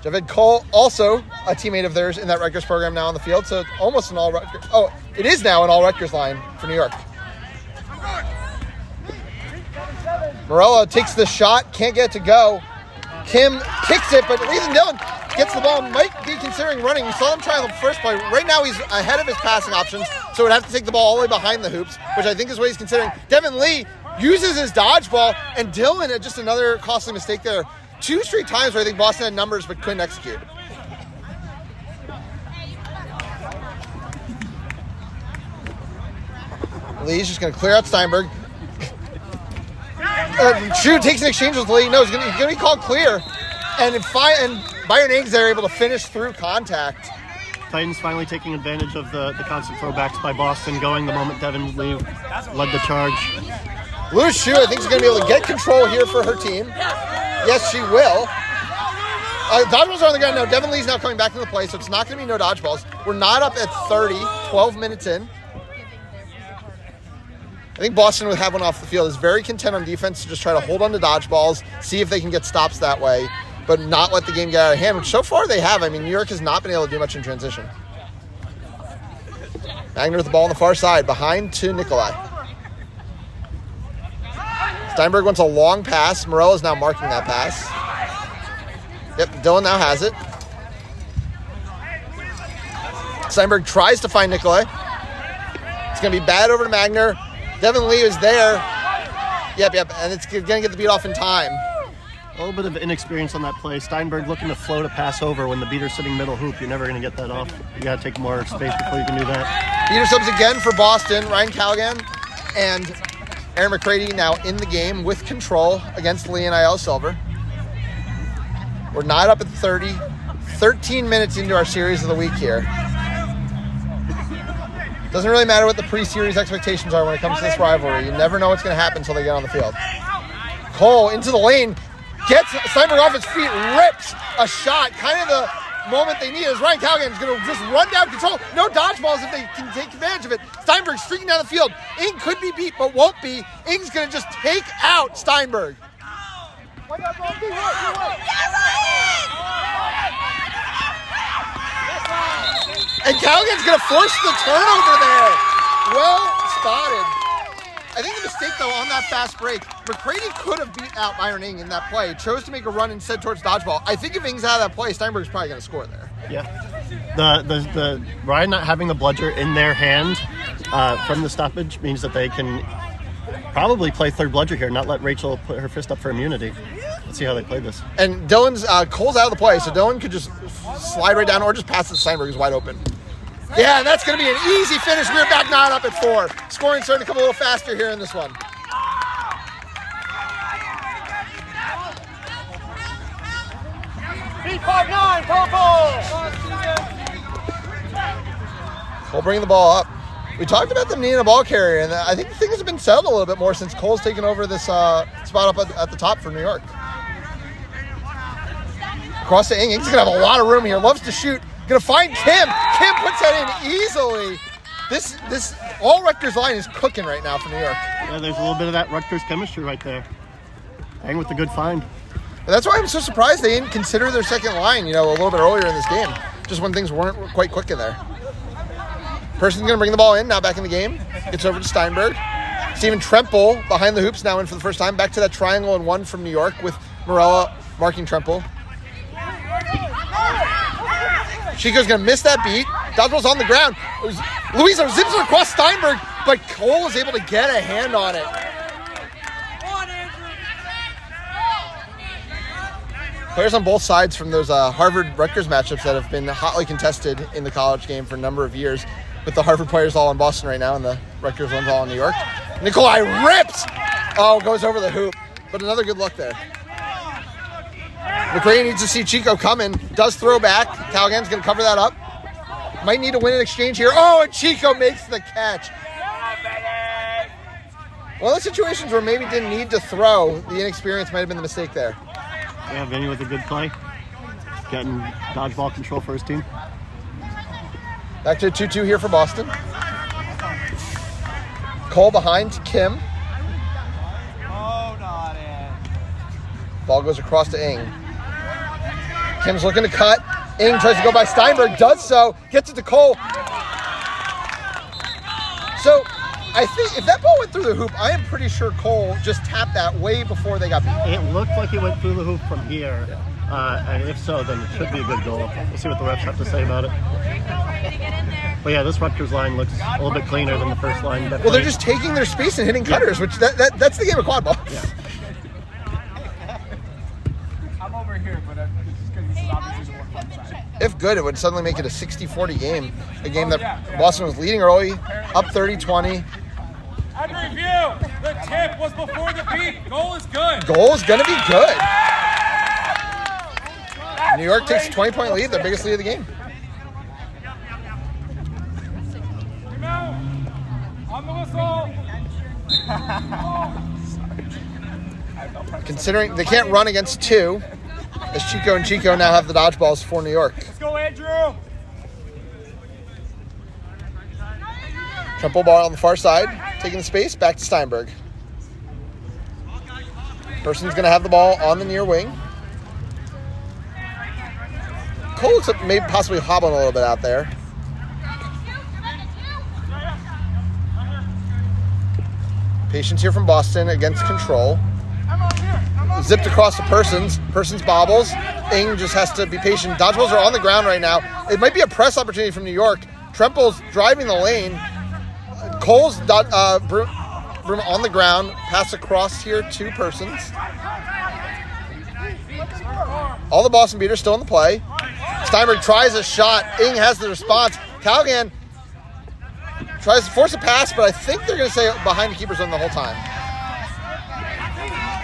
Javed Cole, also a teammate of theirs in that Rutgers program, now on the field, so it's almost an all Rutgers. Oh, it is now an all Rutgers line for New York. Morella takes the shot, can't get it to go. Kim kicks it, but Ethan Dillon gets the ball, might be considering running. We saw him try the first play. Right now he's ahead of his passing options, so would have to take the ball all the way behind the hoops, which I think is what he's considering. Devin Lee uses his dodgeball, and Dillon had just another costly mistake there. 2 straight times where I think Boston had numbers but couldn't execute. Lee's just going to clear out Steinberg. Chu takes an exchange with Lee. No, he's going to be called clear. And Byron Ng's there able to finish through contact. Titans finally taking advantage of the constant throwbacks by Boston, going the moment Devin Lee led the charge. Lou Chu, I think, is going to be able to get control here for her team. Yes, she will. Dodgeballs are on the ground now. Devin Lee's now coming back into play, so it's not going to be no dodgeballs. We're not up at 30, 12 minutes in. I think Boston, with having off the field, is very content on defense to just try to hold on to dodgeballs, see if they can get stops that way, but not let the game get out of hand, which so far they have. I mean, New York has not been able to do much in transition. Magner with the ball on the far side, behind to Nikolai. Steinberg wants a long pass. Morell is now marking that pass. Yep, Dylan now has it. Steinberg tries to find Nikolai. It's going to be bad over to Magner. Devin Lee is there. Yep, and it's going to get the beat off in time. A little bit of inexperience on that play. Steinberg looking to float a pass over when the beater's sitting middle hoop. You're never going to get that off. You got to take more space before you can do that. Beater subs again for Boston. Ryan Callaghan and Aaron McCready now in the game with control against Lee and IL Silver. We're not up at 30. 13 minutes into our series of the week here. Doesn't really matter what the pre-series expectations are when it comes to this rivalry. You never know what's going to happen until they get on the field. Cole into the lane. Gets Steinberg off his feet. Rips a shot. Kind of the moment they need is Ryan Callaghan's going to just run down control. No dodgeballs if they can take advantage of it. Steinberg streaking down the field. Ing could be beat, but won't be. Ing's going to just take out Steinberg. And Callaghan's going to force the turnover there. Well spotted. I think the mistake, though, on that fast break, McCready could have beat out Byron Ing in that play. Chose to make a run instead towards dodgeball. I think if Ing's out of that play, Steinberg's probably going to score there. Yeah. The Ryan not having the bludger in their hand from the stoppage means that they can probably play third bludger here, not let Rachel put her fist up for immunity. Let's see how they play this. And Dylan's Cole's out of the play, so Dylan could just slide right down or just pass it to Steinberg, who's wide open. Yeah, and that's going to be an easy finish. We're back not up at 4. Scoring starting to come a little faster here in this one. B59, purple! Cole bringing the ball up. We talked about them needing a ball carrier, and I think things have been settled a little bit more since Cole's taken over this spot up at the top for New York. Across to Ing. Ing's going to have a lot of room here. Loves to shoot. Going to find Kim. Kim puts that in easily. This all Rutgers line is cooking right now for New York. Yeah, there's a little bit of that Rutgers chemistry right there. Ing with the good find. And that's why I'm so surprised they didn't consider their second line, a little bit earlier in this game. Just when things weren't quite quick in there. Person's going to bring the ball in, now back in the game. Gets over to Steinberg. Steven Tremple behind the hoops, now in for the first time. Back to that triangle and one from New York with Morella marking Tremple. Chico's going to miss that beat. Dodgeball's on the ground. Luiso zips it across Steinberg, but Cole is able to get a hand on it. Players on both sides from those Harvard-Rutgers matchups that have been hotly contested in the college game for a number of years, with the Harvard players all in Boston right now and the Rutgers ones all in New York. Nikolai rips! Oh, goes over the hoop, but another good look there. McRae needs to see Chico coming. Does throw back. Callaghan's going to cover that up. Might need to win an exchange here. Oh, and Chico makes the catch. One of the situations where maybe didn't need to throw, the inexperience might have been the mistake there. Yeah, Vinny with a good play. Getting dodgeball control for his team. Back to a 2-2 here for Boston. Cole behind Kim. Ball goes across to Ing. Kim's looking to cut. Ing tries to go by Steinberg, does so, gets it to Cole. So, I think if that ball went through the hoop, I am pretty sure Cole just tapped that way before they got beat. It looked like it went through the hoop from here. And if so, then it should be a good goal. We'll see what the refs have to say about it. But yeah, this Rutgers line looks a little bit cleaner than the first line. Definitely. Well, they're just taking their space and hitting cutters, which that's the game of quad ball. Yeah. I'm over here, but it's just because this is obviously the more fun side. If good, it would suddenly make it a 60-40 game. A game that Boston was leading early, up 30-20. At review, the tip was before the beat. Goal is good. Goal is going to be good. New York takes a 20-point lead, their biggest lead of the game. On the whistle. Considering they can't run against two, as Chico and Chico now have the dodgeballs for New York. Let's go, Andrew. Tremple ball on the far side, taking the space, back to Steinberg. Person's going to have the ball on the near wing. Cole looks like maybe possibly hobbling a little bit out there. Patience here from Boston against control. Zipped across to Persons. Persons bobbles. Ing just has to be patient. Dodgeballs are on the ground right now. It might be a press opportunity from New York. Tremple's driving the lane. Cole's broom on the ground. Pass across here to Persons. All the Boston beaters still in the play. Steinberg tries a shot. Ing has the response. Callaghan tries to force a pass, but I think they're going to stay behind the keeper zone the whole time.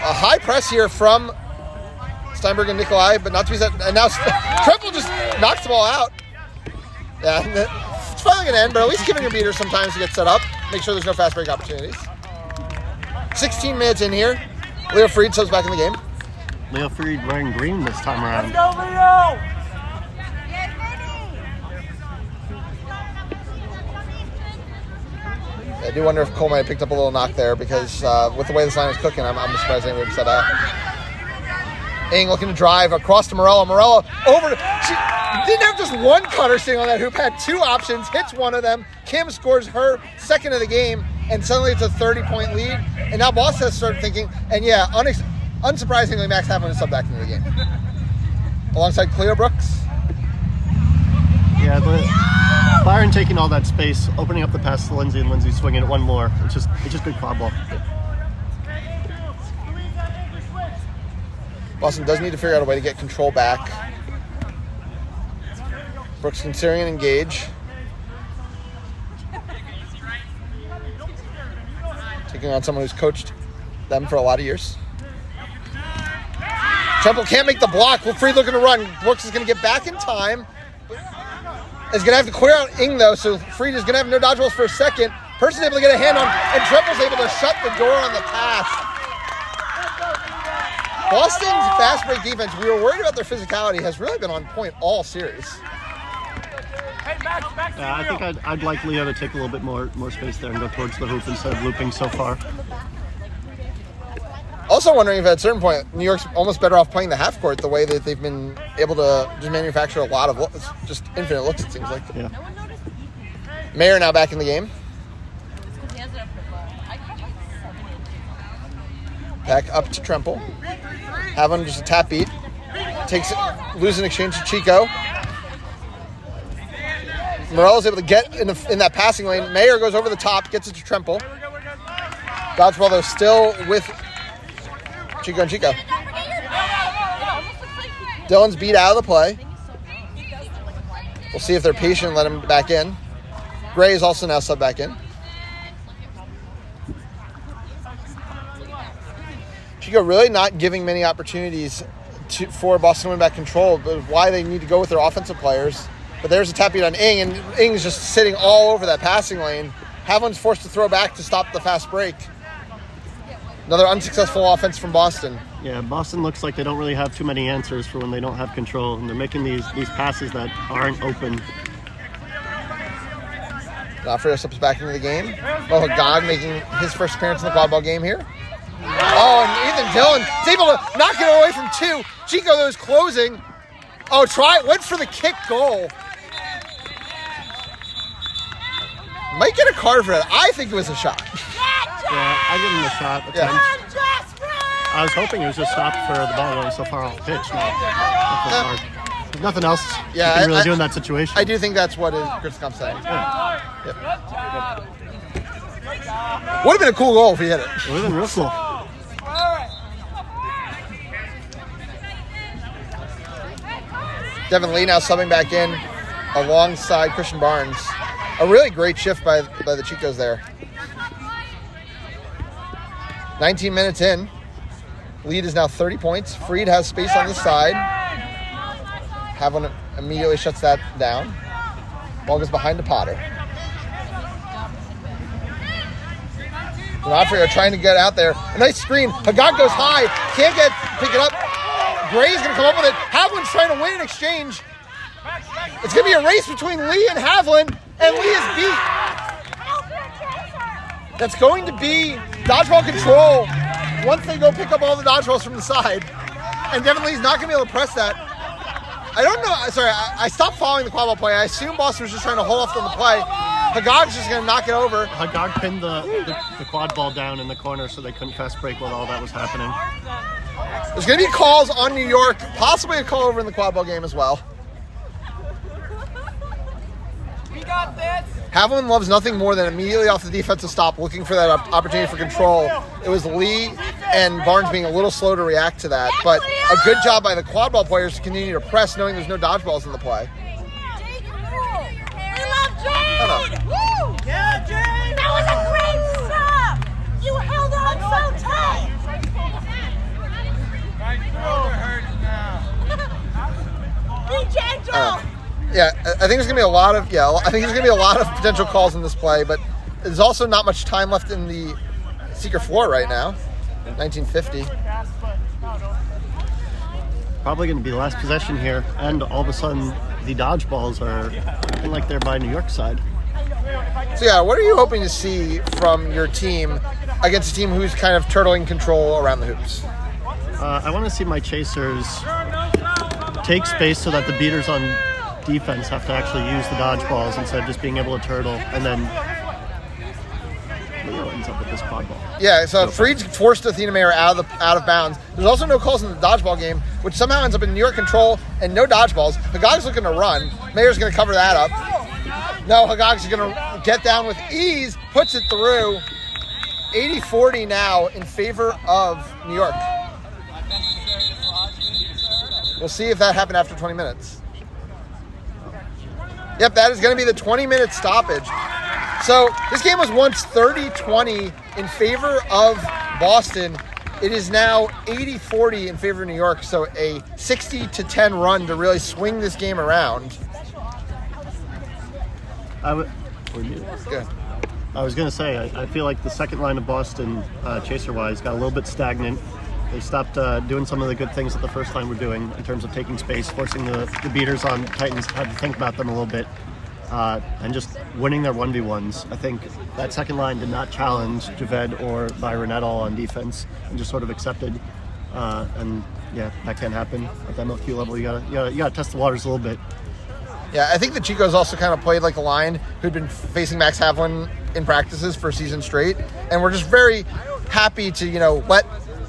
A high press here from Steinberg and Nikolai, but not to be said. And now Tremple just knocks the ball out. Yeah, it's finally going to end, but at least giving your beaters some time to get set up. Make sure there's no fast break opportunities. 16 minutes in here. Leo Freed subs back in the game. Leo Freed wearing green this time around. Let's go, Leo. I do wonder if Cole might have picked up a little knock there because with the way this line is cooking, I'm surprised anyone would set out. Ing looking to drive across to Morella. Morella over. She didn't have just one cutter sitting on that hoop, had two options, hits one of them. Kim scores her second of the game, and suddenly it's a 30-point lead. And now Boston has started thinking, and yeah, unsurprisingly, Max Havlin is subbed back into the game. Alongside Cleo Brooks. Yeah, Byron taking all that space, opening up the pass to Lindsay, and Lindsay swinging it one more. It's just good quad ball. Boston does need to figure out a way to get control back. Brooks considering an engage. Taking on someone who's coached them for a lot of years. Tremple can't make the block. Freed looking to run. Brooks is going to get back in time. Is going to have to clear out Ing, though, so Freed is going to have no dodgeballs for a second. Person's able to get a hand on, and Tremple's able to shut the door on the pass. Boston's fast break defense, we were worried about their physicality, has really been on point all series. Yeah, I think I'd like Leo to take a little bit more space there and go towards the hoop instead of looping so far. Also wondering if at a certain point, New York's almost better off playing the half court the way that they've been able to just manufacture a lot of looks, just infinite looks, it seems like. Yeah. Mayer now back in the game. Back up to Tremple. Having just a tap beat. Takes it, losing exchange to Chico. Morello's able to get in that passing lane. Mayer goes over the top, gets it to Tremple. Dodgeball, though, still with Chico and Chico. Dylan's beat out of the play. We'll see if they're patient and let him back in. Gray is also now subbed back in. Chico really not giving many opportunities for Boston to win back control, but why they need to go with their offensive players. But there's a tap beat on Ing, and Ing's just sitting all over that passing lane. Havlin's forced to throw back to stop the fast break. Another unsuccessful offense from Boston. Yeah, Boston looks like they don't really have too many answers for when they don't have control, and they're making these passes that aren't open. Lafreo steps back into the game. Oh, Gog making his first appearance in the Quadball game here. Oh, and Ethan Dillon is able to knock it away from two. Chico, though, is closing. Oh, went for the kick goal. Might get a card for that. I think it was a shot. Yeah, I give him a shot. Yeah. I was hoping it was just stopped for the ball going so far off pitch. There's nothing else you can really do in that situation. I do think that's what Chris Combs saying. Yeah. Yep. Would have been a cool goal if he hit it. It would have been real cool. Devin Lee now subbing back in alongside Christian Barnes. A really great shift by the Chicos there. 19 minutes in. Lead is now 30 points. Freed has space on the side. Havlin immediately shuts that down. Ball goes behind to Potter. Lafreo trying to get out there. A nice screen. Hagag goes high. Can't pick it up. Gray's going to come up with it. Havlin's trying to win an exchange. It's going to be a race between Lee and Havlin, and Lee is beat. That's going to be dodgeball control once they go pick up all the dodgeballs from the side. And Devin Lee's not going to be able to press that. I don't know. Sorry, I stopped following the Quadball play. I assume Boston was just trying to hold off on the play. Hagag's just going to knock it over. Hagag pinned the Quadball down in the corner so they couldn't fast break while all that was happening. There's going to be calls on New York, possibly a call over in the Quadball game as well. We got this. Havlin loves nothing more than immediately off the defensive stop, looking for that opportunity for control. It was Lee and Barnes being a little slow to react to that, but a good job by the Quadball players to continue to press, knowing there's no dodgeballs in the play. We love Jade! Woo! Yeah, Jade! That was a great sub! You held on so tight! My shoulder hurts now. Be gentle! Yeah, I think there's gonna be a lot of potential calls in this play, but there's also not much time left in the secret floor right now. 1950. Probably going to be the last possession here, and all of a sudden the dodgeballs are looking like they're by New York side. So yeah, what are you hoping to see from your team against a team who's kind of turtling control around the hoops? I want to see my chasers take space so that the beaters on defense have to actually use the dodgeballs instead of just being able to turtle, and then Leo ends up with this Quadball. Yeah, so Freed forced Athena Mayer out of bounds. There's also no calls in the dodgeball game, which somehow ends up in New York control and no dodgeballs. Hagag's looking to run. Mayer's going to cover that up. No, Hagag's going to get down with ease, puts it through. 80-40 now in favor of New York. We'll see if that happened after 20 minutes. Yep, that is going to be the 20-minute stoppage. So this game was once 30-20 in favor of Boston. It is now 80-40 in favor of New York, so a 60-10 run to really swing this game around. I was going to say, I feel like the second line of Boston, chaser-wise, got a little bit stagnant. They stopped doing some of the good things that the first line were doing in terms of taking space, forcing the beaters on Titans had to think about them a little bit, and just winning their 1v1s. I think that second line did not challenge Javed or Byron at all on defense and just sort of accepted. And yeah, that can't happen at the MLQ level. You gotta test the waters a little bit. Yeah, I think the Chicos also kind of played like a line who'd been facing Max Havlin in practices for a season straight, and we're just very happy to,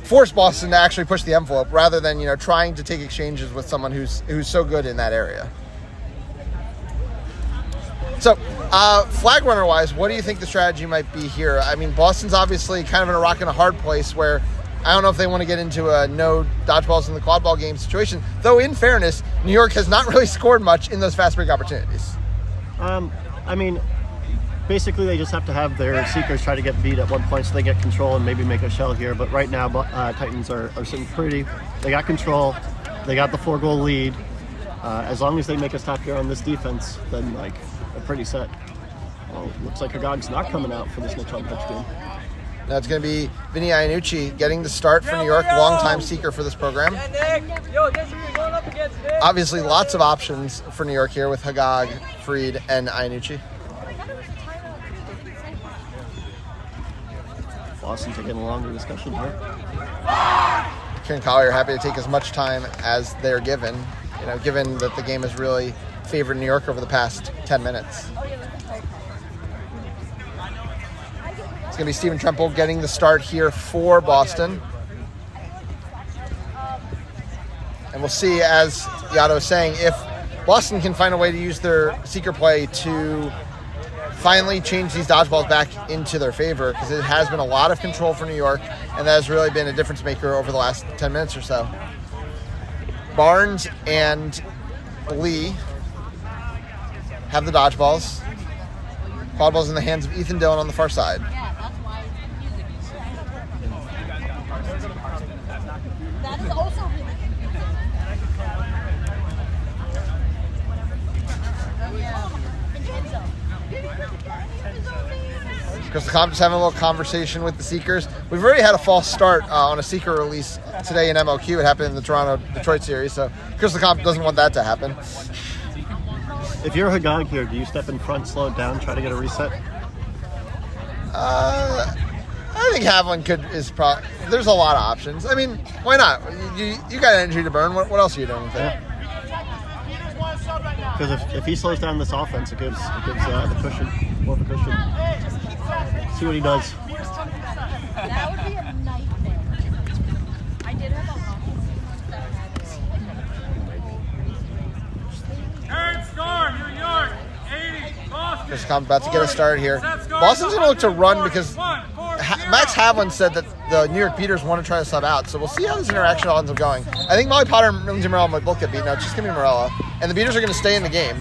force Boston to actually push the envelope rather than, trying to take exchanges with someone who's so good in that area. So, flag runner-wise, what do you think the strategy might be here? I mean, Boston's obviously kind of in a rock and a hard place where I don't know if they want to get into a no dodgeballs in the quadball game situation, though in fairness, New York has not really scored much in those fast break opportunities. I mean, basically they just have to have their seekers try to get beat at one point so they get control and maybe make a shell here. But right now, Titans are sitting pretty. They got control. They got the 4-goal lead. As long as they make a stop here on this defense, then they're pretty set. Well, looks like Hagag's not coming out for this next on pitch game. That's going to be Vinny Iannucci getting the start for New York, longtime seeker for this program. Obviously, lots of options for New York here with Hagag, Fried, and Iannucci. Boston taking a longer discussion here. Kieran Collier happy to take as much time as they're given, given that the game has really favored New York over the past 10 minutes. It's going to be Stephen Tremple getting the start here for Boston. And we'll see, as Yato was saying, if Boston can find a way to use their seeker play to finally change these dodgeballs back into their favor, because it has been a lot of control for New York, and that has really been a difference maker over the last 10 minutes or so. Barnes and Lee have the dodgeballs. Quadball's in the hands of Ethan Dillon on the far side. That is also really confusing. Chris LeComte just having a little conversation with the Seekers. We've already had a false start on a Seeker release today in MLQ. It happened in the Toronto-Detroit series, so Chris LeComte doesn't want that to happen. If you're Hagag here, do you step in front, slow it down, try to get a reset? I think Havlin there's a lot of options. I mean, why not? You got energy to burn. What else are you doing with it? Because if he slows down this offense, it gives the cushion, more of a cushion. See what he does. That would be a nightmare. I did have a Aaron Storm, New York, 80, Boston. Chris LeComte about to get us started here. Boston's going to look to run because Max Havlin said that the New York Beaters want to try to sub out, so we'll see how this interaction all ends up going. I think Molly Potter and Lindsay Morella might both get beaten out. It's just going to be Morella. And the Beaters are going to stay in the game.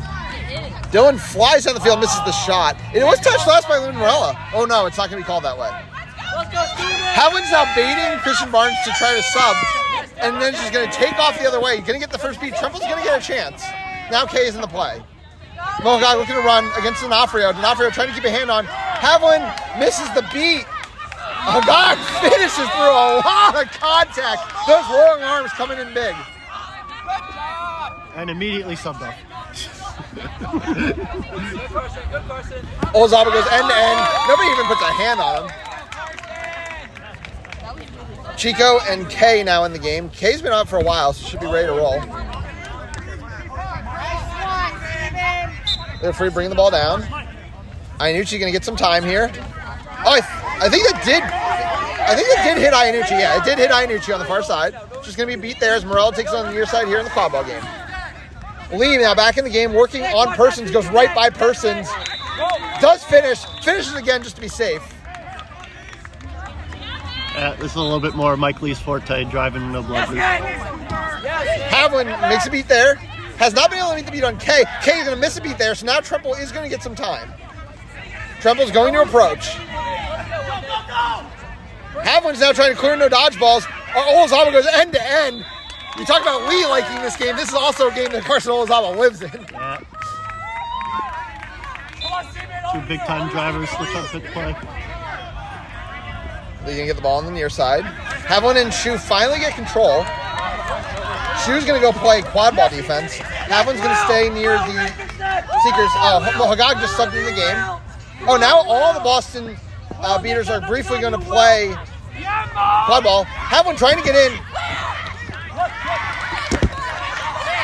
Dillon flies down the field, misses the shot. It was touched last by Lindsay Morella. Oh no, it's not going to be called that way. Havlin's now baiting Christian Barnes to try to sub, and then she's going to take off the other way. Going to get the first beat. Tremple's going to get a chance. Now Kay is in the play. Mohagog looking to run against D'Onofrio. D'Onofrio trying to keep a hand on. Havlin misses the beat. Mohagog finishes through a lot of contact. Those long arms coming in big. And immediately subbed off. Olazaba goes end to end. Nobody even puts a hand on him. Chico and Kay now in the game. Kay's been out for a while, so should be ready to roll. They're free, bringing the ball down. Iannucci going to get some time here. Oh, I think that did hit Iannucci. Yeah, it did hit Iannucci on the far side. Just going to be beat there as Morella takes it on the near side here in the Quadball game. Lee now back in the game, working on Persons, goes right by Persons. Does finishes again just to be safe. This is a little bit more Mike Lee's forte, driving no blood. Havlin makes a beat there. Has not been able to meet the beat on Kay. Kay is going to miss a beat there, so now Tremple is going to get some time. Tremple's going to approach. Havlin's now trying to clear no dodgeballs. Olazaba goes end to end. You talk about Lee liking this game. This is also a game that Carson Olazaba lives in. Yeah. Two big-time drivers, switch on pitch play. Lee gonna get the ball on the near side. Havlin and Shu finally get control. Shu's gonna go play quad ball defense. Havlin's gonna stay near the Seekers. Oh, Hagag just subbed in the game. Oh, now all the Boston Beaters are briefly gonna play quad ball. Havlin trying to get in.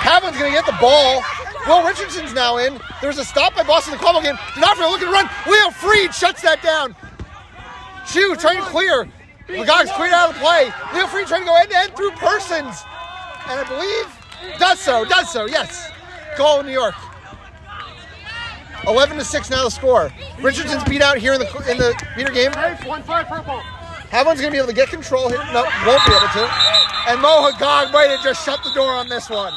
Havlin's going to get the ball. Will Richardson's now in. There's a stop by Boston in the Quadball game. D'Onofrio looking to run. Leo Freed shuts that down. Chu trying to clear. Magog's cleared out of the play. Leo Freed trying to go end-to-end through Persons. And I believe does so, yes. Goal New York. 11-6 now the score. Richardson's beat out here in the beater game. Haviland's going to be able to get control here. No, won't be able to. And Mohagog might have just shut the door on this one.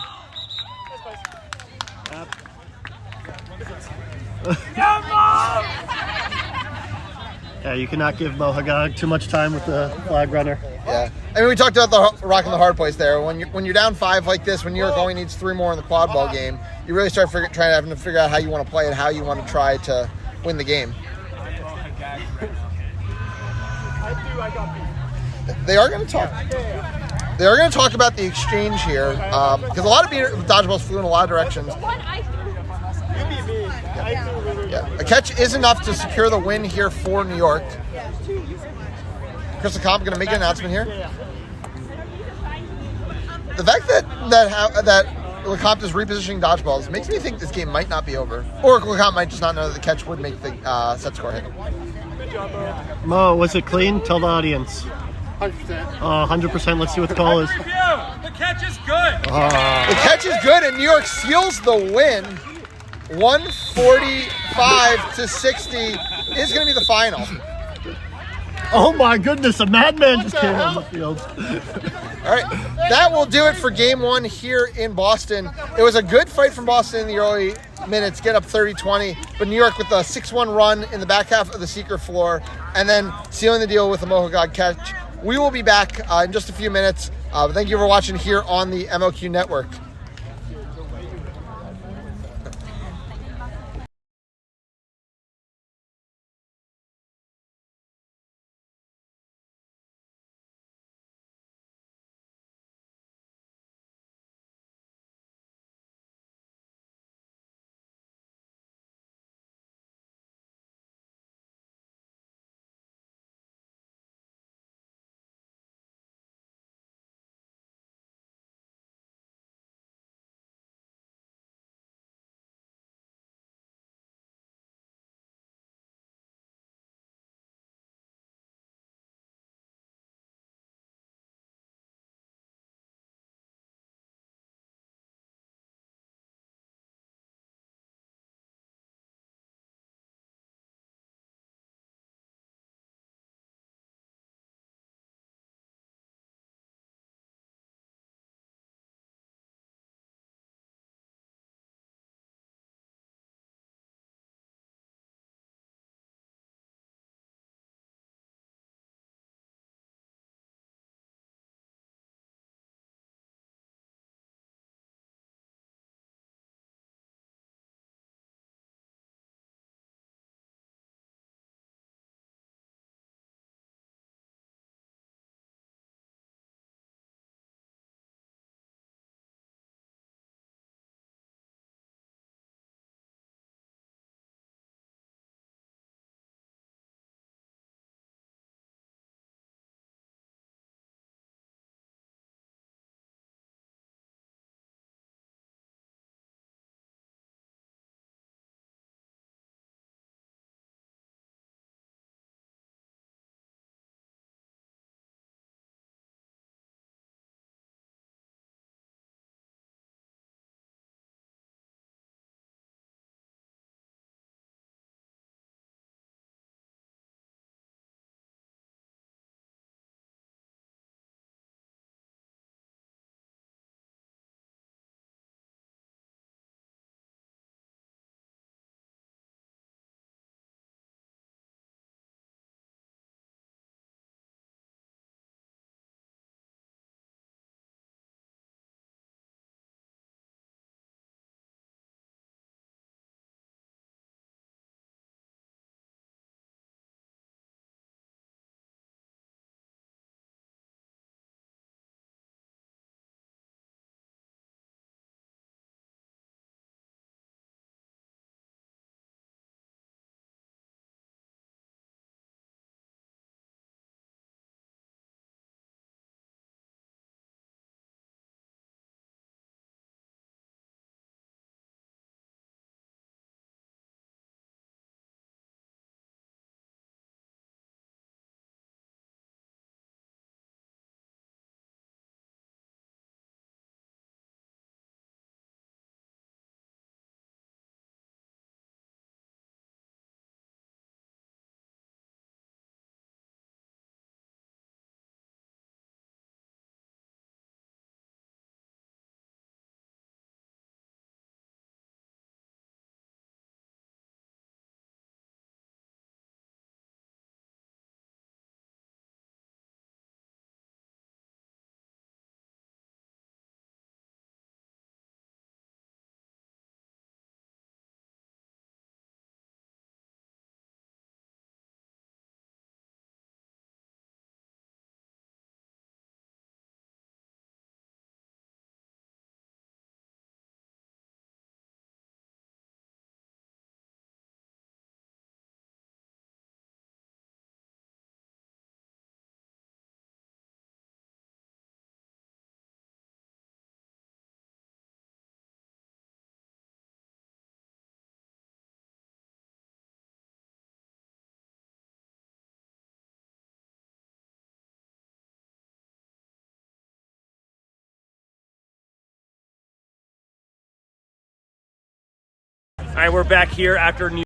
Yeah, you cannot give Mohagog too much time with the flag runner. Yeah, I mean, we talked about the rock and the hard place there. When you're down 5 like this, when New York only needs 3 more in the Quadball game, you really start having to figure out how you want to play it, how you want to try to win the game. They are going to talk. They are going to talk about the exchange here because a lot of dodgeballs flew in a lot of directions. Yeah, a catch is enough to secure the win here for New York. Chris LeCompte going to make an announcement here. The fact that LeCompte is repositioning dodgeballs makes me think this game might not be over. Or LeCompte might just not know that the catch would make the set score hit. Mo, was it clean? Tell the audience. 100%. 100%. Let's see what the call is. Review. The catch is good. The catch is good, and New York seals the win. 145-60 is going to be the final. Oh my goodness, a madman just came on the field. All right, that will do it for game 1 here in Boston. It was a good fight from Boston in the early minutes, get up 30-20, but New York with a 6-1 run in the back half of the secret floor, and then sealing the deal with a Mohagog catch. We will be back in just a few minutes. Thank you for watching here on the MLQ Network. All right, we're back here after New